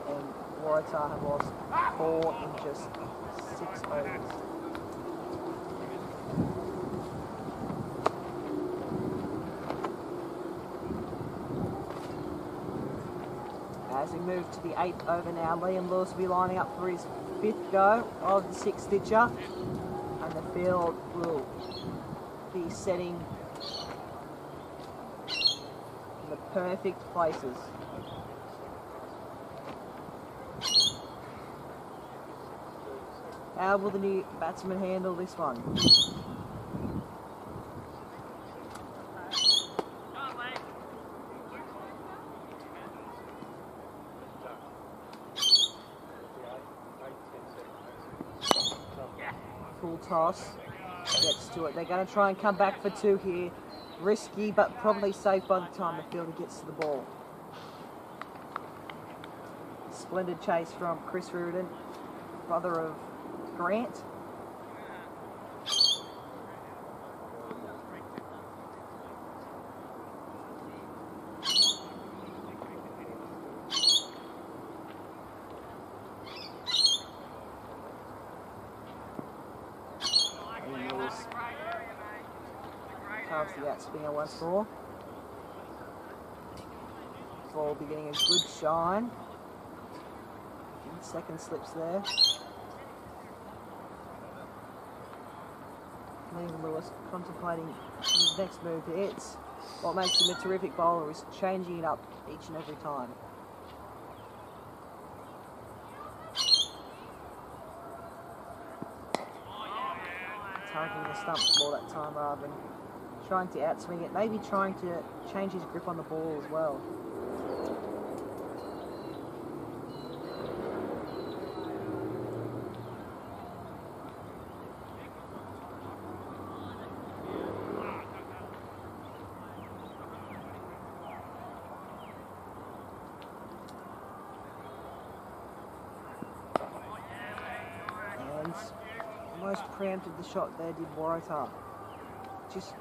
and Waratah have lost 4 in just 6 overs. As we move to the 8th over now, Liam Lewis will be lining up for his 5th go of the 6 stitcher, and the field will be setting in the perfect places. How will the new batsman handle this one? Full toss, gets to it. They're going to try and come back for 2 here. Risky, but probably safe by the time the fielder gets to the ball. Splendid chase from Chris Reardon, brother of Grant. Carves the out spinner once more. Ball beginning a good shine. Second slips there. Liam Lewis contemplating his next move. It's what makes him a terrific bowler is changing it up each and every time. Targeting the stump more that time rather than trying to outswing it. Maybe trying to change his grip on the ball as well. Almost preempted the shot there, did Waratah. Just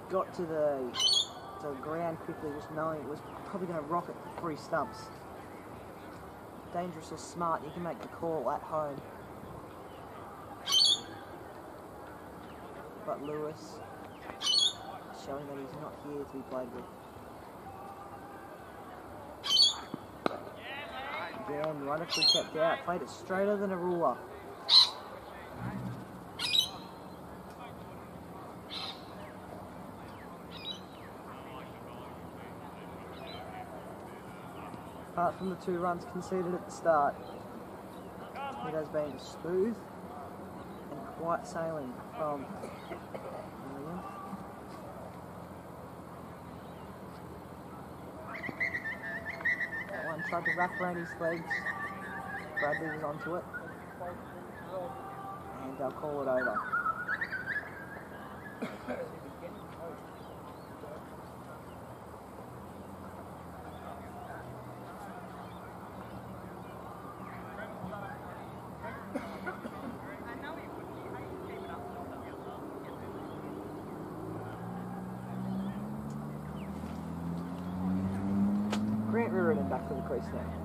got to the ground quickly, just knowing it was probably going to rocket for 3 stumps. Dangerous or smart, you can make the call at home. But Lewis showing that he's not here to be played with. Again, wonderfully kept out, played it straighter than a ruler. Apart from the 2 runs conceded at the start, it has been smooth and quiet sailing from Liam. That one tried to wrap around his legs. Bradley was onto it. And they'll call it over. Grant Reardon back to the crease now.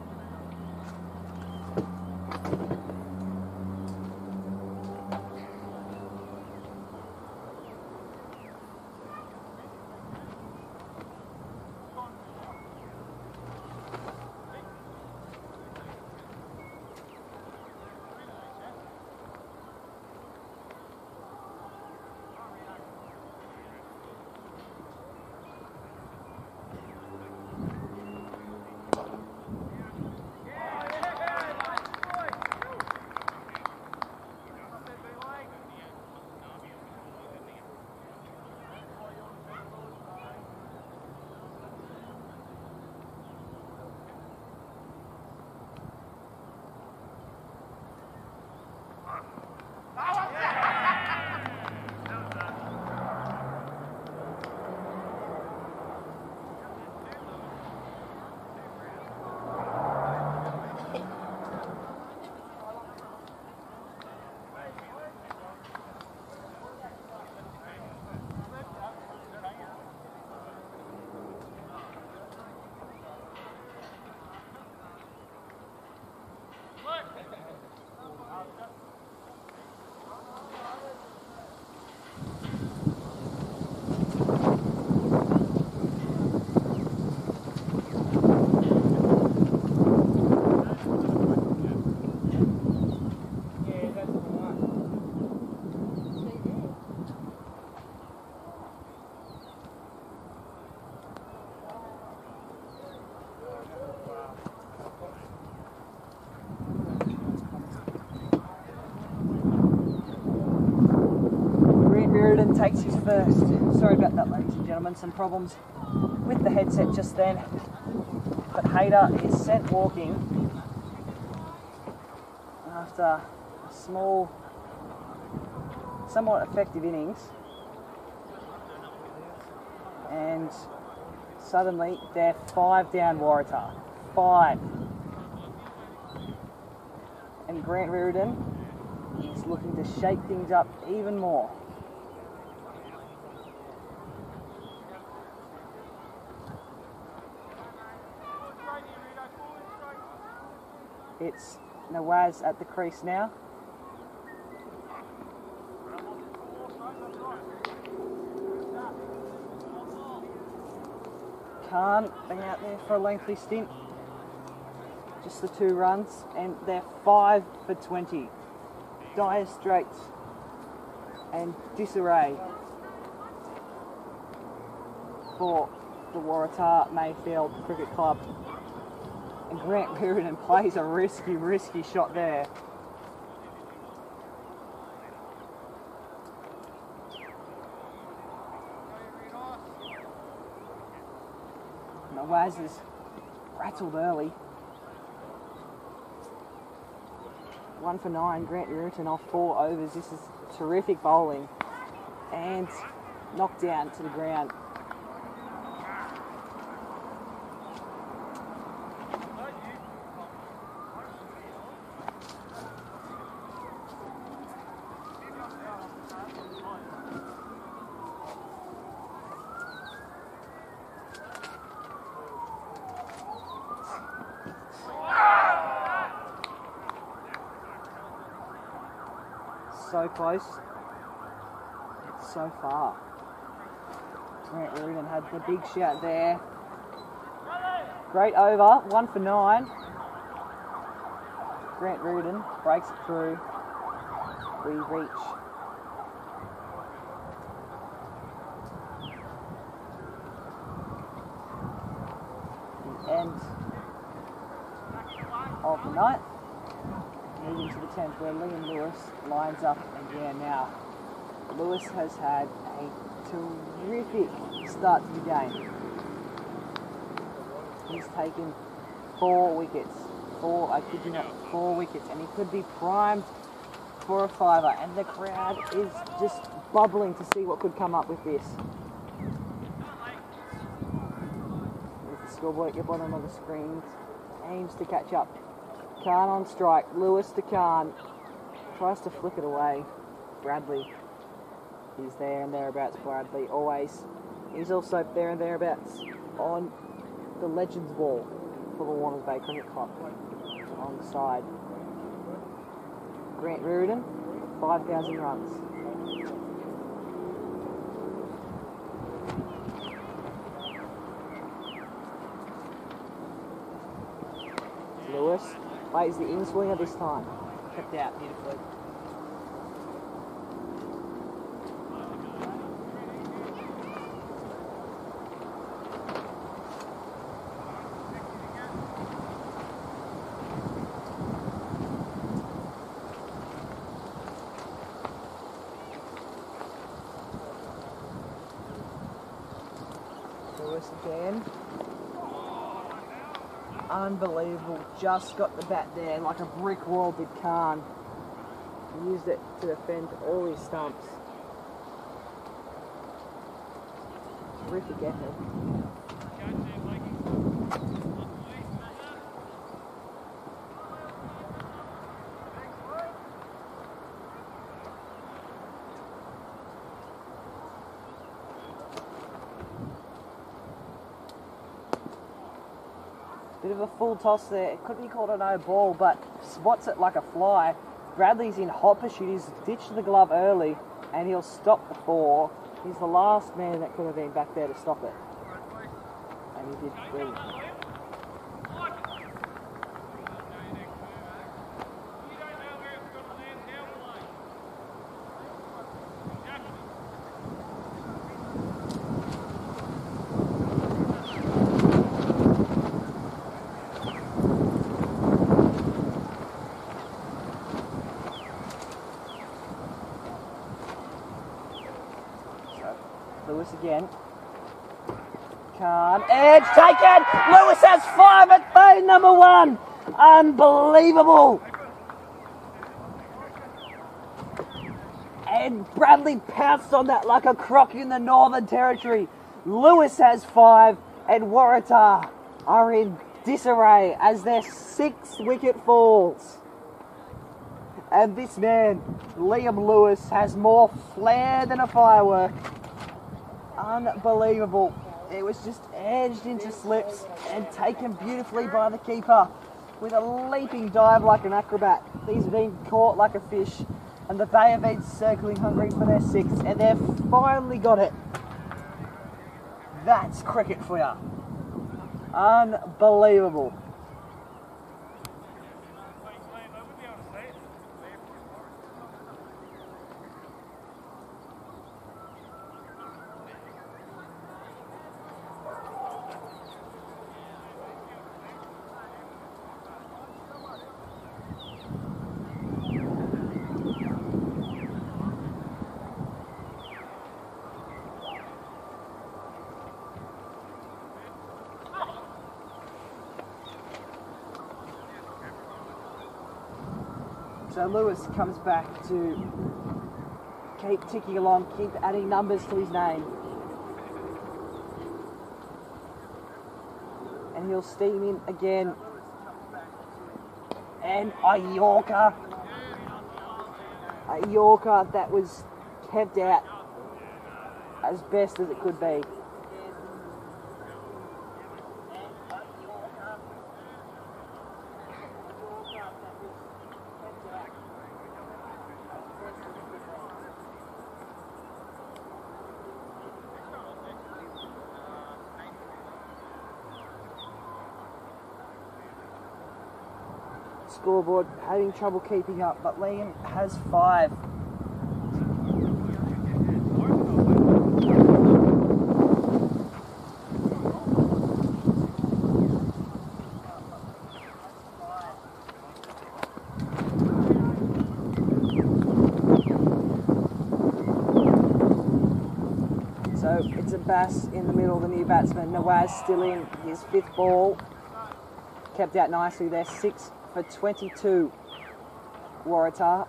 Takes his first. Sorry about that, ladies and gentlemen. Some problems with the headset just then. But Hayter is sent walking after a small, somewhat effective innings. And suddenly they're 5 down Waratah. 5. And Grant Reardon is looking to shake things up even more. It's Nawaz at the crease now. Khan being out there for a lengthy stint. Just the 2 runs, and they're 5 for 20. Dire straits and disarray for the Waratah-Mayfield Cricket Club. And Grant Reardon plays a risky shot there. Nawaz is rattled early. 1 for 9, Grant Reardon off 4 overs. This is terrific bowling. And knocked down to the ground. So close, it's so far. Grant Reardon had the big shout there. Great over, 1 for 9. Grant Reardon breaks it through. We reach the end of the night. Moving to the 10th, where Liam Lewis lines up again now. Lewis has had a terrific start to the game. He's taken 4 wickets. 4 wickets, and he could be primed for a 5er, and the crowd is just bubbling to see what could come up with this. With the scoreboard at the bottom of the screen, aims to catch up. Khan on strike, Lewis to Khan, tries to flick it away. Bradley is there and thereabouts. Bradley always. He's also there and thereabouts on the Legends wall. for the Warners Bay Cricket Club on the side. Grant Reardon, 5,000 runs. Lewis plays the in-swinger this time. Kept out beautifully. Lewis again. Unbelievable. Just got the bat there like a brick wall did Khan. He used it to defend all his stumps. Terrific effort. Bit of a full toss there. It could be called a no ball, but spots it like a fly. Bradley's in hot pursuit. He's ditched the glove early, and he'll stop the 4. He's the last man that could have been back there to stop it. And he did brilliantly. Lewis again. Khan. Edge taken! Lewis has 5 at phone number 1! Unbelievable! And Bradley pounced on that like a croc in the Northern Territory. Lewis has 5 and Waratah are in disarray as their 6th wicket falls. And this man, Liam Lewis, has more flair than a firework. Unbelievable. It was just edged into slips and taken beautifully by the keeper with a leaping dive like an acrobat. These have been caught like a fish, and the Bay have been circling hungry for their 6th, and they've finally got it. That's cricket for you. Unbelievable. So Lewis comes back to keep ticking along, keep adding numbers to his name. And he'll steam in again. And a Yorker. A Yorker that was kept out as best as it could be. Scoreboard having trouble keeping up, but Liam has 5. So it's a Bass in the middle, the new batsman. Nawaz still in his 5th ball. Kept out nicely there, 6 for 22. Waratah.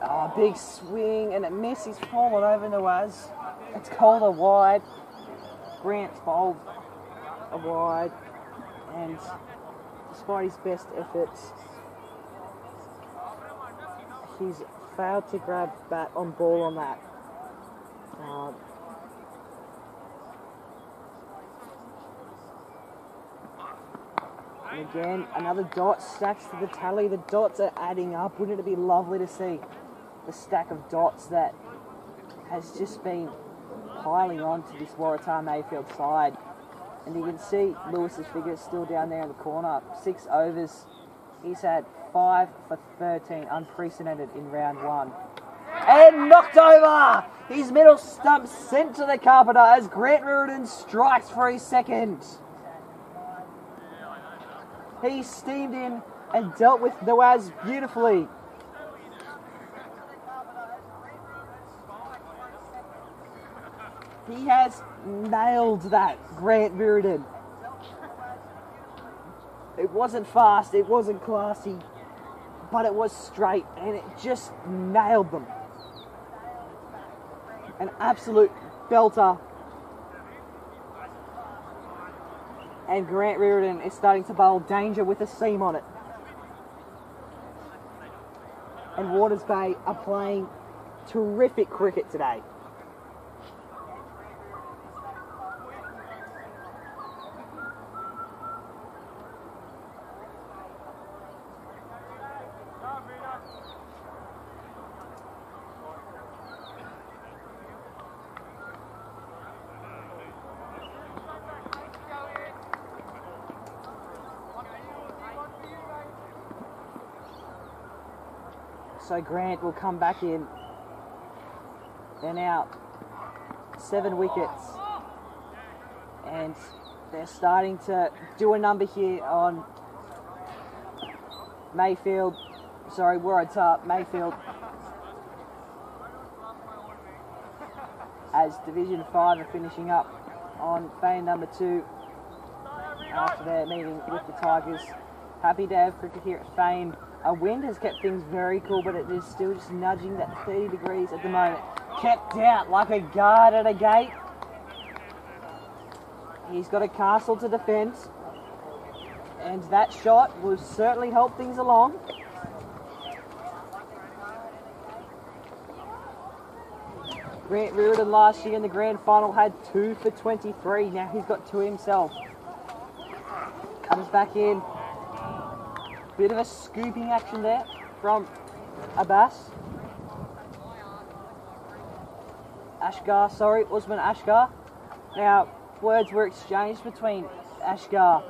Oh, big swing and a miss. He's fallen over Nawaz. It's called a wide. Grant's bowled a wide, and despite his best efforts, he's failed to grab bat on ball on that. And again, another dot stacks to the tally. The dots are adding up. Wouldn't it be lovely to see the stack of dots that has just been piling on to this Waratah-Mayfield side? And you can see Lewis's figure still down there in the corner. 6 overs. He's had 5 for 13, unprecedented in round 1. And knocked over! His middle stump sent to the carpenter as Grant Reardon strikes for his second. He steamed in and dealt with Noaz beautifully. He has nailed that, Grant Reardon. It wasn't fast, it wasn't classy, but it was straight and it just nailed them. An absolute belter. And Grant Reardon is starting to bowl danger with a seam on it. And Waters Bay are playing terrific cricket today. So Grant will come back in. They're now 7 wickets. And they're starting to do a number here on Waratah-Mayfield. As Division 5 are finishing up on bay number 2 after their meeting with the Tigers. Happy to have cricket here at Fane. A wind has kept things very cool, but it is still just nudging that 30 degrees at the moment. Kept out like a guard at a gate. He's got a castle to defend. And that shot will certainly help things along. Grant Reardon last year in the grand final had 2 for 23. Now he's got 2 himself. Comes back in. Bit of a scooping action there from Abbas. Usman Ashgar. Now, words were exchanged between Ashgar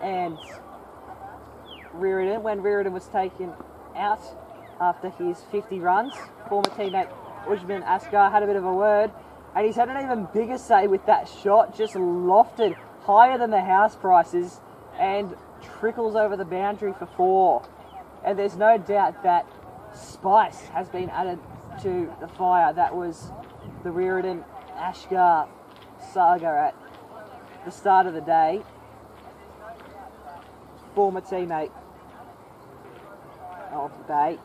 and Reardon when Reardon was taken out after his 50 runs. Former teammate Usman Ashgar had a bit of a word, and he's had an even bigger say with that shot, just lofted higher than the house prices and trickles over the boundary for 4. And there's no doubt that spice has been added to the fire. That was the Reardon Ashgar saga at the start of the day. Former teammate of the Bay.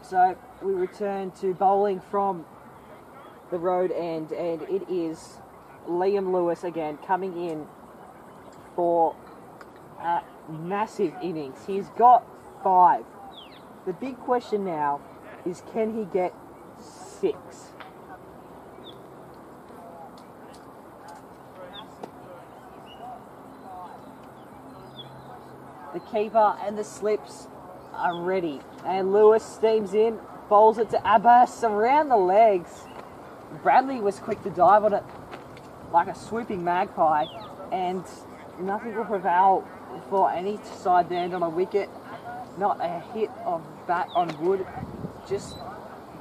So we return to bowling from the road end, and it is Liam Lewis again coming in for a massive innings. He's got 5. The big question now is, can he get 6? The keeper and the slips are ready, and Lewis steams in, bowls it to Abbas around the legs. Bradley was quick to dive on it like a swooping magpie, and nothing will prevail for any side there on a wicket. Not a hit of bat on wood, just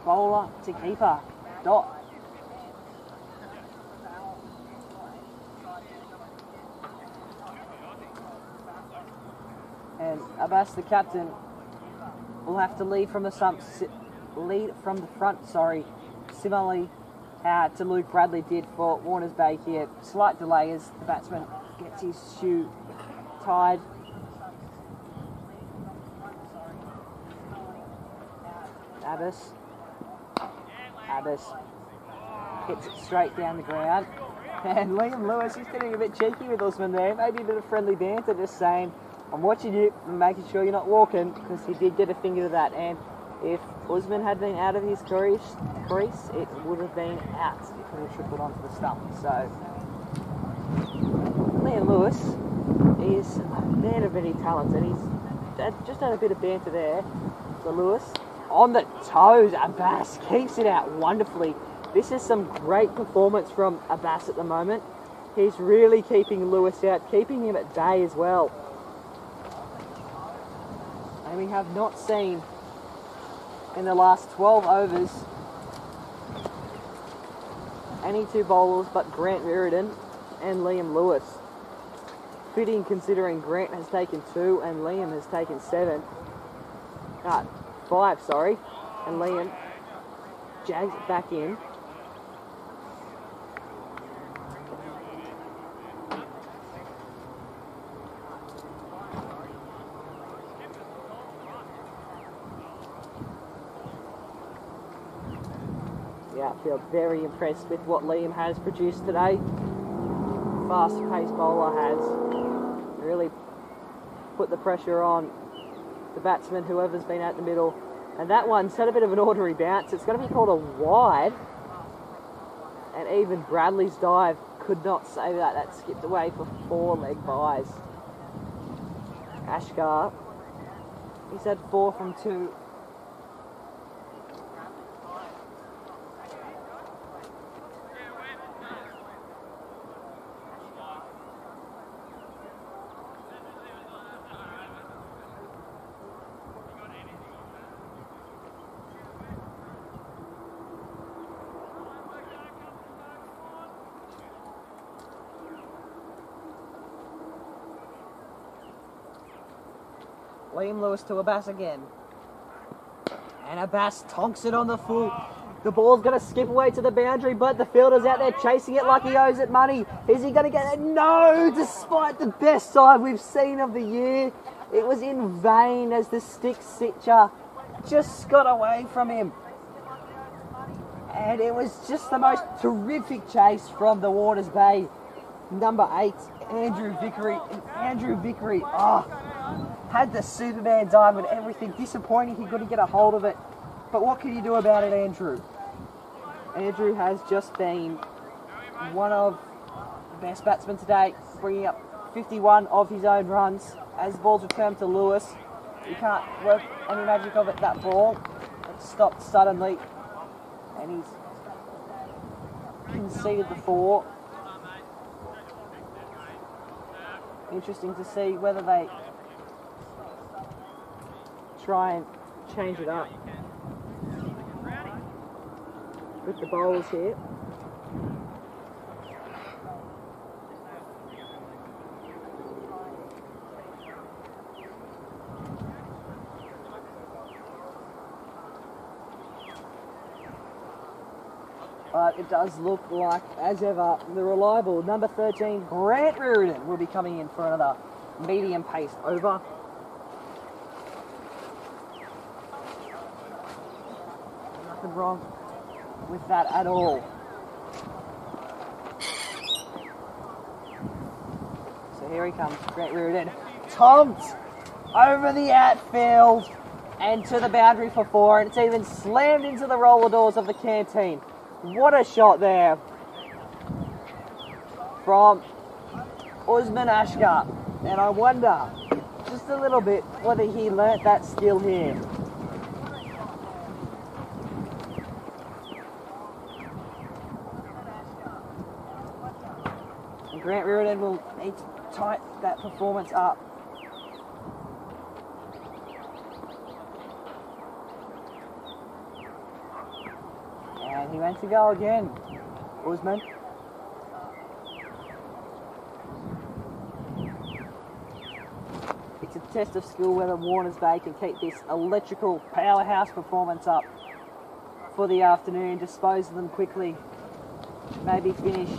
bowler to keeper. Dot. And Abbas, the captain, will have to lead from the front. Similarly to Luke Bradley did for Warners Bay here. Slight delay as the batsman gets his shoe tied. Abbas hits it straight down the ground. And Liam Lewis, he's getting a bit cheeky with Usman there. Maybe a bit of friendly banter, just saying, I'm watching you and making sure you're not walking, because he did get a finger to that. And if Usman had been out of his crease, it would have been out if he had tripled onto the stump. So, Liam Lewis is a man of many talents, and he's just had a bit of banter there. So Lewis on the toes. Abbas keeps it out wonderfully. This is some great performance from Abbas at the moment. He's really keeping Lewis out, keeping him at bay as well. And we have not seen in the last 12 overs any two bowlers but Grant Reardon and Liam Lewis. Fitting considering Grant has taken 2 and Liam has taken 5, sorry. And Liam jags it back in. Yeah, I feel very impressed with what Liam has produced today. Fast-paced bowler has really put the pressure on the batsman, whoever's been out the middle. And that one's had a bit of an ordinary bounce. It's going to be called a wide. And even Bradley's dive could not save that. That skipped away for 4 leg byes. Ashkar, he's had 4 from 2. Liam Lewis to Abbas again. And Abbas tonks it on the full. The ball's going to skip away to the boundary, but the fielder's out there chasing it like he owes it money. Is he going to get it? No! Despite the best side we've seen of the year, it was in vain as the stick stitcher just got away from him. And it was just the most terrific chase from the Waters Bay. Number 8, Andrew Vickery. And Andrew Vickery, had the Superman dive and everything. Disappointing he couldn't get a hold of it. But what can you do about it, Andrew? Andrew has just been one of the best batsmen today, bringing up 51 of his own runs. As the ball's returned to Lewis, you can't work any magic of it, that ball. It stopped suddenly. And he's conceded the 4. Interesting to see whether they try and change it up with the bowlers here. But it does look like, as ever, the reliable number 13, Grant Reardon, will be coming in for another medium-paced over. Nothing wrong with that at all. So here he comes, Grant Reardon. Tomped over the outfield and to the boundary for 4, and it's even slammed into the roller doors of the canteen. What a shot there from Usman Ashkar. And I wonder, just a little bit, whether he learnt that skill here. And Grant Reardon will need to tighten that performance up. And he went to go again, Usman. It's a test of skill whether Warners Bay can keep this electrical powerhouse performance up for the afternoon, dispose of them quickly, maybe finish.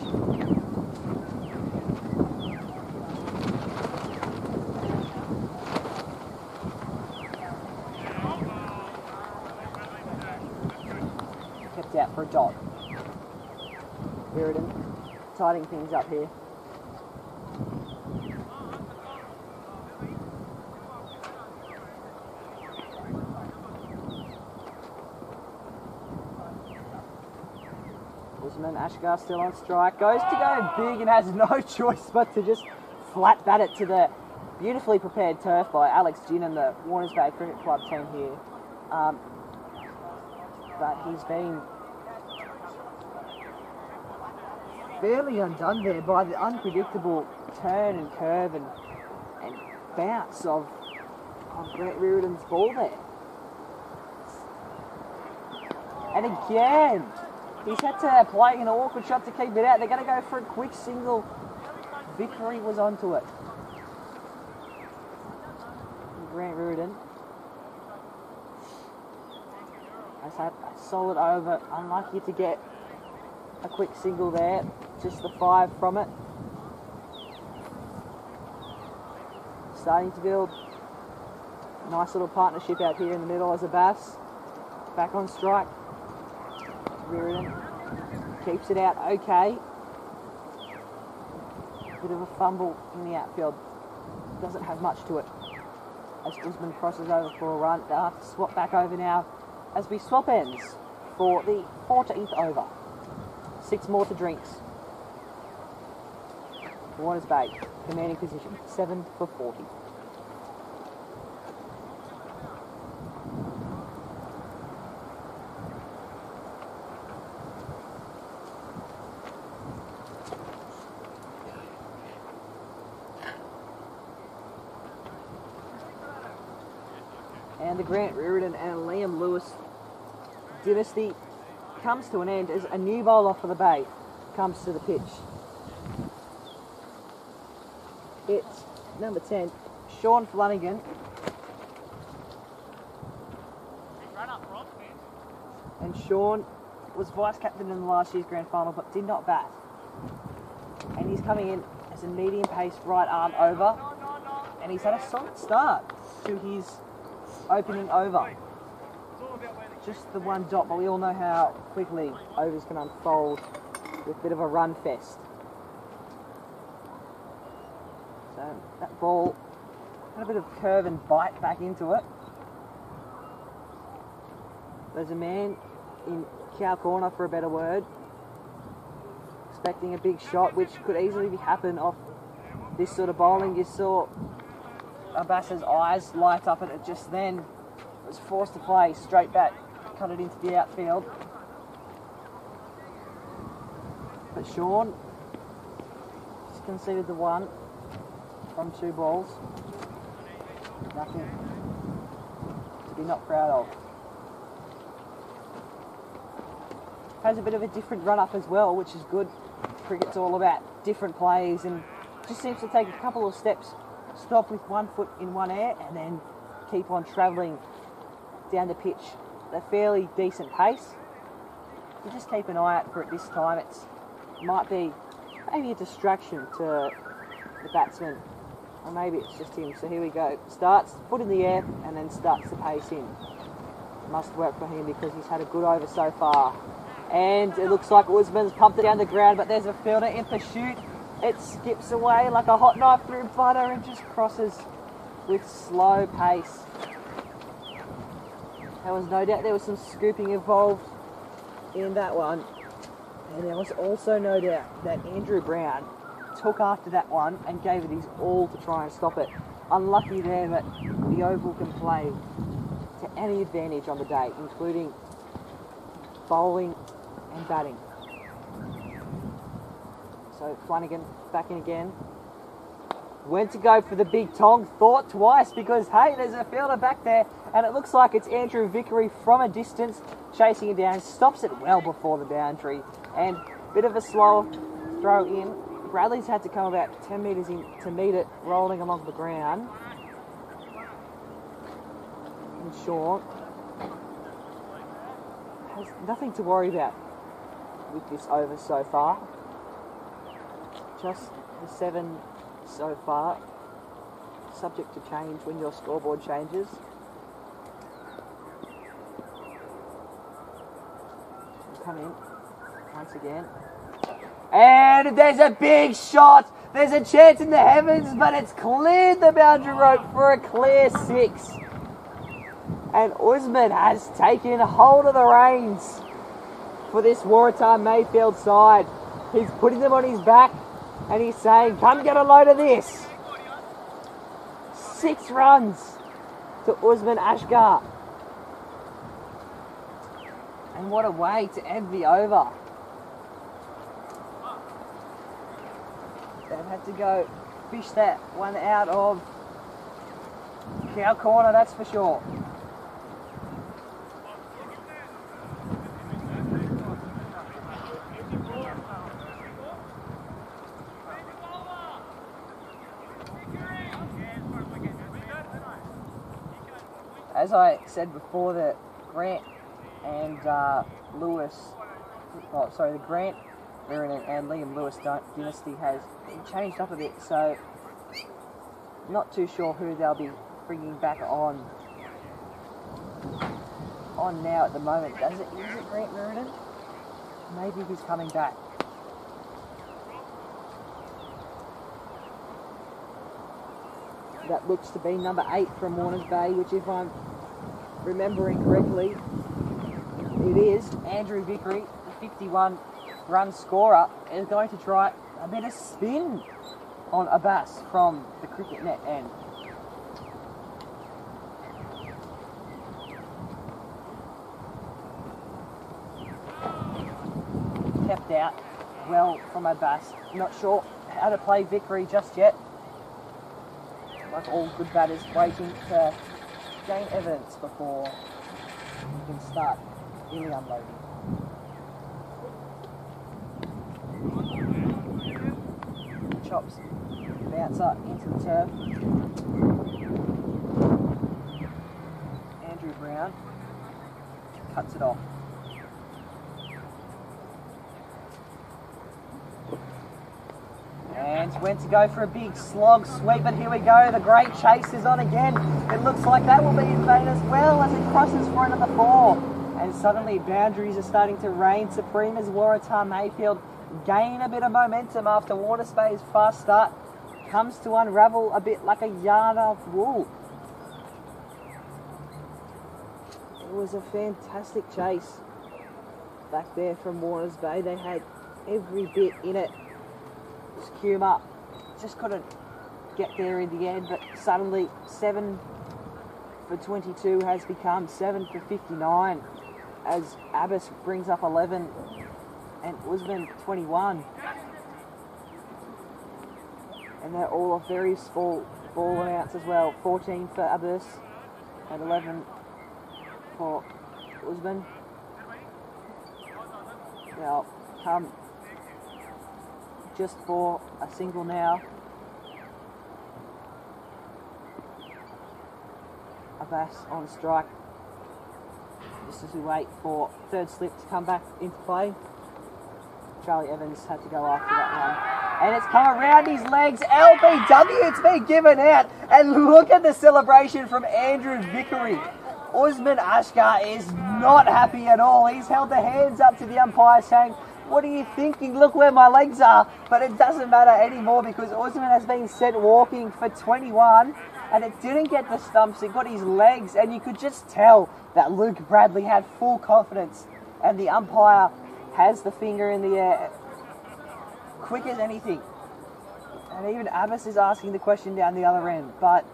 dot. Reardon tidying things up here. Usman Ashgar still on strike, goes to go big and has no choice but to just flat bat it to the beautifully prepared turf by Alex Ginn and the Warners Bay Cricket Club team here. But he's been fairly undone there by the unpredictable turn and curve and bounce of Grant Reardon's ball there. And again, he's had to play an awkward shot to keep it out. They're going to go for a quick single. Vickery was onto it. Grant Reardon has had a solid over. Unlucky to get a quick single there. Just the 5 from it. Starting to build a nice little partnership out here in the middle as a Bass. Back on strike. Reardon keeps it out okay. Bit of a fumble in the outfield. Doesn't have much to it. As Usman crosses over for a run, they'll have to swap back over now as we swap ends for the 14th over. 6 more to drinks. Warners Bay, commanding position, 7 for 40. And the Grant Reardon and Liam Lewis dynasty comes to an end as a new bowler for the Bay comes to the pitch. It's number 10, Sean Flanagan. And Sean was vice-captain in last year's grand final but did not bat. And he's coming in as a medium-pace right arm over. And he's had a solid start to his opening over. Just the 1 dot, but we all know how quickly overs can unfold with a bit of a run fest. So that ball had a bit of curve and bite back into it. There's a man in cow corner, for a better word, expecting a big shot, which could easily happen off this sort of bowling. You saw Abbas's eyes light up, and it just then was forced to play straight back, cut it into the outfield. But Sean just conceded the 1 from 2 balls. Nothing to be not proud of. Has a bit of a different run up as well, which is good. Cricket's all about different plays, and just seems to take a couple of steps, stop with 1 foot in one air, and then keep on travelling down the pitch at a fairly decent pace. You just keep an eye out for it this time. It might be maybe a distraction to the batsman, or maybe it's just him. So here we go. Starts, foot in the air, and then starts to pace in. Must work for him because he's had a good over so far. And it looks like Usman's pumped it down the ground, but there's a fielder in pursuit. It skips away like a hot knife through butter and just crosses with slow pace. There was no doubt there was some scooping involved in that one. And there was also no doubt that Andrew Brown took after that one and gave it his all to try and stop it. Unlucky there, but the oval can play to any advantage on the day, including bowling and batting. So Flanagan back in again. Went to go for the big tong, thought twice because, hey, there's a fielder back there, and it looks like it's Andrew Vickery from a distance, chasing it down, stops it well before the boundary, and a bit of a slow throw in. Bradley's had to come about 10 metres in to meet it, rolling along the ground. And Sean has nothing to worry about with this over so far. Just the 7 so far, subject to change when your scoreboard changes. come in once again. And there's a big shot. There's a chance in the heavens, but it's cleared the boundary rope for a clear 6. And Usman has taken hold of the reins for this Waratah-Mayfield side. He's putting them on his back and he's saying, come get a load of this. 6 runs to Usman Ashgar. And what a way to end the over. They've had to go fish that one out of cow corner, that's for sure. As I said before, the Grant and Lewis, the Grant, Meriden and Liam Lewis dynasty has been changed up a bit, so not too sure who they'll be bringing back on now at the moment. Is it Grant Meriden? Maybe he's coming back. That looks to be number 8 from Warners Bay, which, if I'm remembering correctly, it is Andrew Vickery, the 51-run scorer, is going to try a bit of spin on Abbas from the cricket net end. Kept out well from Abbas. Not sure how to play Vickery just yet. Like all good batters, waiting to gain evidence before you can start really unloading. Chops bouncer into the turf. Andrew Brown cuts it off. And went to go for a big slog sweep, but here we go. The great chase is on again. It looks like that will be in vain as well as it crosses for another 4. And suddenly boundaries are starting to reign supreme as Waratah-Mayfield gain a bit of momentum after Warners Bay's fast start comes to unravel a bit like a yarn of wool. It was a fantastic chase back there from Warners Bay. They had every bit in it. Skewer just couldn't get there in the end, but suddenly 7 for 22 has become 7 for 59 as Abbas brings up 11 and Usman 21. And they're all of very small ball amounts as well. 14 for Abbas and 11 for Usman. Now come just for a single now. Abbas on strike. Just as we wait for third slip to come back into play. Charlie Evans had to go after that one. And it's come around his legs. LBW, it's been given out. And look at the celebration from Andrew Vickery. Usman Ashgar is not happy at all. He's held the hands up to the umpire saying, what are you thinking? Look where my legs are. But it doesn't matter anymore because Usman has been sent walking for 21 and it didn't get the stumps, it got his legs, and you could just tell that Luke Bradley had full confidence and the umpire has the finger in the air quick as anything. And even Abbas is asking the question down the other end, but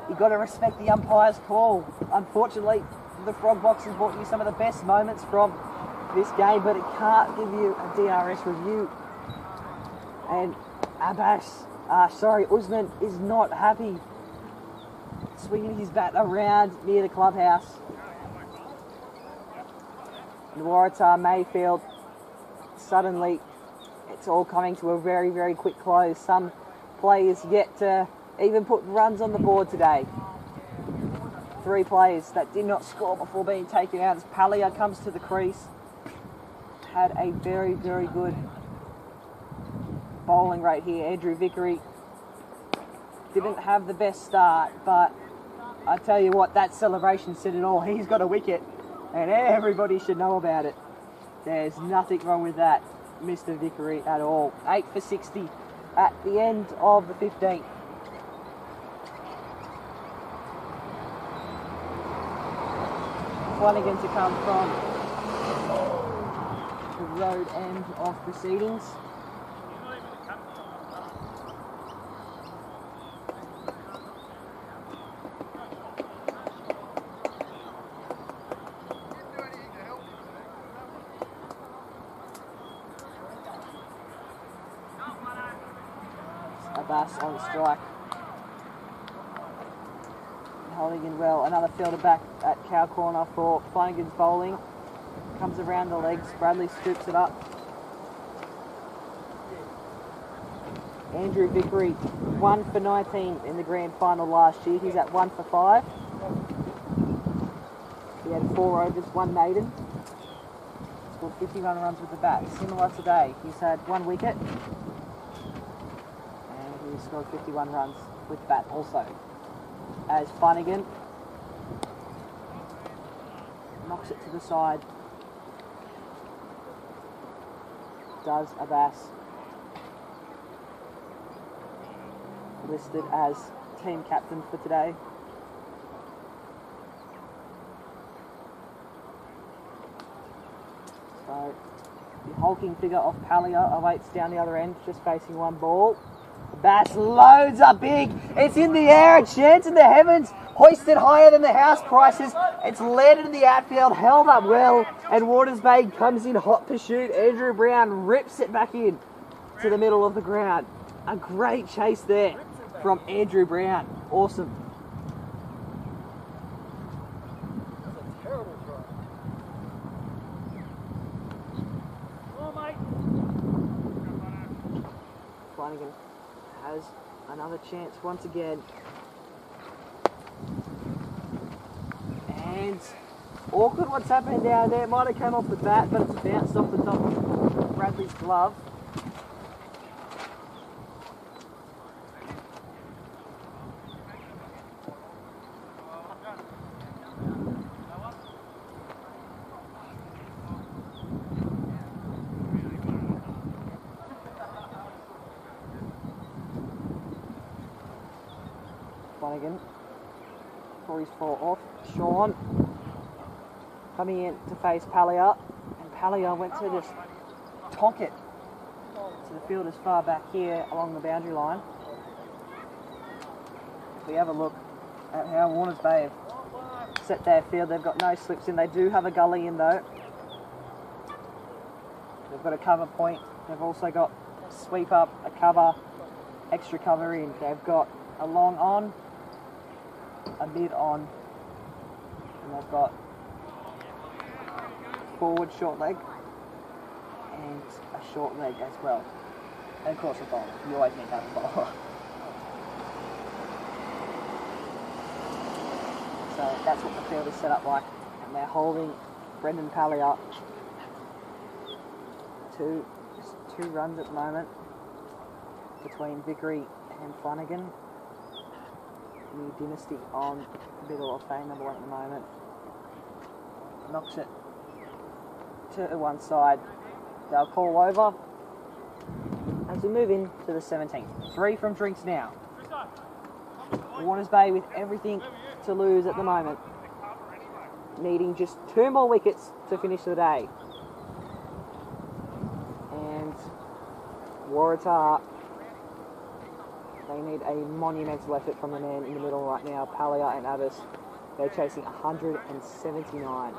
you've got to respect the umpire's call. Unfortunately, the Frog Box has brought you some of the best moments from this game, but it can't give you a DRS review. And Usman is not happy, swinging his bat around near the clubhouse. And Waratah-Mayfield, suddenly it's all coming to a very, very quick close. Some players yet to even put runs on the board today. 3 players that did not score before being taken out as Palia comes to the crease. Had a very, very good bowling rate here. Andrew Vickery didn't have the best start, but I tell you what, that celebration said it all. He's got a wicket and everybody should know about it. There's nothing wrong with that, Mr. Vickery, at all. 8 for 60 at the end of the 15th. Flanagan to come from the road end of proceedings. Abbas on strike. Holding in well. Another fielder back at cow corner for Flanagan's bowling. Comes around the legs. Bradley scoops it up. Andrew Vickery, 1 for 19 in the grand final last year. He's at 1 for 5. He had 4 overs, 1 maiden. Scored 51 runs with the bat. Similar today. He's had 1 wicket. And he scored 51 runs with the bat also. As Flanagan knocks it to the side. Does Abbas. Listed as team captain for today. So the hulking figure of Palia awaits down the other end, just facing one ball. Bass loads up big. It's in the air. A chance in the heavens. Hoisted higher than the house prices. It's landed in the outfield, held up well, and Waters Bay comes in hot pursuit. Andrew Brown rips it back in to the middle of the ground. A great chase there from Andrew Brown. Awesome. That's a terrible try. Come on, mate. Flanagan has another chance once again. And awkward what's happening down there. It might have come off the bat, but it's bounced off the top of Bradley's glove. Flanagan for his 4 off. Sean coming in to face Palia, and Palia went to just tonk it to the field as far back here along the boundary line. If we have a look at how Warners Bay have set their field, they've got no slips in. They do have a gully in though. They've got a cover point. They've also got sweep up, a cover, extra cover in. They've got a long on, a mid on, and they've got forward short leg and a short leg as well. And of course a bowler. You always need to have a bowler. So that's what the field is set up like, and they're holding Brendan Pally up to 2 runs at the moment between Vickery and Flanagan. New Dynasty on middle of fame number 1 at the moment. Knocks it to one side. They'll call over as we move into the 17th. 3 from drinks now. Warners Bay with everything to lose at the moment, needing just 2 more wickets to finish the day. And Waratah, they need a monumental effort from the man in the middle right now, Palia and Abbas. They're chasing 179.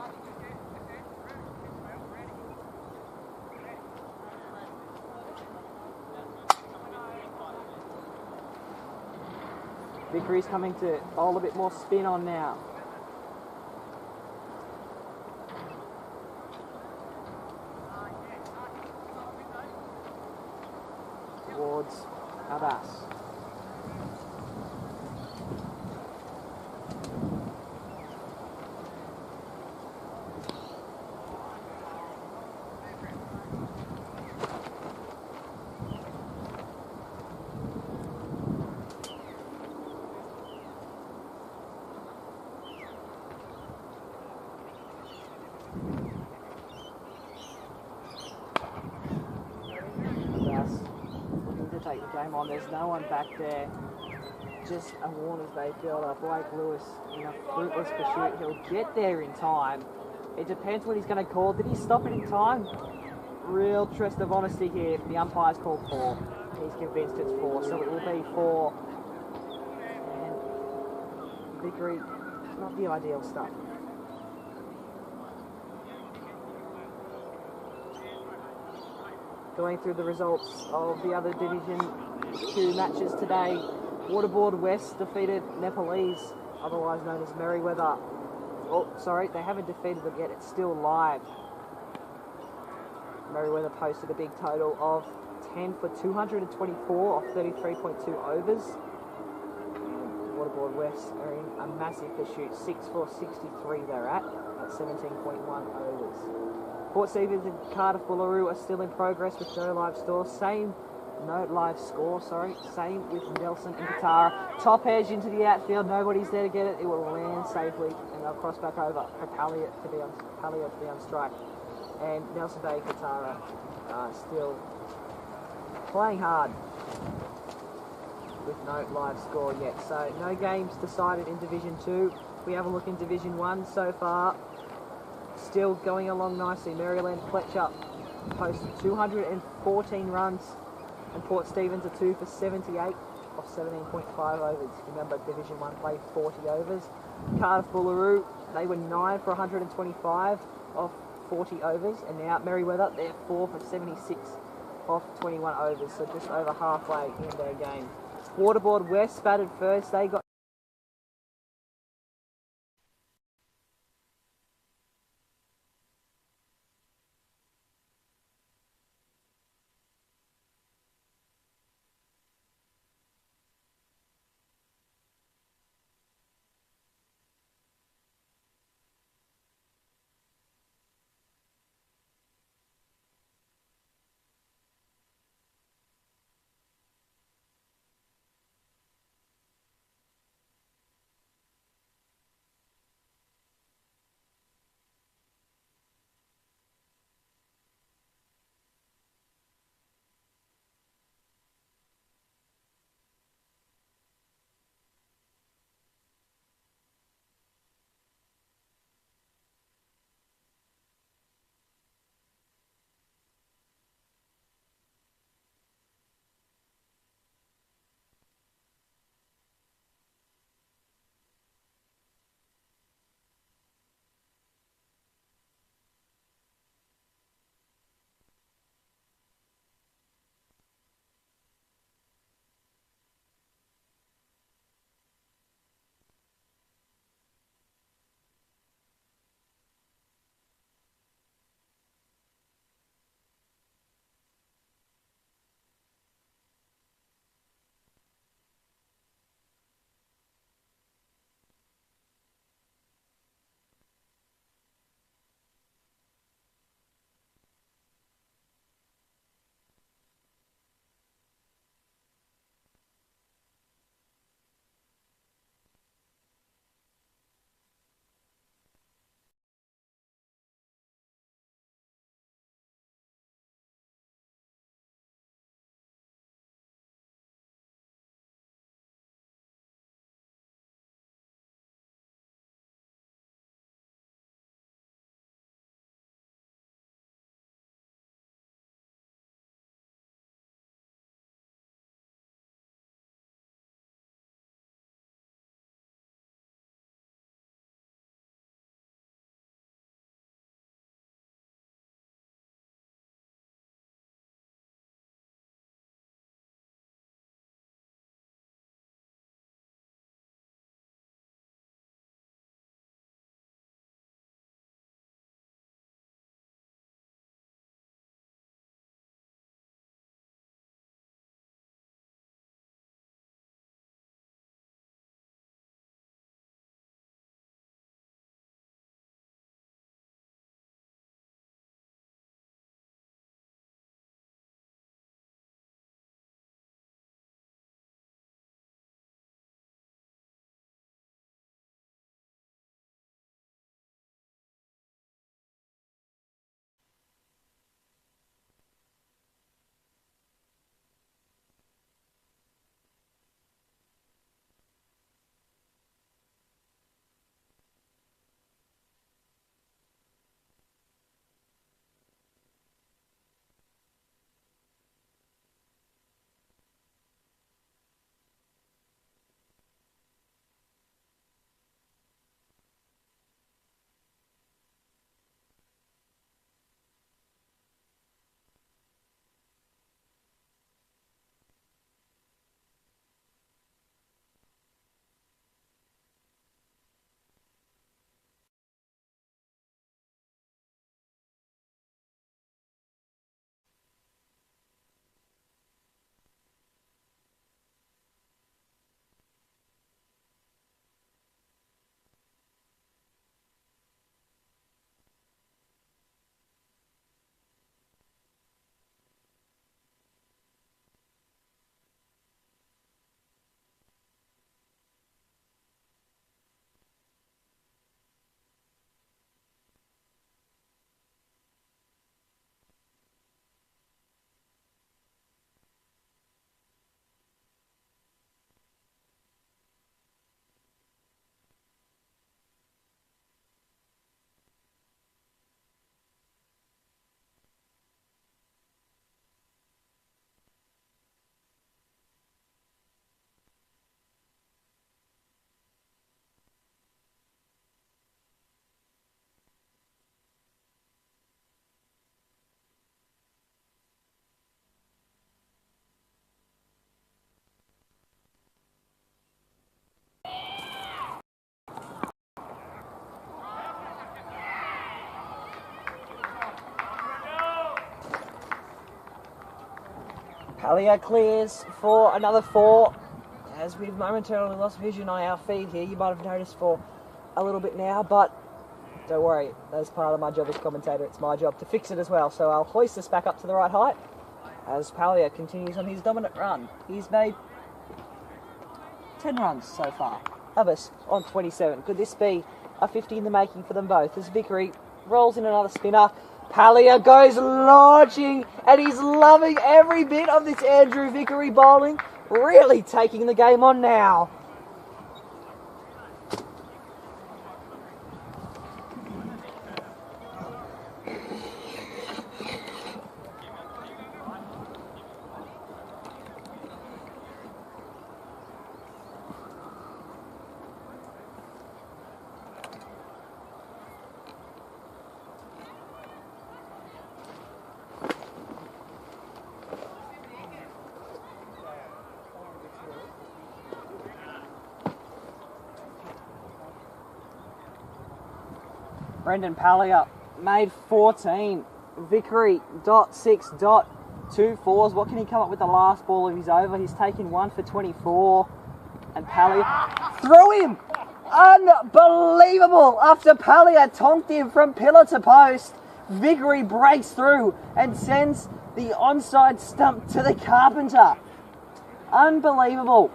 Vickery's coming to bowl a bit more spin on now. Towards Abbas. take the game on. There's no one back there. Just a Warners Mayfielder, Blake Lewis, in a fruitless pursuit. He'll get there in time. It depends what he's going to call. Did he stop it in time? Real test of honesty here. The umpire's called 4. He's convinced it's 4, so it will be 4. And victory, not the ideal stuff. Going through the results of the other Division 2 matches today. Waterboard West defeated Nepalese, otherwise known as Merriweather. Oh, sorry, they haven't defeated them yet. It's still live. Merriweather posted a big total of 10 for 224 off 33.2 overs. Waterboard West are in a massive pursuit. 6 for 63 they're at 17.1 overs. Port Stephens and Cardiff Boolaroo are still in progress with no live score. Same with Nelson and Katara. Top edge into the outfield. Nobody's there to get it. It will land safely, and they'll cross back over for Palliot to be on strike. And Nelson Bay and Katara are still playing hard with no live score yet. So no games decided in Division 2. We have a look in Division 1 so far. Still going along nicely. Maryland Fletcher posted 214 runs, and Port Stephens are 2 for 78 off 17.5 overs. Remember, Division 1 played 40 overs. Cardiff Boolaroo, they were 9 for 125 off 40 overs, and now Merriweather, they're 4 for 76 off 21 overs, so just over halfway in their game. Waterboard West batted first. They got Palia clears for another 4. As we've momentarily lost vision on our feed here, you might have noticed for a little bit now, but don't worry, that's part of my job as commentator. It's my job to fix it as well. So I'll hoist this back up to the right height as Palia continues on his dominant run. He's made 10 runs so far. Abbas on 27. Could this be a 50 in the making for them both? As Vickery rolls in another spinner. Palia goes launching, and he's loving every bit of this Andrew Vickery bowling. Really taking the game on now. Brendan Palia made 14. Vickery, .6, 2 fours. What can he come up with the last ball of his over? He's taken 1 for 24. And Palia threw him! Unbelievable! After Palia tonked him from pillar to post, Vickery breaks through and sends the onside stump to the carpenter. Unbelievable.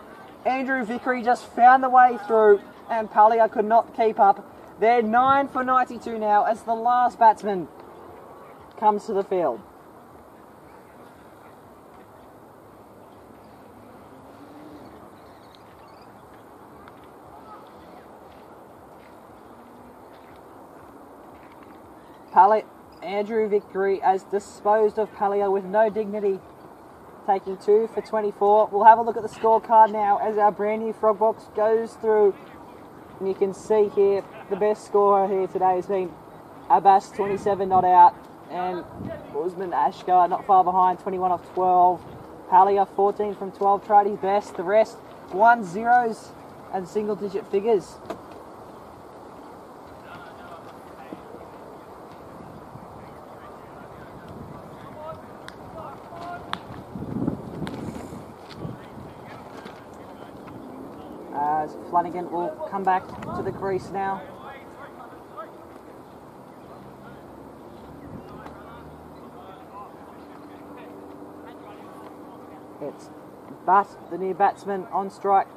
Andrew Vickery just found the way through and Palia could not keep up. They're 9 for 92 now as the last batsman comes to the field. Andrew Vickery has disposed of Palia with no dignity, taking 2 for 24. We'll have a look at the scorecard now as our brand new frog box goes through. And you can see here, the best scorer here today has been Abbas, 27 not out, and Usman Ashkar not far behind, 21 off 12. Palia, 14 from 12, tried his best. The rest, 1 zeros and single-digit figures. As Flanagan will come back to the crease now. It's Bat, the new batsman, on strike.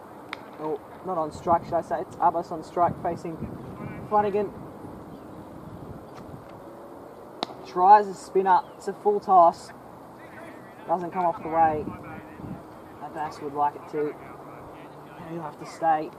Oh, not on strike, should I say. It's Abbas on strike facing Flanagan. Tries a spinner. It's a full toss. Doesn't come off the way. Abbas would like it to. He'll have to stay.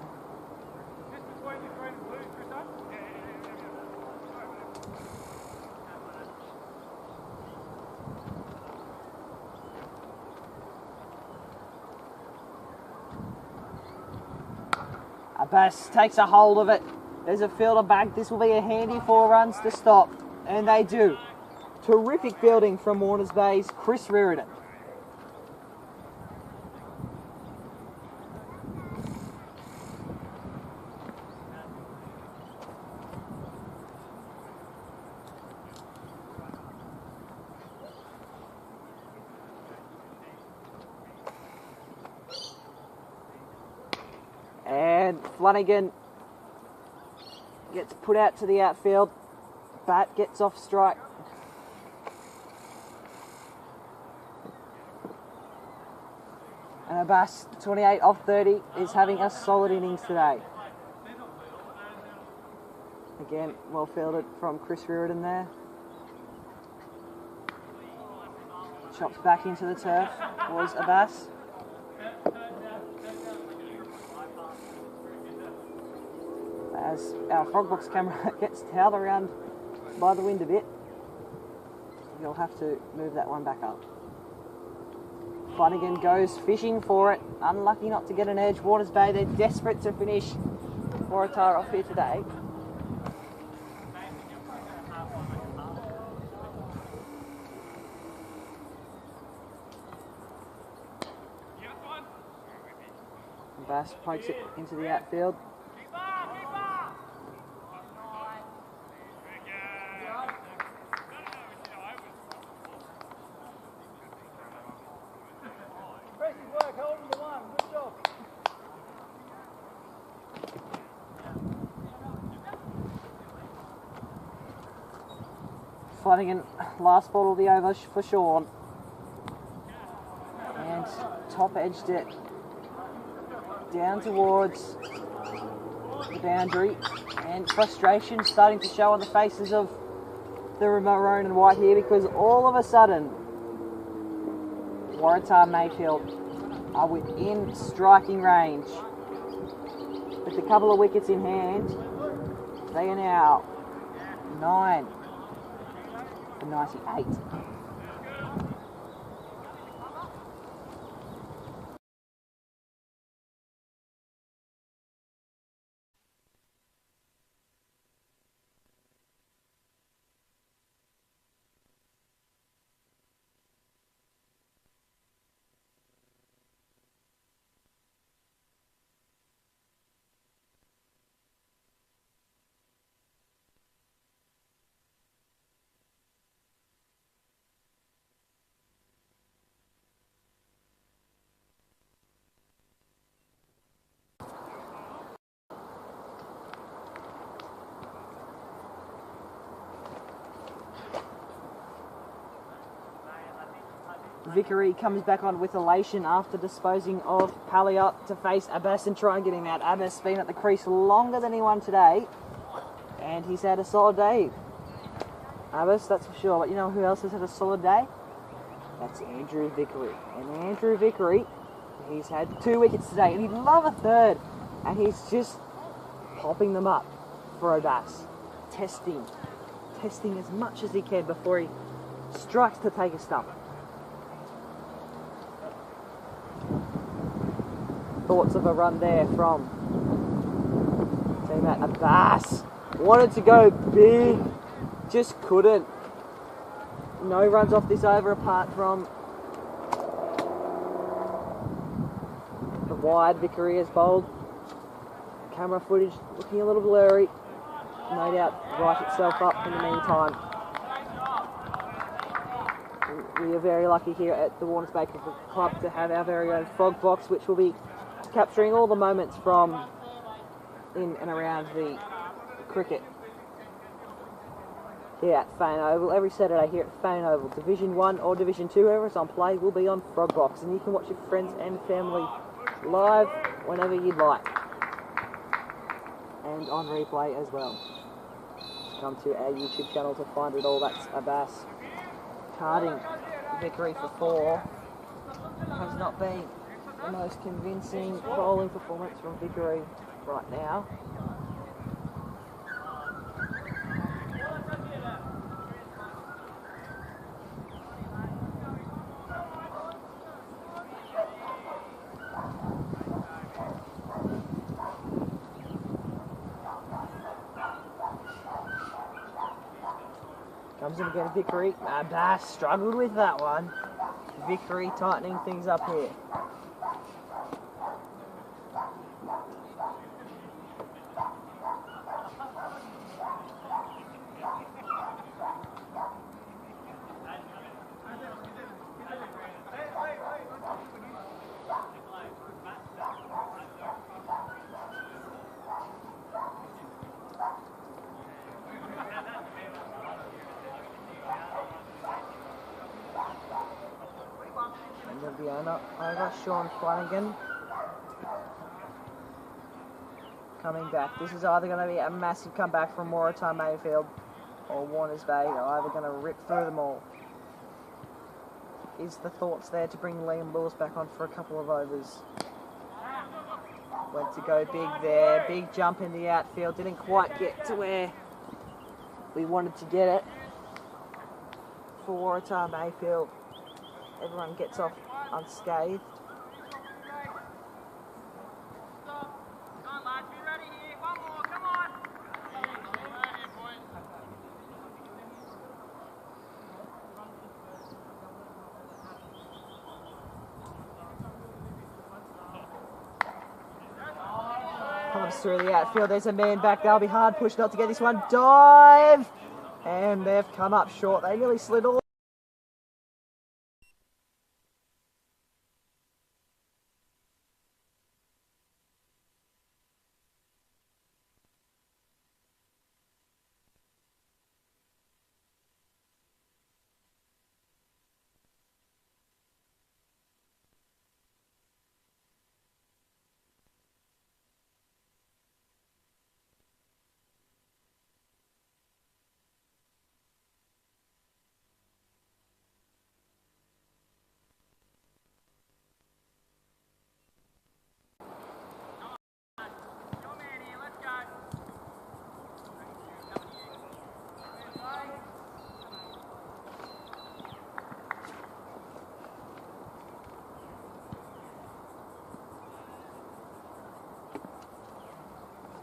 Abbas takes a hold of it. There's a fielder back. This will be a handy 4 runs to stop. And they do. Terrific fielding from Warners Bay's Chris Reardon. And Flanagan gets put out to the outfield. Bat gets off strike. And Abbas, 28 off 30, is having a solid innings today. Again, well fielded from Chris Reardon there. Chops back into the turf was Abbas. As our frog box camera gets towed around by the wind a bit, you'll have to move that one back up. Flanagan goes fishing for it. Unlucky not to get an edge. Warners Bay, they're desperate to finish Waratah off here today. Bass pokes it into the outfield. Flanagan, last ball of the over for Sean. And top edged it down towards the boundary. And frustration starting to show on the faces of the maroon and white here, because all of a sudden Waratah-Mayfield are within striking range. With a couple of wickets in hand, they are now 9 for 98. Vickery comes back on with elation after disposing of Palliot to face Abbas and try and get him out. Abbas been at the crease longer than anyone today, and he's had a solid day. Abbas, that's for sure. But you know who else has had a solid day? That's Andrew Vickery. And Andrew Vickery, he's had 2 wickets today, and he'd love a third. And he's just popping them up for Abbas. Testing as much as he can before he strikes to take a stump. Thoughts of a run there from teammate Abbas. Wanted to go big, just couldn't. No runs off this over apart from the wide Vickery has bowled. Camera footage looking a little blurry. No doubt right itself up in the meantime. We are very lucky here at the Warners Bay Cricket Club to have our very own frog box, which will be capturing all the moments from in and around the cricket here at Fane Oval. Every Saturday here at Fane Oval, Division 1 or Division 2, whoever's on play will be on frog box, and you can watch your friends and family live whenever you'd like, and on replay as well. Come to our YouTube channel to find it all. That's Abbas carding Vickery for 4. Has not been the most convincing bowling performance from Vickery right now. Comes in again, Vickery. Abbas struggled with that one. Vickery tightening things up here. Over Sean Flanagan coming back. This is either going to be a massive comeback from Waratah-Mayfield or Warners Bay. They're either going to rip through them all. Is the thoughts there to bring Liam Lewis back on for a couple of overs? Went to go big there. Big jump in the outfield. Didn't quite get to where we wanted to get it for Waratah-Mayfield. Everyone gets off unscathed. Comes through the outfield. There's a man back. They'll be hard pushed not to get this one. Dive! And they've come up short. They nearly slid all.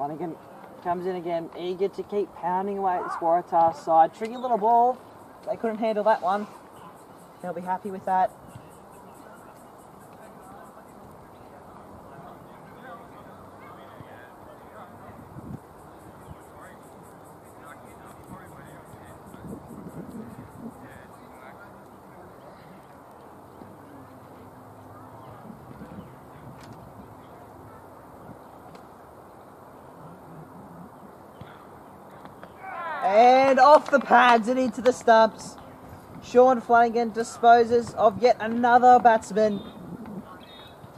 Flanagan comes in again, eager to keep pounding away at this Waratah side. Tricky little ball. They couldn't handle that one. They'll be happy with that. And off the pads and into the stumps. Sean Flanagan disposes of yet another batsman.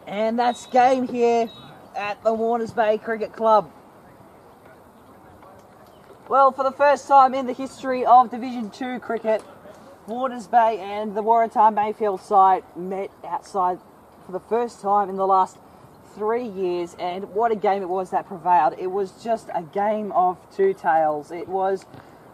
And that's game here at the Warners Bay Cricket Club. Well, for the first time in the history of Division 2 cricket, Warners Bay and the Waratah-Mayfield side met outside for the first time in the last 3 years, and what a game it was that prevailed. It was just a game of two tails. It was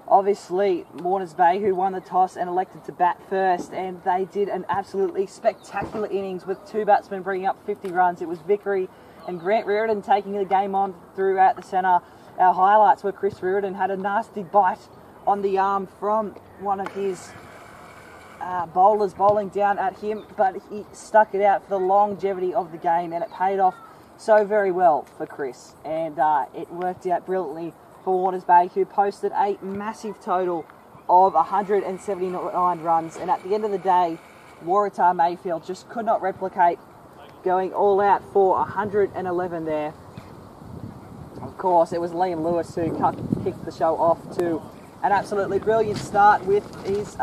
obviously Warners Bay who won the toss and elected to bat first, and they did an absolutely spectacular innings with two batsmen bringing up 50 runs. It was Vickery and Grant Reardon taking the game on throughout the centre. Our highlights were Chris Reardon had a nasty bite on the arm from one of his bowlers bowling down at him, but he stuck it out for the longevity of the game, and it paid off so very well for Chris, and it worked out brilliantly for Warners Bay, who posted a massive total of 179 runs, and at the end of the day, Waratah-Mayfield just could not replicate going all out for 111 there. Of course, it was Liam Lewis who kicked the show off to an absolutely brilliant start with his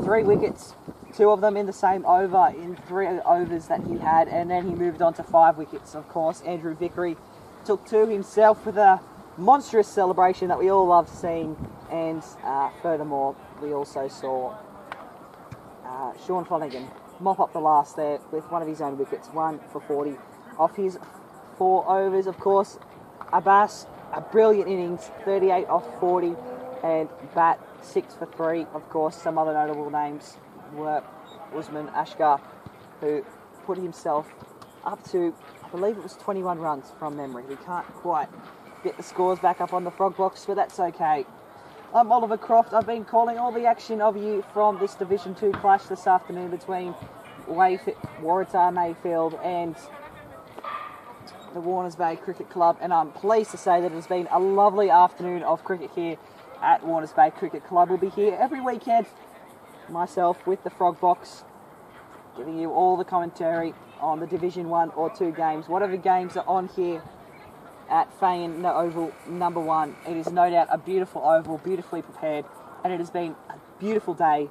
3 wickets, 2 of them in the same over in 3 overs that he had, and then he moved on to 5 wickets. Of course, Andrew Vickery took 2 himself with a monstrous celebration that we all loved seeing, and furthermore, we also saw Sean Flanagan mop up the last there with one of his own wickets, 1 for 40 off his 4 overs. Of course, Abbas, a brilliant innings, 38 off 40, and Bat 6 for 3. Of course, some other notable names were Usman Ashkar, who put himself up to, I believe it was 21 runs from memory. We can't quite get the scores back up on the frog box, but that's okay. I'm Oliver Croft. I've been calling all the action of you from this Division 2 clash this afternoon between Waratah-Mayfield and the Warners Bay Cricket Club, and I'm pleased to say that it has been a lovely afternoon of cricket here at Warners Bay Cricket Club. We'll be here every weekend, myself with the Frog Box, giving you all the commentary on the Division 1 or 2 games, whatever games are on here at Fayen Oval number 1. It is no doubt a beautiful oval, beautifully prepared, and it has been a beautiful day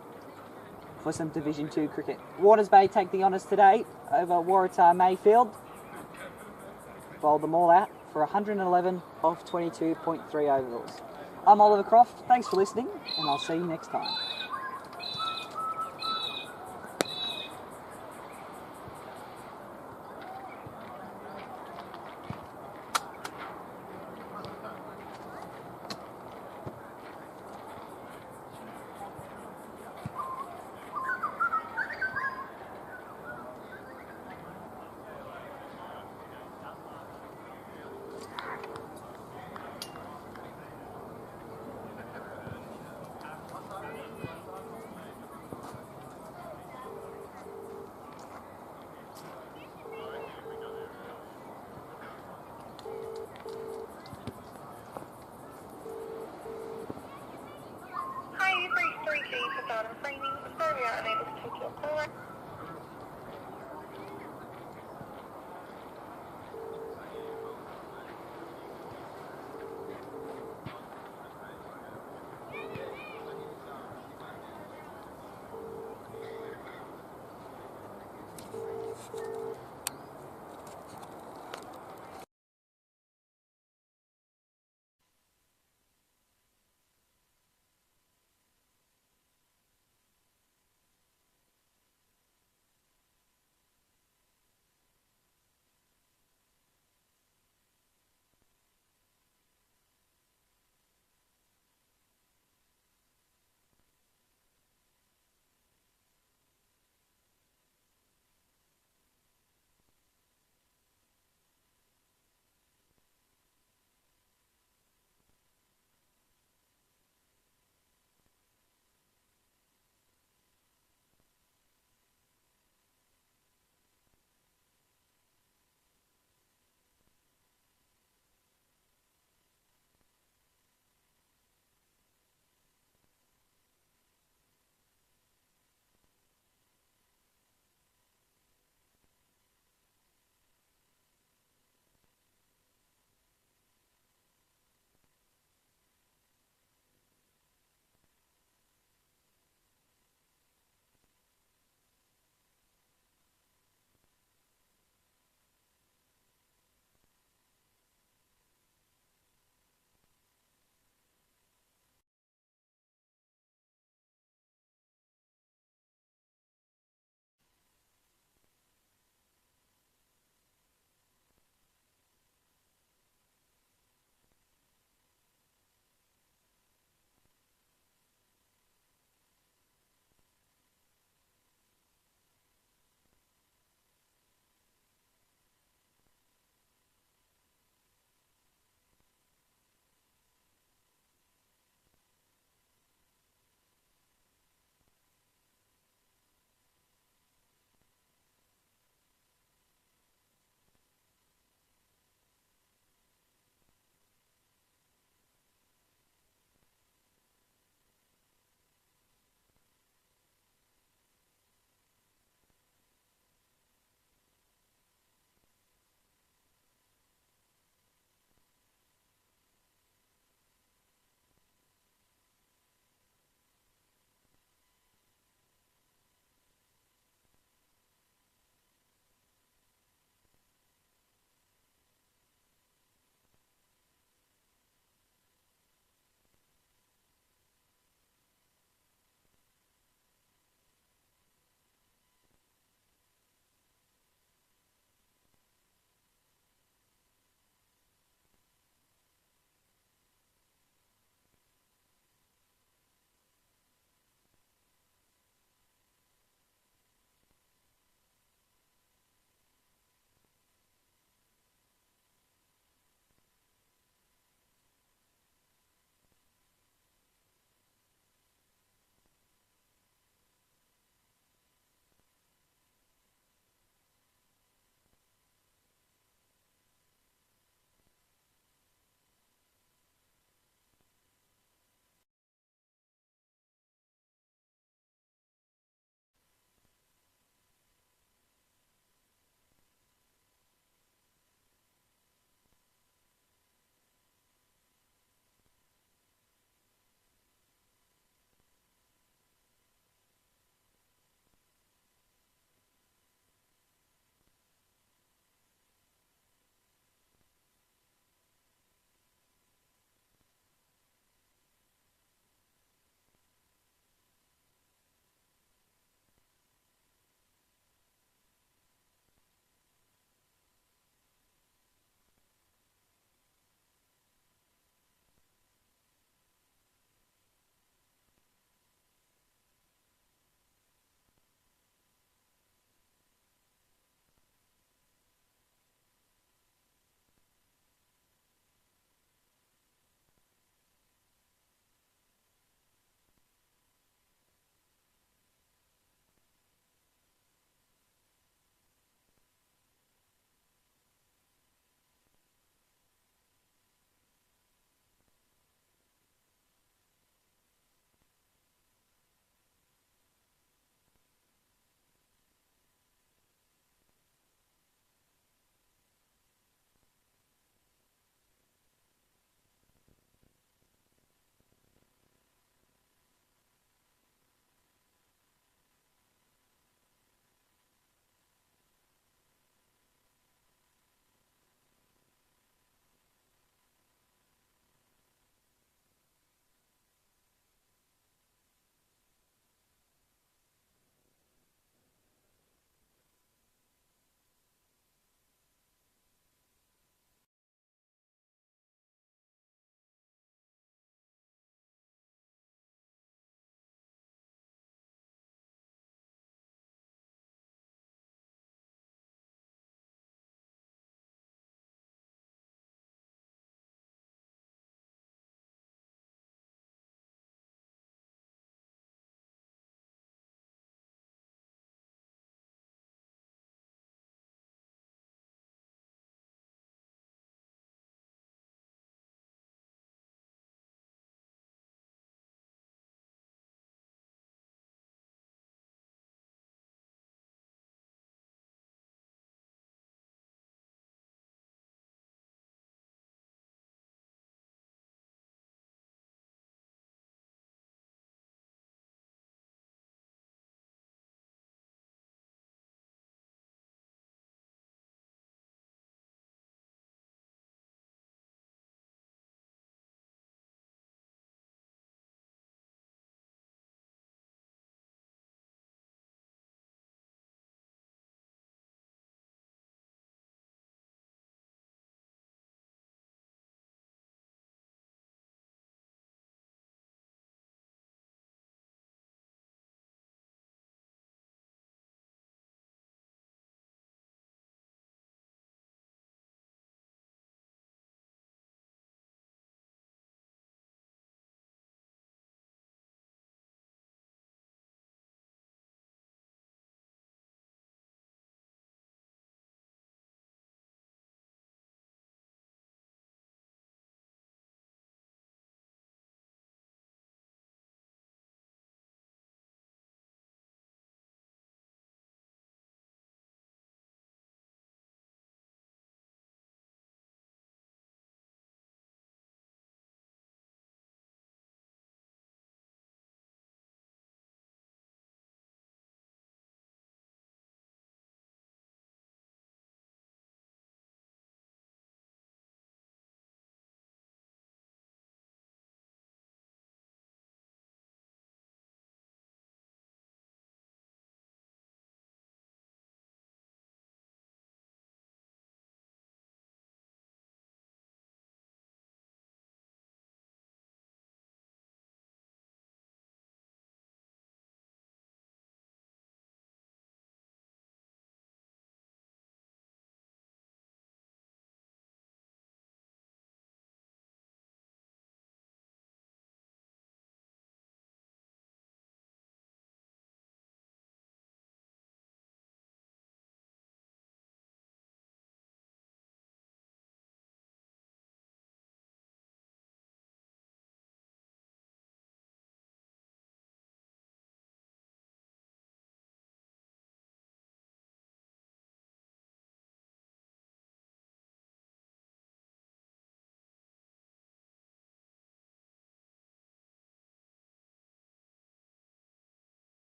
for some Division 2 cricket. Warners Bay take the honours today over Waratah-Mayfield. Bowled them all out for 111 off 22.3 overs. I'm Oliver Croft. Thanks for listening, and I'll see you next time.